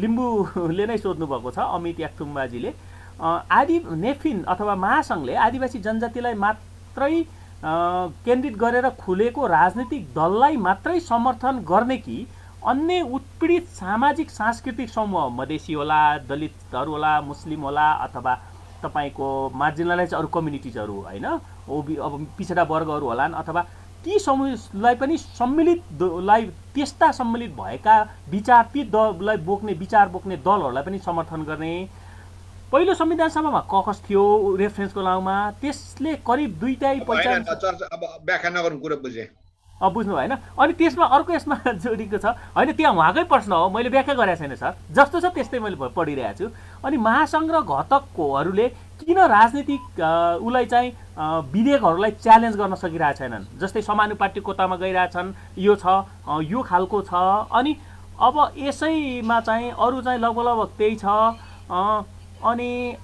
लिम्बूले नै सोध्नु भएको छ, अमित याक्थुङबाजीले। नेफिन अथवा महासङ्घले आदिवासी जनजातिलाई मात्रै केन्द्रित गरेर खुलेको राजनीतिक दललाई मात्रै समर्थन गर्ने कि अन्य उत्पीडित सामाजिक सांस्कृतिक समूह, मधेसी होला, दलितहरू होला, मुस्लिम होला, अथवा तपाईँको मार्जिनलाइज अरू कम्युनिटिजहरू होइन, अब पिछडा वर्गहरू होलान्, अथवा ती समूहलाई पनि त्यस्ता सम्मिलित भएका विचार, ती दललाई विचार बोक्ने दलहरूलाई पनि समर्थन गर्ने। पहिलो संविधान सभामा ककस थियो रेफरेन्सको नाउँमा, त्यसले करिब दुईटै पहिचान व्याख्या नगर्नु कुरा बुझेँ। बुझ्नु भएन? अनि त्यसमा अर्को यसमा जोडिएको छ होइन, त्यहाँ उहाँकै प्रश्न हो, मैले व्याख्या गरेको छैन सर, जस्तो छ त्यस्तै मैले पढिरहेको छु। अनि महासङ्घ र घटककोहरूले किन राजनीतिक उसलाई चाहिँ विधेयकहरूलाई च्यालेन्ज गर्न सकिरहेको छैनन्? जस्तै समानुपातिकतामा गइरहेछन्, यो छ, यो खालको छ। अनि अब यसैमा चाहिँ अरू चाहिँ लगभग त्यही छ। अनि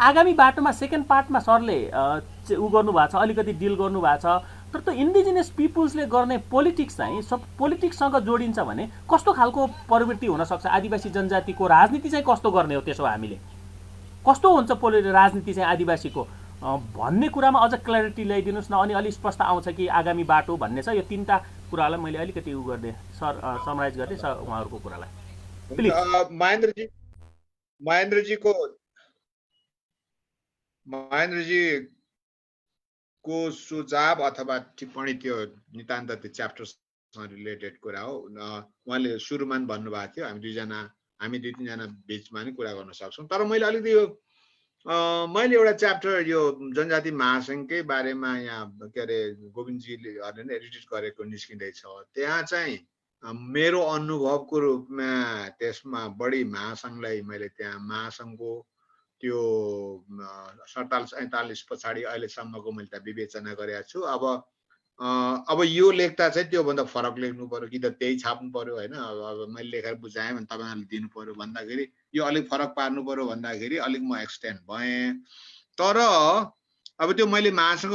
आगामी बाटोमा सेकेन्ड पार्टमा सरले उ गर्नुभएको छ, अलिकति डिल गर्नुभएको छ। तर त्यो इन्डिजिनियस पिपुल्सले गर्ने पोलिटिक्स चाहिँ पोलिटिक्ससँग जोडिन्छ भने कस्तो खालको प्रवृत्ति हुनसक्छ? आदिवासी जनजातिको राजनीति चाहिँ कस्तो गर्ने हो? त्यसो हामीले कस्तो हुन्छ राजनीति चाहिँ आदिवासीको भन्ने कुरामा अझ क्ल्यारिटी ल्याइदिनुहोस् न। अनि अलिक स्पष्ट आउँछ कि आगामी बाटो भन्ने छ। यो तीनटा कुरालाई मैले अलिकति उ गरिदिएँ सर, समराइज गरिदिएँ सर उहाँहरूको कुरालाई प्लिज। महेन्द्रजीको सुझाव अथवा टिप्पणी त्यो नितान्त त्यो च्याप्टरसँग रिलेटेड कुरा हो। उहाँले सुरुमा पनि भन्नुभएको थियो हामी दुई तिनजना बिचमा नि कुरा गर्न सक्छौँ। तर मैले अलिकति मैले एउटा च्याप्टर यो जनजाति महासङ्घकै बारेमा यहाँ के अरे गोविन्दजीले नै एडिट गरेको निस्किँदैछ। त्यहाँ चाहिँ मेरो अनुभवको रूपमा त्यसमा बढी महासङ्घलाई मैले त्यहाँ महासङ्घको त्यो 47-48 पछाडि अहिलेसम्मको मैले त्यहाँ विवेचना गरेको छु। अब यो लेख्दा चाहिँ त्योभन्दा फरक लेख्नु पर्यो कि त त्यही छाप्नु पर्यो होइन। अब मैले लेखेर बुझाएँ भने तपाईँहरूले दिनु पर्यो भन्दाखेरि यो अलिक फरक पार्नु पर्यो भन्दाखेरि अलिक म एक्सटेन्ड भएँ। तर अब त्यो मैले महासङ्घ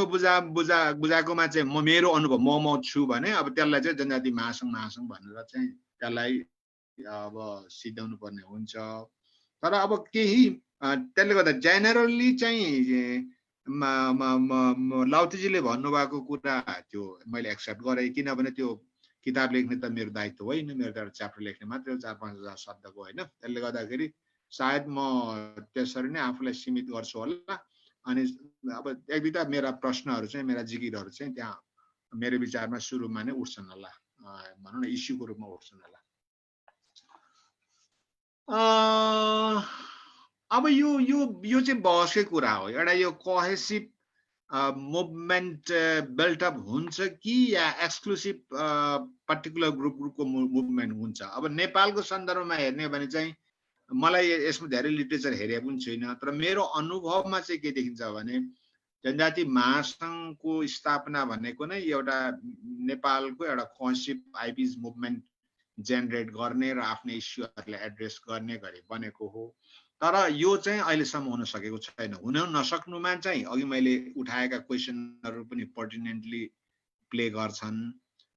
बुझाएकोमा चाहिँ मेरो अनुभव म छु भने अब त्यसलाई चाहिँ जनजाति महासङ्घ भनेर चाहिँ त्यसलाई अब सिद्ध्याउनु पर्ने हुन्छ। तर अब केही त्यसले गर्दा जेनरली चाहिँ लाउतीजीले भन्नुभएको कुरा त्यो मैले एक्सेप्ट गरेँ, किनभने त्यो किताब लेख्ने त मेरो दायित्व होइन, मेरो त एउटा च्याप्टर लेख्ने मात्रै 4-5 हजार शब्दको होइन। त्यसले गर्दाखेरि सायद म त्यसरी नै आफूलाई सीमित गर्छु होला। अनि अब एक दुईवटा मेरा प्रश्नहरू चाहिँ मेरा जिकिरहरू चाहिँ त्यहाँ मेरो विचारमा सुरुमा नै उठ्छन् होला, भनौँ न इस्युको रूपमा उठ्छन् होला। अब यो चाहिँ बहसकै कुरा हो। एउटा यो कोहेसिभ मुभमेन्ट बिल्टअप हुन्छ कि या एक्सक्लुसिभ पर्टिकुलर ग्रुपको मुभमेन्ट हुन्छ। अब नेपालको सन्दर्भमा हेर्ने हो भने चाहिँ मलाई यसमा धेरै लिटरेचर हेरे पनि छैन, तर मेरो अनुभवमा चाहिँ के देखिन्छ भने जनजाति महासङ्घको स्थापना भनेको नै एउटा नेपालको एउटा कोहेसिभ आइपिज मुभमेन्ट जेनेरेट गर्ने र आफ्नो इस्युहरूलाई एड्रेस गर्ने गरी बनेको हो। तर यो चाहिँ अहिलेसम्म हुन सकेको छैन। हुन नसक्नुमा चाहिँ अघि मैले उठाएका क्वेसनहरू पनि पर्टिनेन्टली प्ले गर्छन्।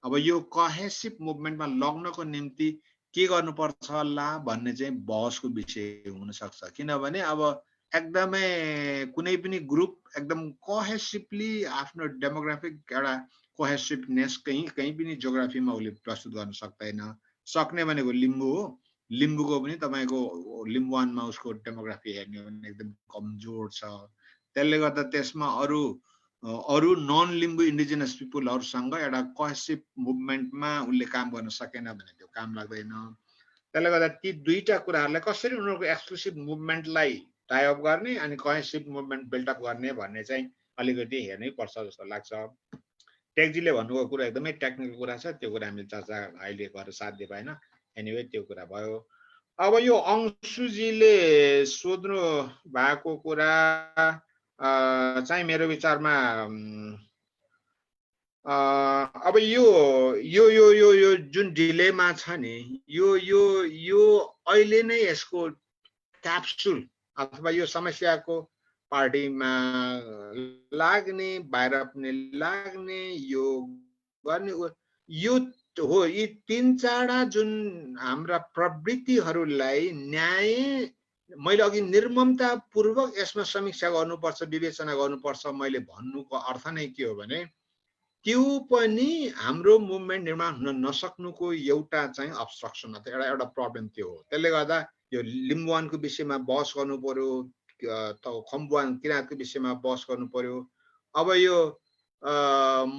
अब यो कोहेसिभ मुभमेन्टमा लग्नको निम्ति के गर्नुपर्छ होला भन्ने चाहिँ बहसको विषय हुन सक्छ। किनभने अब एकदमै कुनै पनि ग्रुप एकदम कोहेसिभली आफ्नो डेमोग्राफिक एउटा कोहेसिभनेस कहीँ पनि जियोग्राफीमा उसले प्रस्तुत गर्न सक्दैन। सक्ने भनेको लिम्बू हो। लिम्बूको पनि तपाईँको लिम्बुवानमा उसको डेमोग्राफी हेर्ने हो भने एकदम कमजोर छ। त्यसले गर्दा त्यसमा अरू नन लिम्बू इन्डिजिनस पिपुलहरूसँग एउटा कोहेसिभ मुभमेन्टमा उसले काम गर्न सकेन भने त्यो काम लाग्दैन। त्यसले गर्दा ती दुईटा कुराहरूलाई कसरी उनीहरूको एक्सक्लुसिभ मुभमेन्टलाई टाइअप गर्ने अनि कोहेसिभ मुभमेन्ट बिल्डअप गर्ने भन्ने चाहिँ अलिकति हेर्नै पर्छ जस्तो लाग्छ। टेकजीले भन्नुभएको कुरा एकदमै टेक्निकल कुरा छ, त्यो कुरा हामीले चर्चा अहिले गरेर साध्य भएन। एनिवे त्यो कुरा भयो। अब यो अंशुजीले सोध्नु भएको कुरा चाहिँ मेरो विचारमा अब यो जुन डिलेमा छ नि, यो अहिले नै यसको क्याप्सुल अथवा यो समस्याको पार्टीमा लाग्ने, बाहिर पनि लाग्ने, यो गर्ने यो हो। यी 3-4 जुन हाम्रा प्रवृत्तिहरूलाई न्याय मैले अघि निर्ममतापूर्वक यसमा समीक्षा गर्नुपर्छ, विवेचना गर्नुपर्छ मैले भन्नुको अर्थ नै के हो भने त्यो पनि हाम्रो मुभमेन्ट निर्माण हुन नसक्नुको एउटा चाहिँ अब्स्ट्रक्सन अथवा एउटा प्रब्लम त्यो हो। त्यसले गर्दा यो लिम्बुवानको विषयमा बहस गर्नु पर्यो, खम्बुवान किराँतको विषयमा बहस गर्नु पर्यो। अब यो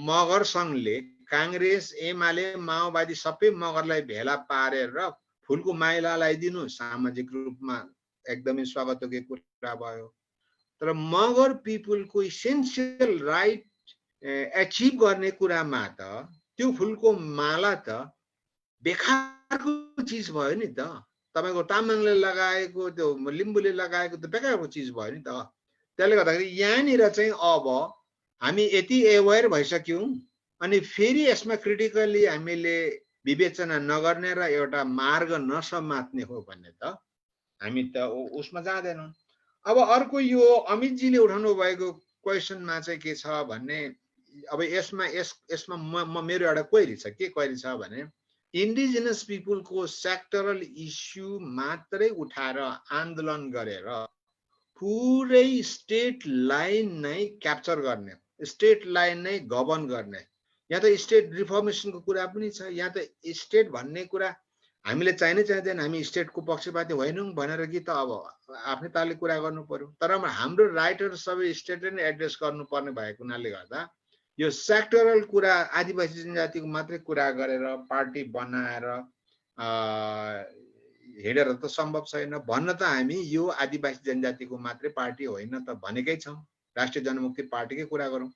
मगर सङ्घले काङ्ग्रेस, एमाले, माओवादी सबै मगरलाई भेला पारेर फुलको माइला लगाइदिनु सामाजिक रूपमा एकदमै स्वागतयोग्य कुरा भयो। तर मगर पिपुलको इसेन्सियल राइट एचिभ गर्ने कुरामा त त्यो फुलको माला त बेकारको चिज भयो नि त। तपाईँको तामाङले लगाएको, त्यो लिम्बूले लगाएको त बेकारको चिज भयो नि त। त्यसले गर्दाखेरि यहाँनिर चाहिँ अब हामी यति एवेयर भइसक्यौँ अनि फेरि यसमा क्रिटिकली हामीले विवेचना नगर्ने र एउटा मार्ग नसमात्ने हो भन्ने त हामी त उसमा जाँदैनौँ। अब अर्को यो अमितजीले उठाउनु भएको क्वेसनमा चाहिँ के छ भन्ने, अब यसमा मेरो एउटा क्वेरी छ। के क्वेरी छ भने इन्डिजिनस पिपुलको सेक्टरल इस्यु मात्रै उठाएर आन्दोलन गरेर पुरै स्टेट लाइन नै क्याप्चर गर्ने, स्टेट लाइन नै गभर्न गर्ने, यहाँ त स्टेट रिफर्मेसनको कुरा पनि छ। यहाँ त स्टेट भन्ने कुरा हामीले चाहिने चाहिँदैन, हामी स्टेटको पक्षपाती होइनौँ भनेर कि त अब आफ्नै तालले कुरा गर्नु पर्यो। तर हाम्रो राइटहरू सबै स्टेटले नै एड्रेस गर्नुपर्ने भएको हुनाले गर्दा यो सेक्टरल कुरा आदिवासी जनजातिको मात्रै कुरा गरेर पार्टी बनाएर हिँडेर त सम्भव छैन। भन्न त हामी यो आदिवासी जनजातिको मात्रै पार्टी होइन त भनेकै छौँ। राष्ट्रिय जनमुक्ति पार्टीकै कुरा गरौँ।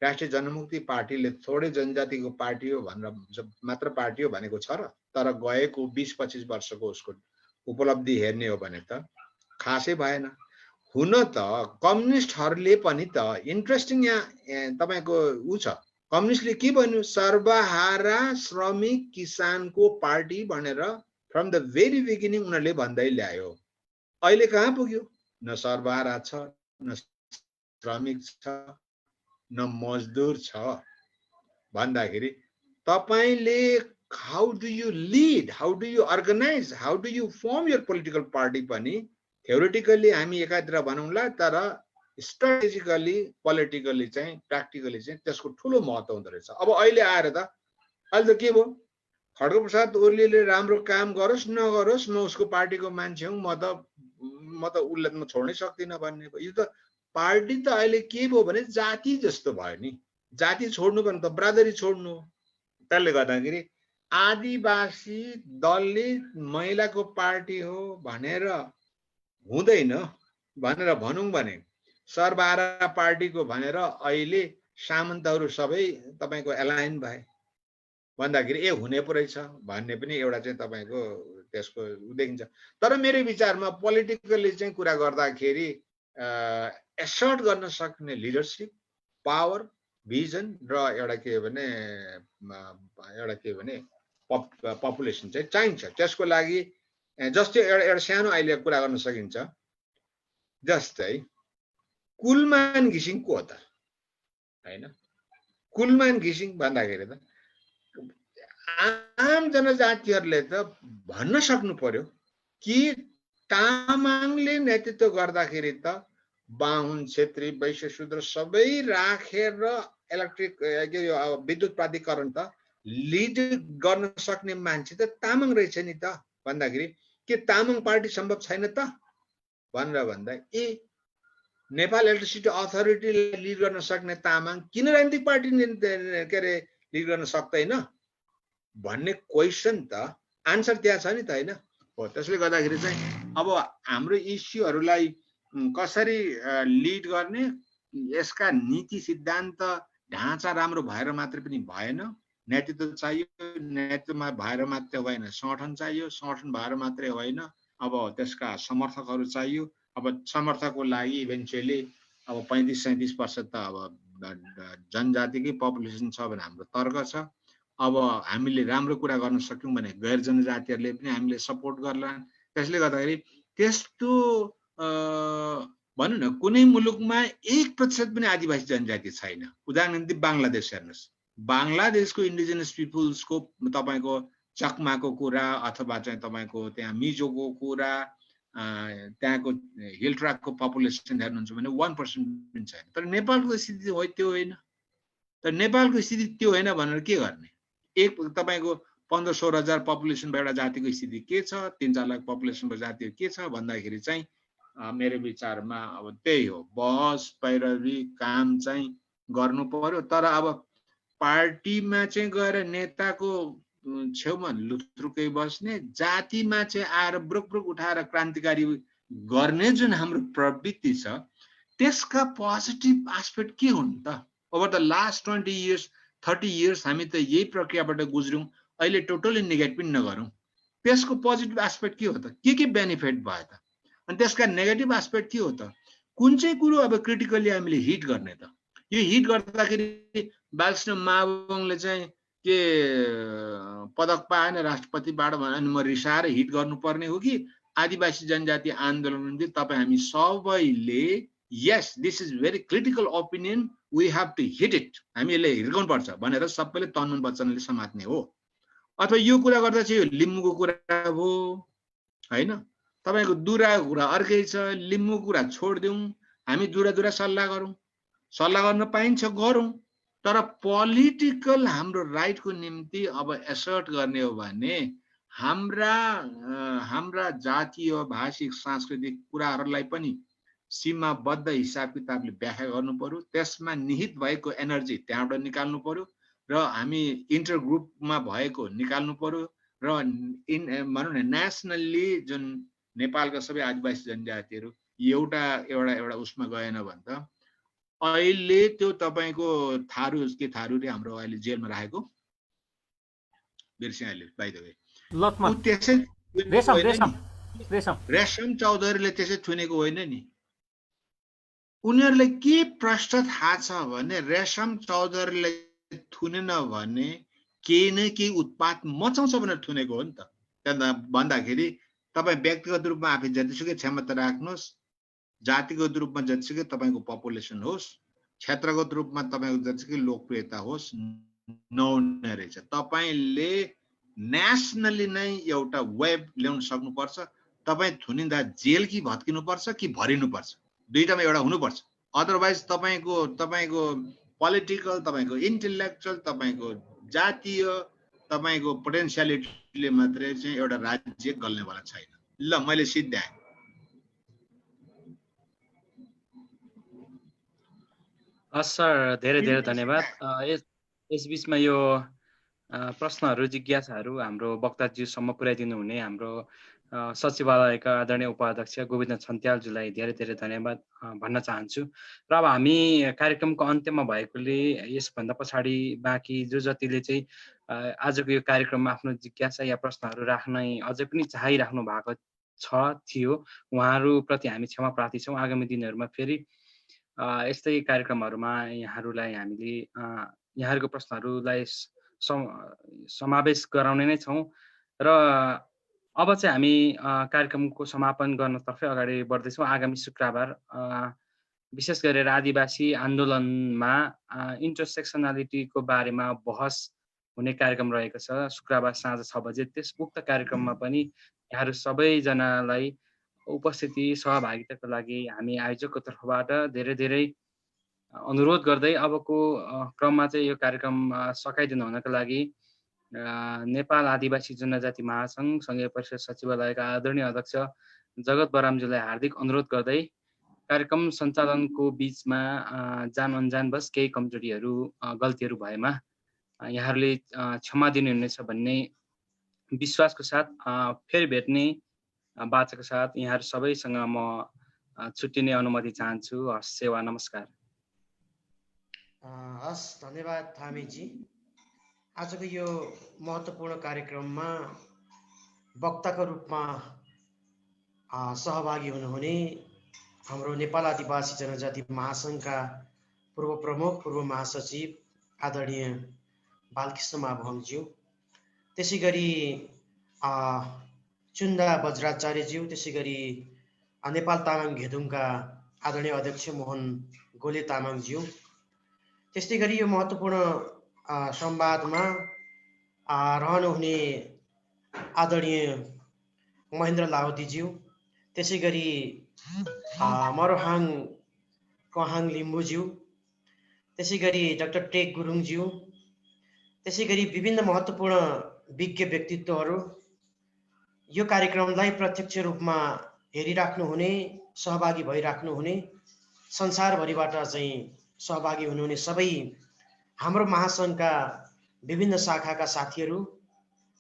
राष्ट्रिय जनमुक्ति पार्टीले थोरै जनजातिको पार्टी हो भनेर मात्र पार्टी हो भनेको छ र? तर गएको 20-25 वर्षको उसको उपलब्धि हेर्ने हो भने त खासै भएन। हुन त कम्युनिस्टहरूले पनि त इन्ट्रेस्टिङ यहाँ तपाईँको ऊ छ, कम्युनिस्टले के भन्यो, सर्वहारा श्रमिक किसानको पार्टी भनेर फ्रम द भेरी बिगिनिङ उनीहरूले भन्दै ल्यायो। अहिले कहाँ पुग्यो? न सर्वहारा छ, न श्रमिक छ न मजदुर छ भन्दाखेरि तपाईले how do you lead, how do you organize, how do you form your political party पनि थ्योरिटिकली हामी एकातिर भनौँला, तर स्ट्राटेजिकली पोलिटिकली चाहिँ प्र्याक्टिकली चाहिँ त्यसको ठुलो महत्त्व हुँदो रहेछ। अब अहिले आएर त अहिले त के भयो, खड्गप्रसाद ओलीले राम्रो काम गरोस् नगरोस् म उसको पार्टीको मान्छे हुँ, म त उसलाई म छोड्नै सक्दिनँ भन्ने भयो। यो त पार्टी त अहिले के भयो भने जाति जस्तो भयो नि, जाति छोड्नु भने त ब्रादरी छोड्नु। त्यसले गर्दाखेरि आदिवासी दलित महिलाको पार्टी हो भनेर हुँदैन भनेर भनौँ भने सरबारा पार्टीको भनेर अहिले सामन्तहरू सबै तपाईको एलाइन भए भन्दाखेरि ए हुने पो रहेछ भन्ने पनि एउटा चाहिँ तपाईको त्यसको देखिन्छ। तर मेरो विचारमा पोलिटिकली चाहिँ कुरा गर्दाखेरि एसर्ट गर्न सक्ने लिडरशिप, पावर, भिजन र एउटा के भने पपुलेसन चाहिँ चाहिन्छ। त्यसको लागि जस्तै एउटा सानो अहिले कुरा गर्न सकिन्छ, जस्तै कुलमान घिसिङ को हो त हैन? कुलमान घिसिङ भन्दाखेरि त आम जनजातिहरूले त भन्न सक्नु पर्यो कि तामाङले नेतृत्व गर्दाखेरि त बाहुन, क्षेत्री, वैश्य, शूद्र सबै राखेर इलेक्ट्रिक विद्युत प्राधिकरण त लिड गर्न सक्ने मान्छे त तामाङ रहेछ नि त भन्दाखेरि के तामाङ पार्टी सम्भव छैन त भनेर भन्दा ए नेपाल इलेक्ट्रिसिटी अथोरिटीले लिड गर्न सक्ने तामाङ किन राजनीतिक पार्टी के अरे लिड गर्न सक्दैन भन्ने क्वेसन त आन्सर त्यहाँ छ नि त हैन? हो, त्यसले गर्दाखेरि चाहिँ अब हाम्रो इस्युहरूलाई कसरी लिड गर्ने, यसका नीति सिद्धान्त ढाँचा राम्रो भएर मात्र पनि भएन, नेतृत्व चाहियो, नेतृत्वमा भएर मात्रै होइन संगठन चाहियो, संगठन भएर मात्रै होइन अब त्यसका समर्थकहरू चाहियो। अब समर्थकको लागि इभेन्चुअली अब 35-37% त अब जनजातिकै पपुलेसन छ भने हाम्रो तर्क छ। अब हामीले राम्रो कुरा गर्न सक्यौँ भने गैर जनजातिहरूले पनि हामीले सपोर्ट गर्ला। त्यसले गर्दाखेरि त्यस्तो भनौँ न कुनै मुलुकमा 1% पनि आदिवासी जनजाति छैन। उदाहरण निम्ति बङ्गलादेश हेर्नुहोस्, बङ्गलादेशको इन्डिजिनस पिपुल्सको तपाईको चकमाको कुरा अथवा चाहिँ तपाईको त्यहाँ मिजोको कुरा, त्यहाँको हिल ट्र्याकको पपुलेसन हेर्नुहुन्छ भने 1% पनि छैन। तर नेपालको स्थिति हो त्यो होइन। तर नेपालको स्थिति त्यो होइन भनेर के गर्ने? एक तपाईको 15-16 हजार पपुलेसनको एउटा जातिको स्थिति के छ, 3-4 लाख पपुलेसनको जाति के छ भन्दाखेरि चाहिँ मेरो विचारमा अब त्यही हो, बहस पैरवी काम चाहिँ गर्नु पर्यो। तर अब पार्टीमा चाहिँ गएर नेताको छेउमा लुत्रुकै बस्ने, जातिमा चाहिँ आएर ब्रुक उठाएर क्रान्तिकारी गर्ने जुन हाम्रो प्रवृत्ति छ त्यसका पोजिटिभ एस्पेक्ट के हुन् त? Over the last 20 years 30 years हामी त यही प्रक्रियाबाट गुज्र्यौँ। अहिले टोटली नेगेटिभ नगरौँ, त्यसको पोजिटिभ एस्पेक्ट के हो त? के बेनिफिट भयो त? अनि त्यसका नेगेटिभ एस्पेक्ट के हो त? कुन चाहिँ कुरो अब क्रिटिकली हामीले हिट गर्ने त? यो हिट गर्दाखेरि बालकृष्ण मावङले चाहिँ के पदक पाएन राष्ट्रपतिबाट अनि म रिसाएर हिट गर्नुपर्ने हो कि आदिवासी जनजाति आन्दोलन तपाईँ हामी सबैले यस this is very critical opinion we have to hit it, हामीले हिर्काउनु पर्छ भनेर सबैले तन्मन वचनले समात्ने हो? अथवा यो कुरा गर्दा चाहिँ यो लिम्बूको कुरा हो हैन? तपाईको दुराको कुरा अर्कै छ, लिम्बूको कुरा छोडिदिउँ, हामी दुरा सल्लाह गरौँ, सल्लाह गर्न पाइन्छ गरौँ। तर पोलिटिकल हाम्रो राइटको निम्ति अब एसर्ट गर्ने हो भने हाम्रा जातीय भाषिक सांस्कृतिक कुराहरूलाई पनि सीमाबद्ध हिसाब किताबले व्याख्या गर्नु पर्यो। त्यसमा निहित भएको एनर्जी त्यहाँबाट निकाल्नु पर्यो र हामी इन्टर ग्रुपमा भएको निकाल्नु पर्यो र भनौँ न नेसनल्ली जुन नेपालका सबै आदिवासी जनजातिहरू एउटा उसमा गएन भने त अहिले त्यो तपाईको थारूले हाम्रो अहिले जेलमा राखेको बिरसिंहले बाइ द वे रेशम चौधरीले त्यसै थुनेको होइन नि। उनीहरूलाई के प्रश्न थाहा छ भने रेशम चौधरीले थुनेन भने केही न केही उत्पात मचाउँछ भनेर थुनेको हो नि त। भन्दाखेरि तपाईँ व्यक्तिगत रूपमा आफै जतिसुकै क्षमता राख्नुहोस्, जातिगत रूपमा जतिसुकै तपाईँको पपुलेसन होस्, क्षेत्रगत रूपमा तपाईँको जतिसुकै लोकप्रियता होस्, नहुने रहेछ। तपाईँले नेसनली नै एउटा वेब ल्याउन सक्नुपर्छ। तपाईँ थुनिँदा जेल कि भत्किनुपर्छ कि भरिनुपर्छ, दुईटामा एउटा हुनुपर्छ। अदरवाइज तपाईँको पोलिटिकल, तपाईँको इन्टेलेक्चुअल, तपाईँको जातीय, तपाईँको पोटेन्सियालिटीले मात्रै चाहिँ एउटा राज्य गल्नेवाला छैन। ल मैले सिद्ध्याएँ। सर धेरै धेरै धन्यवाद। यस बीचमा यो प्रश्नहरू जिज्ञासाहरू हाम्रो वक्ताज्यूसम्म पुर्याइदिनु हुने हाम्रो सचिवालयका आदरणीय उपाध्यक्ष गोविन्द छन्त्यालज्यूलाई धेरै धेरै धन्यवाद भन्न चाहन्छु। र अब हामी कार्यक्रमको अन्त्यमा भएकोले यसभन्दा पछाडि बाँकी जो जतिले चाहिँ आजको यो कार्यक्रममा आफ्नो जिज्ञासा या प्रश्नहरू राख्नै अझै पनि चाहिराख्नु भएको थियो, उहाँहरूप्रति हामी क्षमा प्रार्थी छौँ। आगामी दिनहरूमा फेरि यस्तै कार्यक्रमहरूमा यहाँहरूलाई हामीले यहाँहरूको प्रश्नहरूलाई समावेश गराउने नै छौँ। र अब चाहिँ हामी कार्यक्रमको समापन गर्नतर्फै अगाडि बढ्दैछौँ। आगामी शुक्रबार विशेष गरेर आदिवासी आन्दोलनमा इन्टरसेक्सनालिटीको बारेमा बहस हुने कार्यक्रम रहेको छ, शुक्रबार साँझ 6 बजे। उक्त कार्यक्रममा पनि यहाँहरू सबैजनालाई उपस्थिति सहभागिताको लागि हामी आयोजकको तर्फबाट धेरै धेरै अनुरोध गर्दै अबको क्रममा चाहिँ यो कार्यक्रम सकाइदिनु हुनको लागि नेपाल आदिवासी जनजाति महासङ्घ सङ्घीय परिषद सचिवालयका आदरणीय अध्यक्ष जगत बरामज्यूलाई हार्दिक अनुरोध गर्दै कार्यक्रम सञ्चालनको बिचमा जान अनजानवश केही कमजोरीहरू गल्तीहरू भएमा यहाँहरूले क्षमा दिनुहुनेछ भन्ने विश्वासको साथ फेरि भेट्ने बाचाको साथ यहाँहरू सबैसँग म छुट्टिने अनुमति चाहन्छु। हस्, सेवा, नमस्कार। हस्, धन्यवाद थामीजी। आजको यो महत्त्वपूर्ण कार्यक्रममा वक्ताको रूपमा सहभागी हुनुहुने हाम्रो नेपाल आदिवासी जनजाति महासङ्घका पूर्व प्रमुख, पूर्व महासचिव आदरणीय बालकृष्ण माभङज्यू, त्यसै गरी चुन्दा बज्राचार्यज्यू, त्यसै गरी नेपाल तामाङ घेदुङका आदरणीय अध्यक्ष मोहन गोले तामाङज्यू, त्यस्तै गरी यो महत्त्वपूर्ण संवादमा रहनुहुने आदरणीय महेन्द्र लावतीज्यू, त्यसै गरी मरोहाङ कहाङ लिम्बुज्यू, त्यसै गरी डाक्टर टेक गुरुङज्यू, त्यसै गरी विभिन्न महत्त्वपूर्ण विज्ञ व्यक्तित्वहरू, यो कार्यक्रमलाई प्रत्यक्ष रूपमा हेरिराख्नुहुने, सहभागी भइराख्नुहुने, संसारभरिबाट चाहिँ सहभागी हुनुहुने सबै हाम्रो महासङ्घका विभिन्न शाखाका साथीहरू,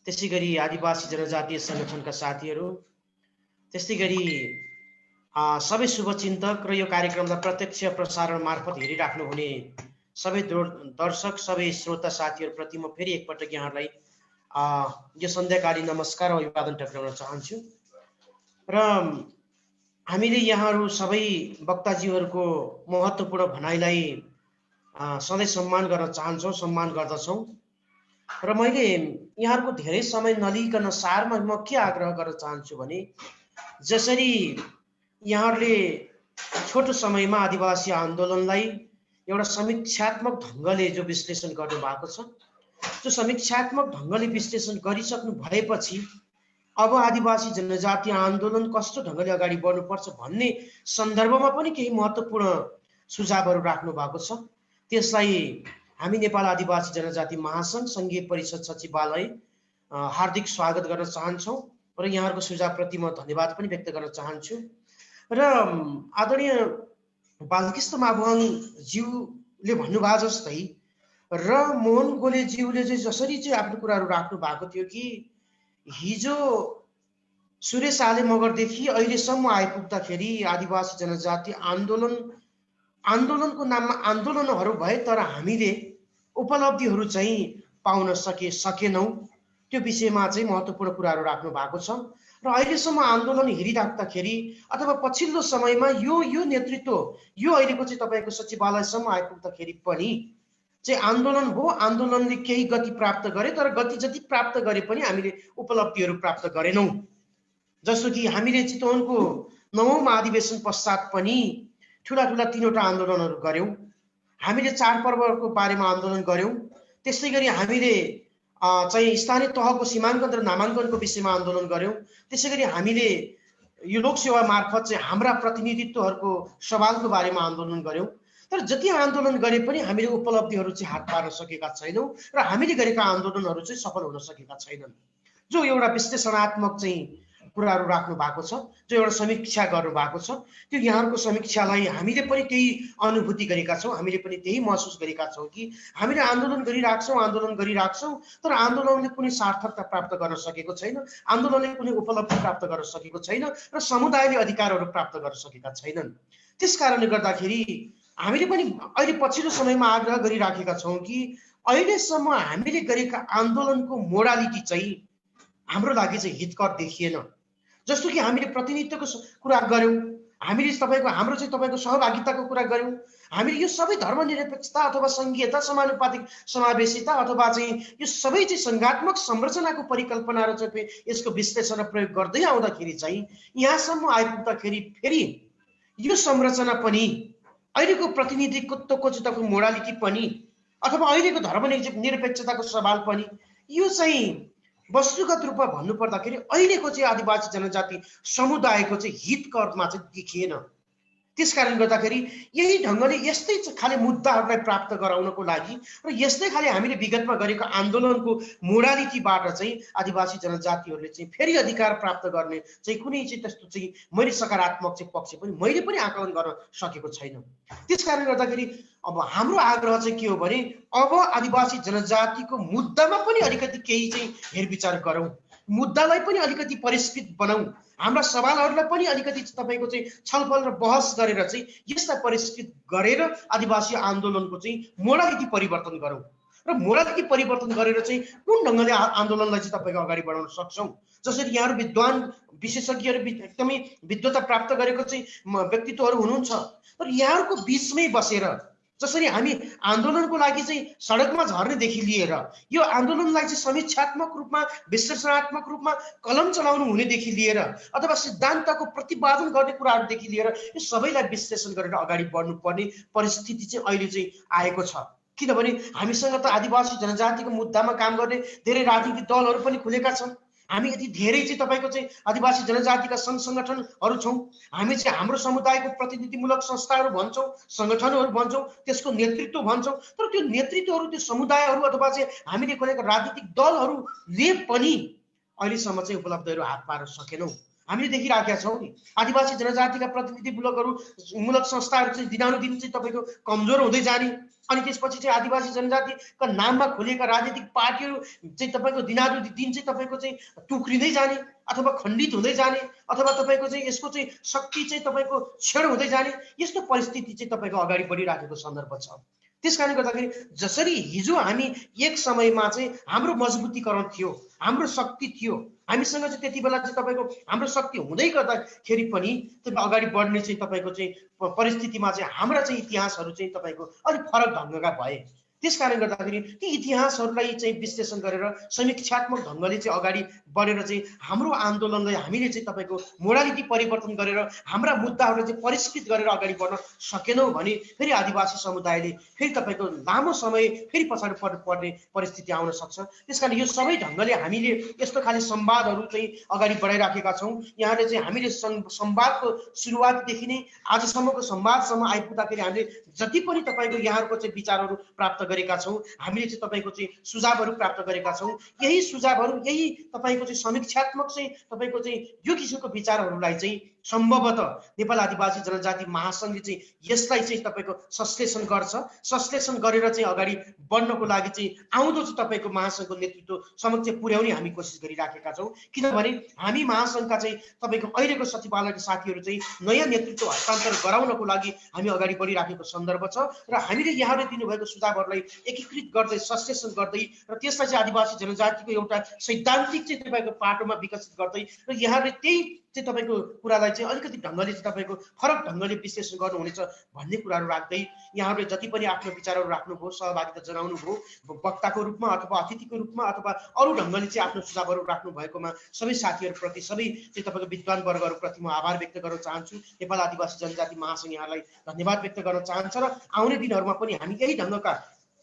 त्यसै गरी आदिवासी जनजातीय सङ्गठनका साथीहरू, त्यस्तै गरी सबै शुभचिन्तक र यो कार्यक्रमलाई प्रत्यक्ष प्रसारण मार्फत हेरिराख्नुहुने सबै दर्शक, सबै श्रोता साथीहरूप्रति म फेरि एकपटक यहाँहरूलाई यो सन्ध्याकालीन नमस्कार र अभिवादन टक्राउन चाहन्छु। र हामीले यहाँहरू सबै वक्ताजीहरूको महत्त्वपूर्ण भनाइलाई सधैँ सम्मान गर्न चाहन्छौँ, सम्मान गर्दछौँ। र मैले यहाँहरूको धेरै समय नलिकन सारमा म के आग्रह गर्न चाहन्छु भने, जसरी यहाँहरूले छोटो समयमा आदिवासी आन्दोलनलाई एउटा समीक्षात्मक ढङ्गले जो विश्लेषण गर्नु भएको छ, त्यो समीक्षात्मक ढङ्गले विश्लेषण गरिसक्नु भएपछि अब आदिवासी जनजाति आन्दोलन कस्तो ढङ्गले अगाडि बढ्नुपर्छ भन्ने सन्दर्भमा पनि केही महत्त्वपूर्ण सुझावहरू राख्नु भएको छ। त्यसलाई हामी नेपाल आदिवासी जनजाति महासङ्घ सङ्घीय परिषद सचिवालय हार्दिक स्वागत गर्न चाहन्छौँ र यहाँहरूको सुझावप्रति म धन्यवाद पनि व्यक्त गर्न चाहन्छु। र आदरणीय बालकृष्ण माभङज्यूले भन्नुभयो जस्तै र मोहन गोलेज्यूले चाहिँ जसरी चाहिँ आफ्नो कुराहरू राख्नु भएको थियो कि हिजो सुरेश आले मगरदेखि अहिलेसम्म आइपुग्दाखेरि आदिवासी जनजाति आन्दोलनको नाममा आन्दोलनहरू भए तर हामीले उपलब्धिहरू चाहिँ पाउन सकेनौँ। त्यो विषयमा चाहिँ महत्त्वपूर्ण कुराहरू राख्नु भएको छ। र अहिलेसम्म आन्दोलन हेरिराख्दाखेरि अथवा पछिल्लो समयमा यो नेतृत्व यो अहिलेको चाहिँ तपाईँको सचिवालयसम्म आइपुग्दाखेरि पनि चाहिँ आन्दोलन हो, आन्दोलनले केही गति प्राप्त गरे तर गति जति प्राप्त गरे पनि हामीले उपलब्धिहरू प्राप्त गरेनौँ। जस्तो कि हामीले चितवनको 9औं महाधिवेशन पश्चात पनि ठुला ठुला 3वटा आन्दोलनहरू गर्यौं। हामीले चाडपर्वको बारेमा आन्दोलन गर्यौं। त्यस्तै गरी हामीले चाहिँ स्थानीय तहको सीमाङ्कन र नामाङ्कनको विषयमा आन्दोलन गर्यौं। त्यसै गरी हामीले यो लोकसेवा मार्फत चाहिँ हाम्रा प्रतिनिधित्वहरूको सवालको बारेमा आन्दोलन गर्यौं। तर जति आन्दोलन गरे पनि हामीले उपलब्धिहरू चाहिँ हात पार्न सकेका छैनौँ र हामीले गरेका आन्दोलनहरू चाहिँ सफल हुन सकेका छैनन्। जो एउटा विश्लेषणात्मक चाहिँ कुराहरू राख्नु भएको छ, जो एउटा समीक्षा गर्नु भएको छ, त्यो यहाँहरूको समीक्षालाई हामीले पनि त्यही अनुभूति गरेका छौँ, हामीले पनि त्यही महसुस गरेका छौँ कि हामीले आन्दोलन गरिराख्छौँ तर आन्दोलनले कुनै सार्थकता प्राप्त गर्न सकेको छैन, आन्दोलनले कुनै उपलब्धि प्राप्त गर्न सकेको छैन र समुदायले अधिकारहरू प्राप्त गर्न सकेका छैनन्। त्यस कारणले गर्दाखेरि हामीले पनि अहिले पछिल्लो समयमा आग्रह गरिराखेका छौँ कि अहिलेसम्म हामीले गरेका आन्दोलनको मोडालिटी चाहिँ हाम्रो लागि चाहिँ हितकर देखिएन। जस्तो कि हामीले प्रतिनिधित्वको कुरा गर्यौं, हामीले हाम्रो सहभागिताको कुरा गर्यौं, हामीले यो सबै धर्मनिरपेक्षता अथवा संघीयता, समानुपातिक समावेशिता अथवा चाहिँ यो सबै चाहिँ संघात्मक संरचनाको परिकल्पना र चाहिँ यसको विश्लेषण र प्रयोग गर्दै आउँदाखेरि चाहिँ यहाँसम्म आइपुग्दाखेरि फेरि यो संरचना पनि अहिलेको प्रतिनिधित्वको चाहिँ मोडालिटी पनि अथवा अहिलेको धर्मनिरपेक्षताको सवाल पनि यो चाहिँ वस्तुगत रूपमा भन्नुपर्दाखेरि अहिलेको चाहिँ आदिवासी जनजाति समुदायको चाहिँ हितकरमा चाहिँ देखिएन। त्यसकारण गर्दाखेरि यही ढङ्गले यस्तै खाले मुद्दाहरूलाई प्राप्त गराउनको लागि र यस्तै खाले हामीले विगतमा गरेको आन्दोलनको मोडालिटीबाट चाहिँ आदिवासी जनजातिहरूले चाहिँ फेरि अधिकार प्राप्त गर्ने चाहिँ कुनै चाहिँ त्यस्तो चाहिँ मैले सकारात्मक चाहिँ पक्ष पनि मैले पनि आकलन गर्न सकेको छैन। त्यसकारण गर्दाखेरि अब हाम्रो आग्रह चाहिँ के हो भने अब आदिवासी जनजातिको मुद्दामा पनि अलिकति केही चाहिँ हेरविचार गरौँ, मुद्दालाई पनि अलिकति परिष्कृत बनाऊ, हाम्रा सवालहरूलाई पनि अलिकति तपाईँको चाहिँ छलफल र बहस गरेर चाहिँ यसलाई परिष्कृत गरेर आदिवासी आन्दोलनको चाहिँ मोडालिटी परिवर्तन गरौँ र मोडालिटी परिवर्तन गरेर चाहिँ कुन ढङ्गले आन्दोलनलाई चाहिँ तपाईँको अगाडि बढाउन सक्छौँ। जसरी यहाँहरू विद्वान विशेषज्ञहरू एकदमै विद्वता प्राप्त गरेको चाहिँ व्यक्तित्वहरू हुनुहुन्छ, तर यहाँहरूको बिचमै बसेर जसरी हामी आन्दोलनको लागि चाहिँ सडकमा झर्नेदेखि लिएर यो आन्दोलनलाई चाहिँ समीक्षात्मक रूपमा विश्लेषणात्मक रूपमा कलम चलाउनु हुनेदेखि लिएर अथवा सिद्धान्तको प्रतिपादन गर्ने कुराहरूदेखि लिएर यो सबैलाई विश्लेषण गरेर अगाडि बढ्नुपर्ने परिस्थिति चाहिँ अहिले चाहिँ आएको छ। किनभने हामीसँग त आदिवासी जनजातिको मुद्दामा काम गर्ने धेरै राजनीतिक दलहरू पनि खुलेका छन्। हामी यति धेरै चाहिँ तपाईँको चाहिँ आदिवासी जनजातिका सङ्घ सङ्गठनहरू छौँ, हामी चाहिँ हाम्रो समुदायको प्रतिनिधिमूलक संस्थाहरू भन्छौँ, सङ्गठनहरू भन्छौँ, त्यसको नेतृत्व भन्छौँ, तर त्यो नेतृत्वहरू त्यो समुदायहरू अथवा चाहिँ हामीले खोलेका राजनीतिक दलहरूले पनि अहिलेसम्म चाहिँ उपलब्धिहरू हात पार्न सकेनौँ। हामीले देखिराखेका छौँ नि आदिवासी जनजातिका प्रतिनिधिमूलक संस्थाहरू चाहिँ दिनानुदिन चाहिँ तपाईँको कमजोर हुँदै जाने, अनि त्यसपछि चाहिँ आदिवासी जनजातिका नाममा खोलिएका राजनीतिक पार्टीहरू चाहिँ तपाईँको दिनानुदिन चाहिँ तपाईँको चाहिँ टुक्रिँदै जाने अथवा खण्डित हुँदै जाने अथवा तपाईँको चाहिँ यसको चाहिँ शक्ति चाहिँ तपाईँको क्षण हुँदै जाने, यस्तो परिस्थिति चाहिँ तपाईँको अगाडि बढिराखेको सन्दर्भ छ। त्यसकारणले गर्दाखेरि जसरी हिजो हामी एक समयमा चाहिँ हाम्रो मजबुतीकरण थियो, हाम्रो शक्ति थियो, हामीसँग चाहिँ त्यति बेला चाहिँ तपाईँको हाम्रो शक्ति हुँदै गर्दाखेरि पनि अगाडि बढ्ने चाहिँ तपाईँको चाहिँ परिस्थितिमा चाहिँ हाम्रा चाहिँ इतिहासहरू चाहिँ तपाईँको अलिक फरक ढङ्गका भए। त्यसकारणले गर्दाखेरि ती इतिहासहरूलाई चाहिँ विश्लेषण गरेर समीक्षात्मक ढङ्गले चाहिँ अगाडि बढेर चाहिँ हाम्रो आन्दोलनलाई हामीले चाहिँ तपाईँको मोडालिटी परिवर्तन गरेर हाम्रा मुद्दाहरूलाई चाहिँ परिष्कृत गरेर अगाडि बढ्न सकेनौँ भने फेरि आदिवासी समुदायले फेरि तपाईँको लामो समय फेरि पछाडि पर्ने परिस्थिति आउन सक्छ। त्यसकारण यो सबै ढङ्गले हामीले यस्तो खाले संवादहरू चाहिँ अगाडि बढाइराखेका छौँ। यहाँले चाहिँ हामीले संवादको सुरुवातदेखि नै आजसम्मको संवादसम्म आइपुग्दाखेरि हामीले जति पनि तपाईँको यहाँहरूको चाहिँ विचारहरू प्राप्त गरेका छौँ, हामीले चाहिँ तपाईँको चाहिँ सुझावहरू प्राप्त गरेका छौँ। यही सुझावहरू यही तपाईँको चाहिँ समीक्षात्मक चाहिँ तपाईँको चाहिँ यो किसिमको विचारहरूलाई चाहिँ सम्भवतः नेपाल आदिवासी जनजाति महासङ्घले चाहिँ यसलाई चाहिँ तपाईँको संश्लेषण गर्छ। संश्लेषण गरेर चाहिँ अगाडि बढ्नको लागि चाहिँ आउँदो चाहिँ तपाईँको महासङ्घको नेतृत्व समक्ष पुर्याउने हामी कोसिस गरिराखेका छौँ। किनभने हामी महासङ्घका चाहिँ तपाईँको अहिलेको सचिवालयका साथीहरू चाहिँ नयाँ नेतृत्व हस्तान्तरण गराउनको लागि हामी अगाडि बढिराखेको सन्दर्भ छ र हामीले यहाँले दिनुभएको सुझावहरूलाई एकीकृत गर्दै संश्लेषण गर्दै र त्यसलाई चाहिँ आदिवासी जनजातिको एउटा सैद्धान्तिक चाहिँ तपाईँको पाटोमा विकसित गर्दै र यहाँले त्यही चाहिँ तपाईँको कुरालाई चाहिँ अलिकति ढङ्गले चाहिँ तपाईँको फरक ढङ्गले विश्लेषण गर्नुहुनेछ भन्ने कुराहरू राख्दै यहाँहरूले जति पनि आफ्नो विचारहरू राख्नुभयो, सहभागिता जनाउनुभयो, वक्ताको रूपमा अथवा अतिथिको रूपमा अथवा अरू ढङ्गले चाहिँ आफ्नो सुझावहरू राख्नु भएकोमा सबै साथीहरूप्रति, सबै चाहिँ तपाईँको विद्वान वर्गहरूप्रति म आभार व्यक्त गर्न चाहन्छु। नेपाल आदिवासी जनजाति महासङ्घ यहाँलाई धन्यवाद व्यक्त गर्न चाहन्छ र आउने दिनहरूमा पनि हामी यही ढङ्गका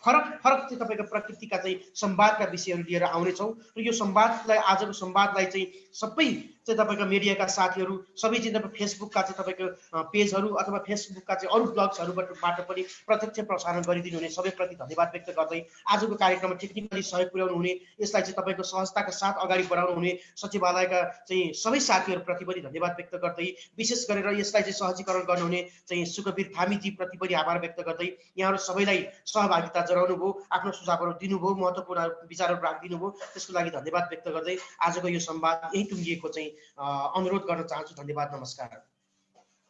फरक चाहिँ तपाईँको प्रकृतिका चाहिँ संवादका विषयहरू लिएर आउनेछौँ र यो संवादलाई, आजको संवादलाई चाहिँ सबै चाहिँ तपाईँको मिडियाका साथीहरू, सबै चाहिँ तपाईँ फेसबुकका चाहिँ तपाईँको पेजहरू अथवा फेसबुकका चाहिँ अरू ब्लग्सहरूबाट पनि प्रत्यक्ष प्रसारण गरिदिनु हुने सबैप्रति धन्यवाद व्यक्त गर्दै आजको कार्यक्रममा टेक्निकली सहयोग पुर्याउनु हुने, यसलाई चाहिँ तपाईँको सहजताका साथ अगाडि बढाउनु हुने सचिवालयका चाहिँ सबै साथीहरूप्रति पनि धन्यवाद व्यक्त गर्दै, विशेष गरेर यसलाई चाहिँ सहजीकरण गर्नुहुने चाहिँ सुखवीर थामीजीप्रति पनि आभार व्यक्त गर्दै यहाँहरू सबैलाई सहभागिता जनाउनु भयो, आफ्नो सुझावहरू दिनुभयो, महत्त्वपूर्ण विचारहरू राखिदिनु भयो, त्यसको लागि धन्यवाद व्यक्त गर्दै आजको यो संवाद यही टुङ्गिएको चाहिँ अनुरोध गर्न चाहन्छु। धन्यवाद, नमस्कार।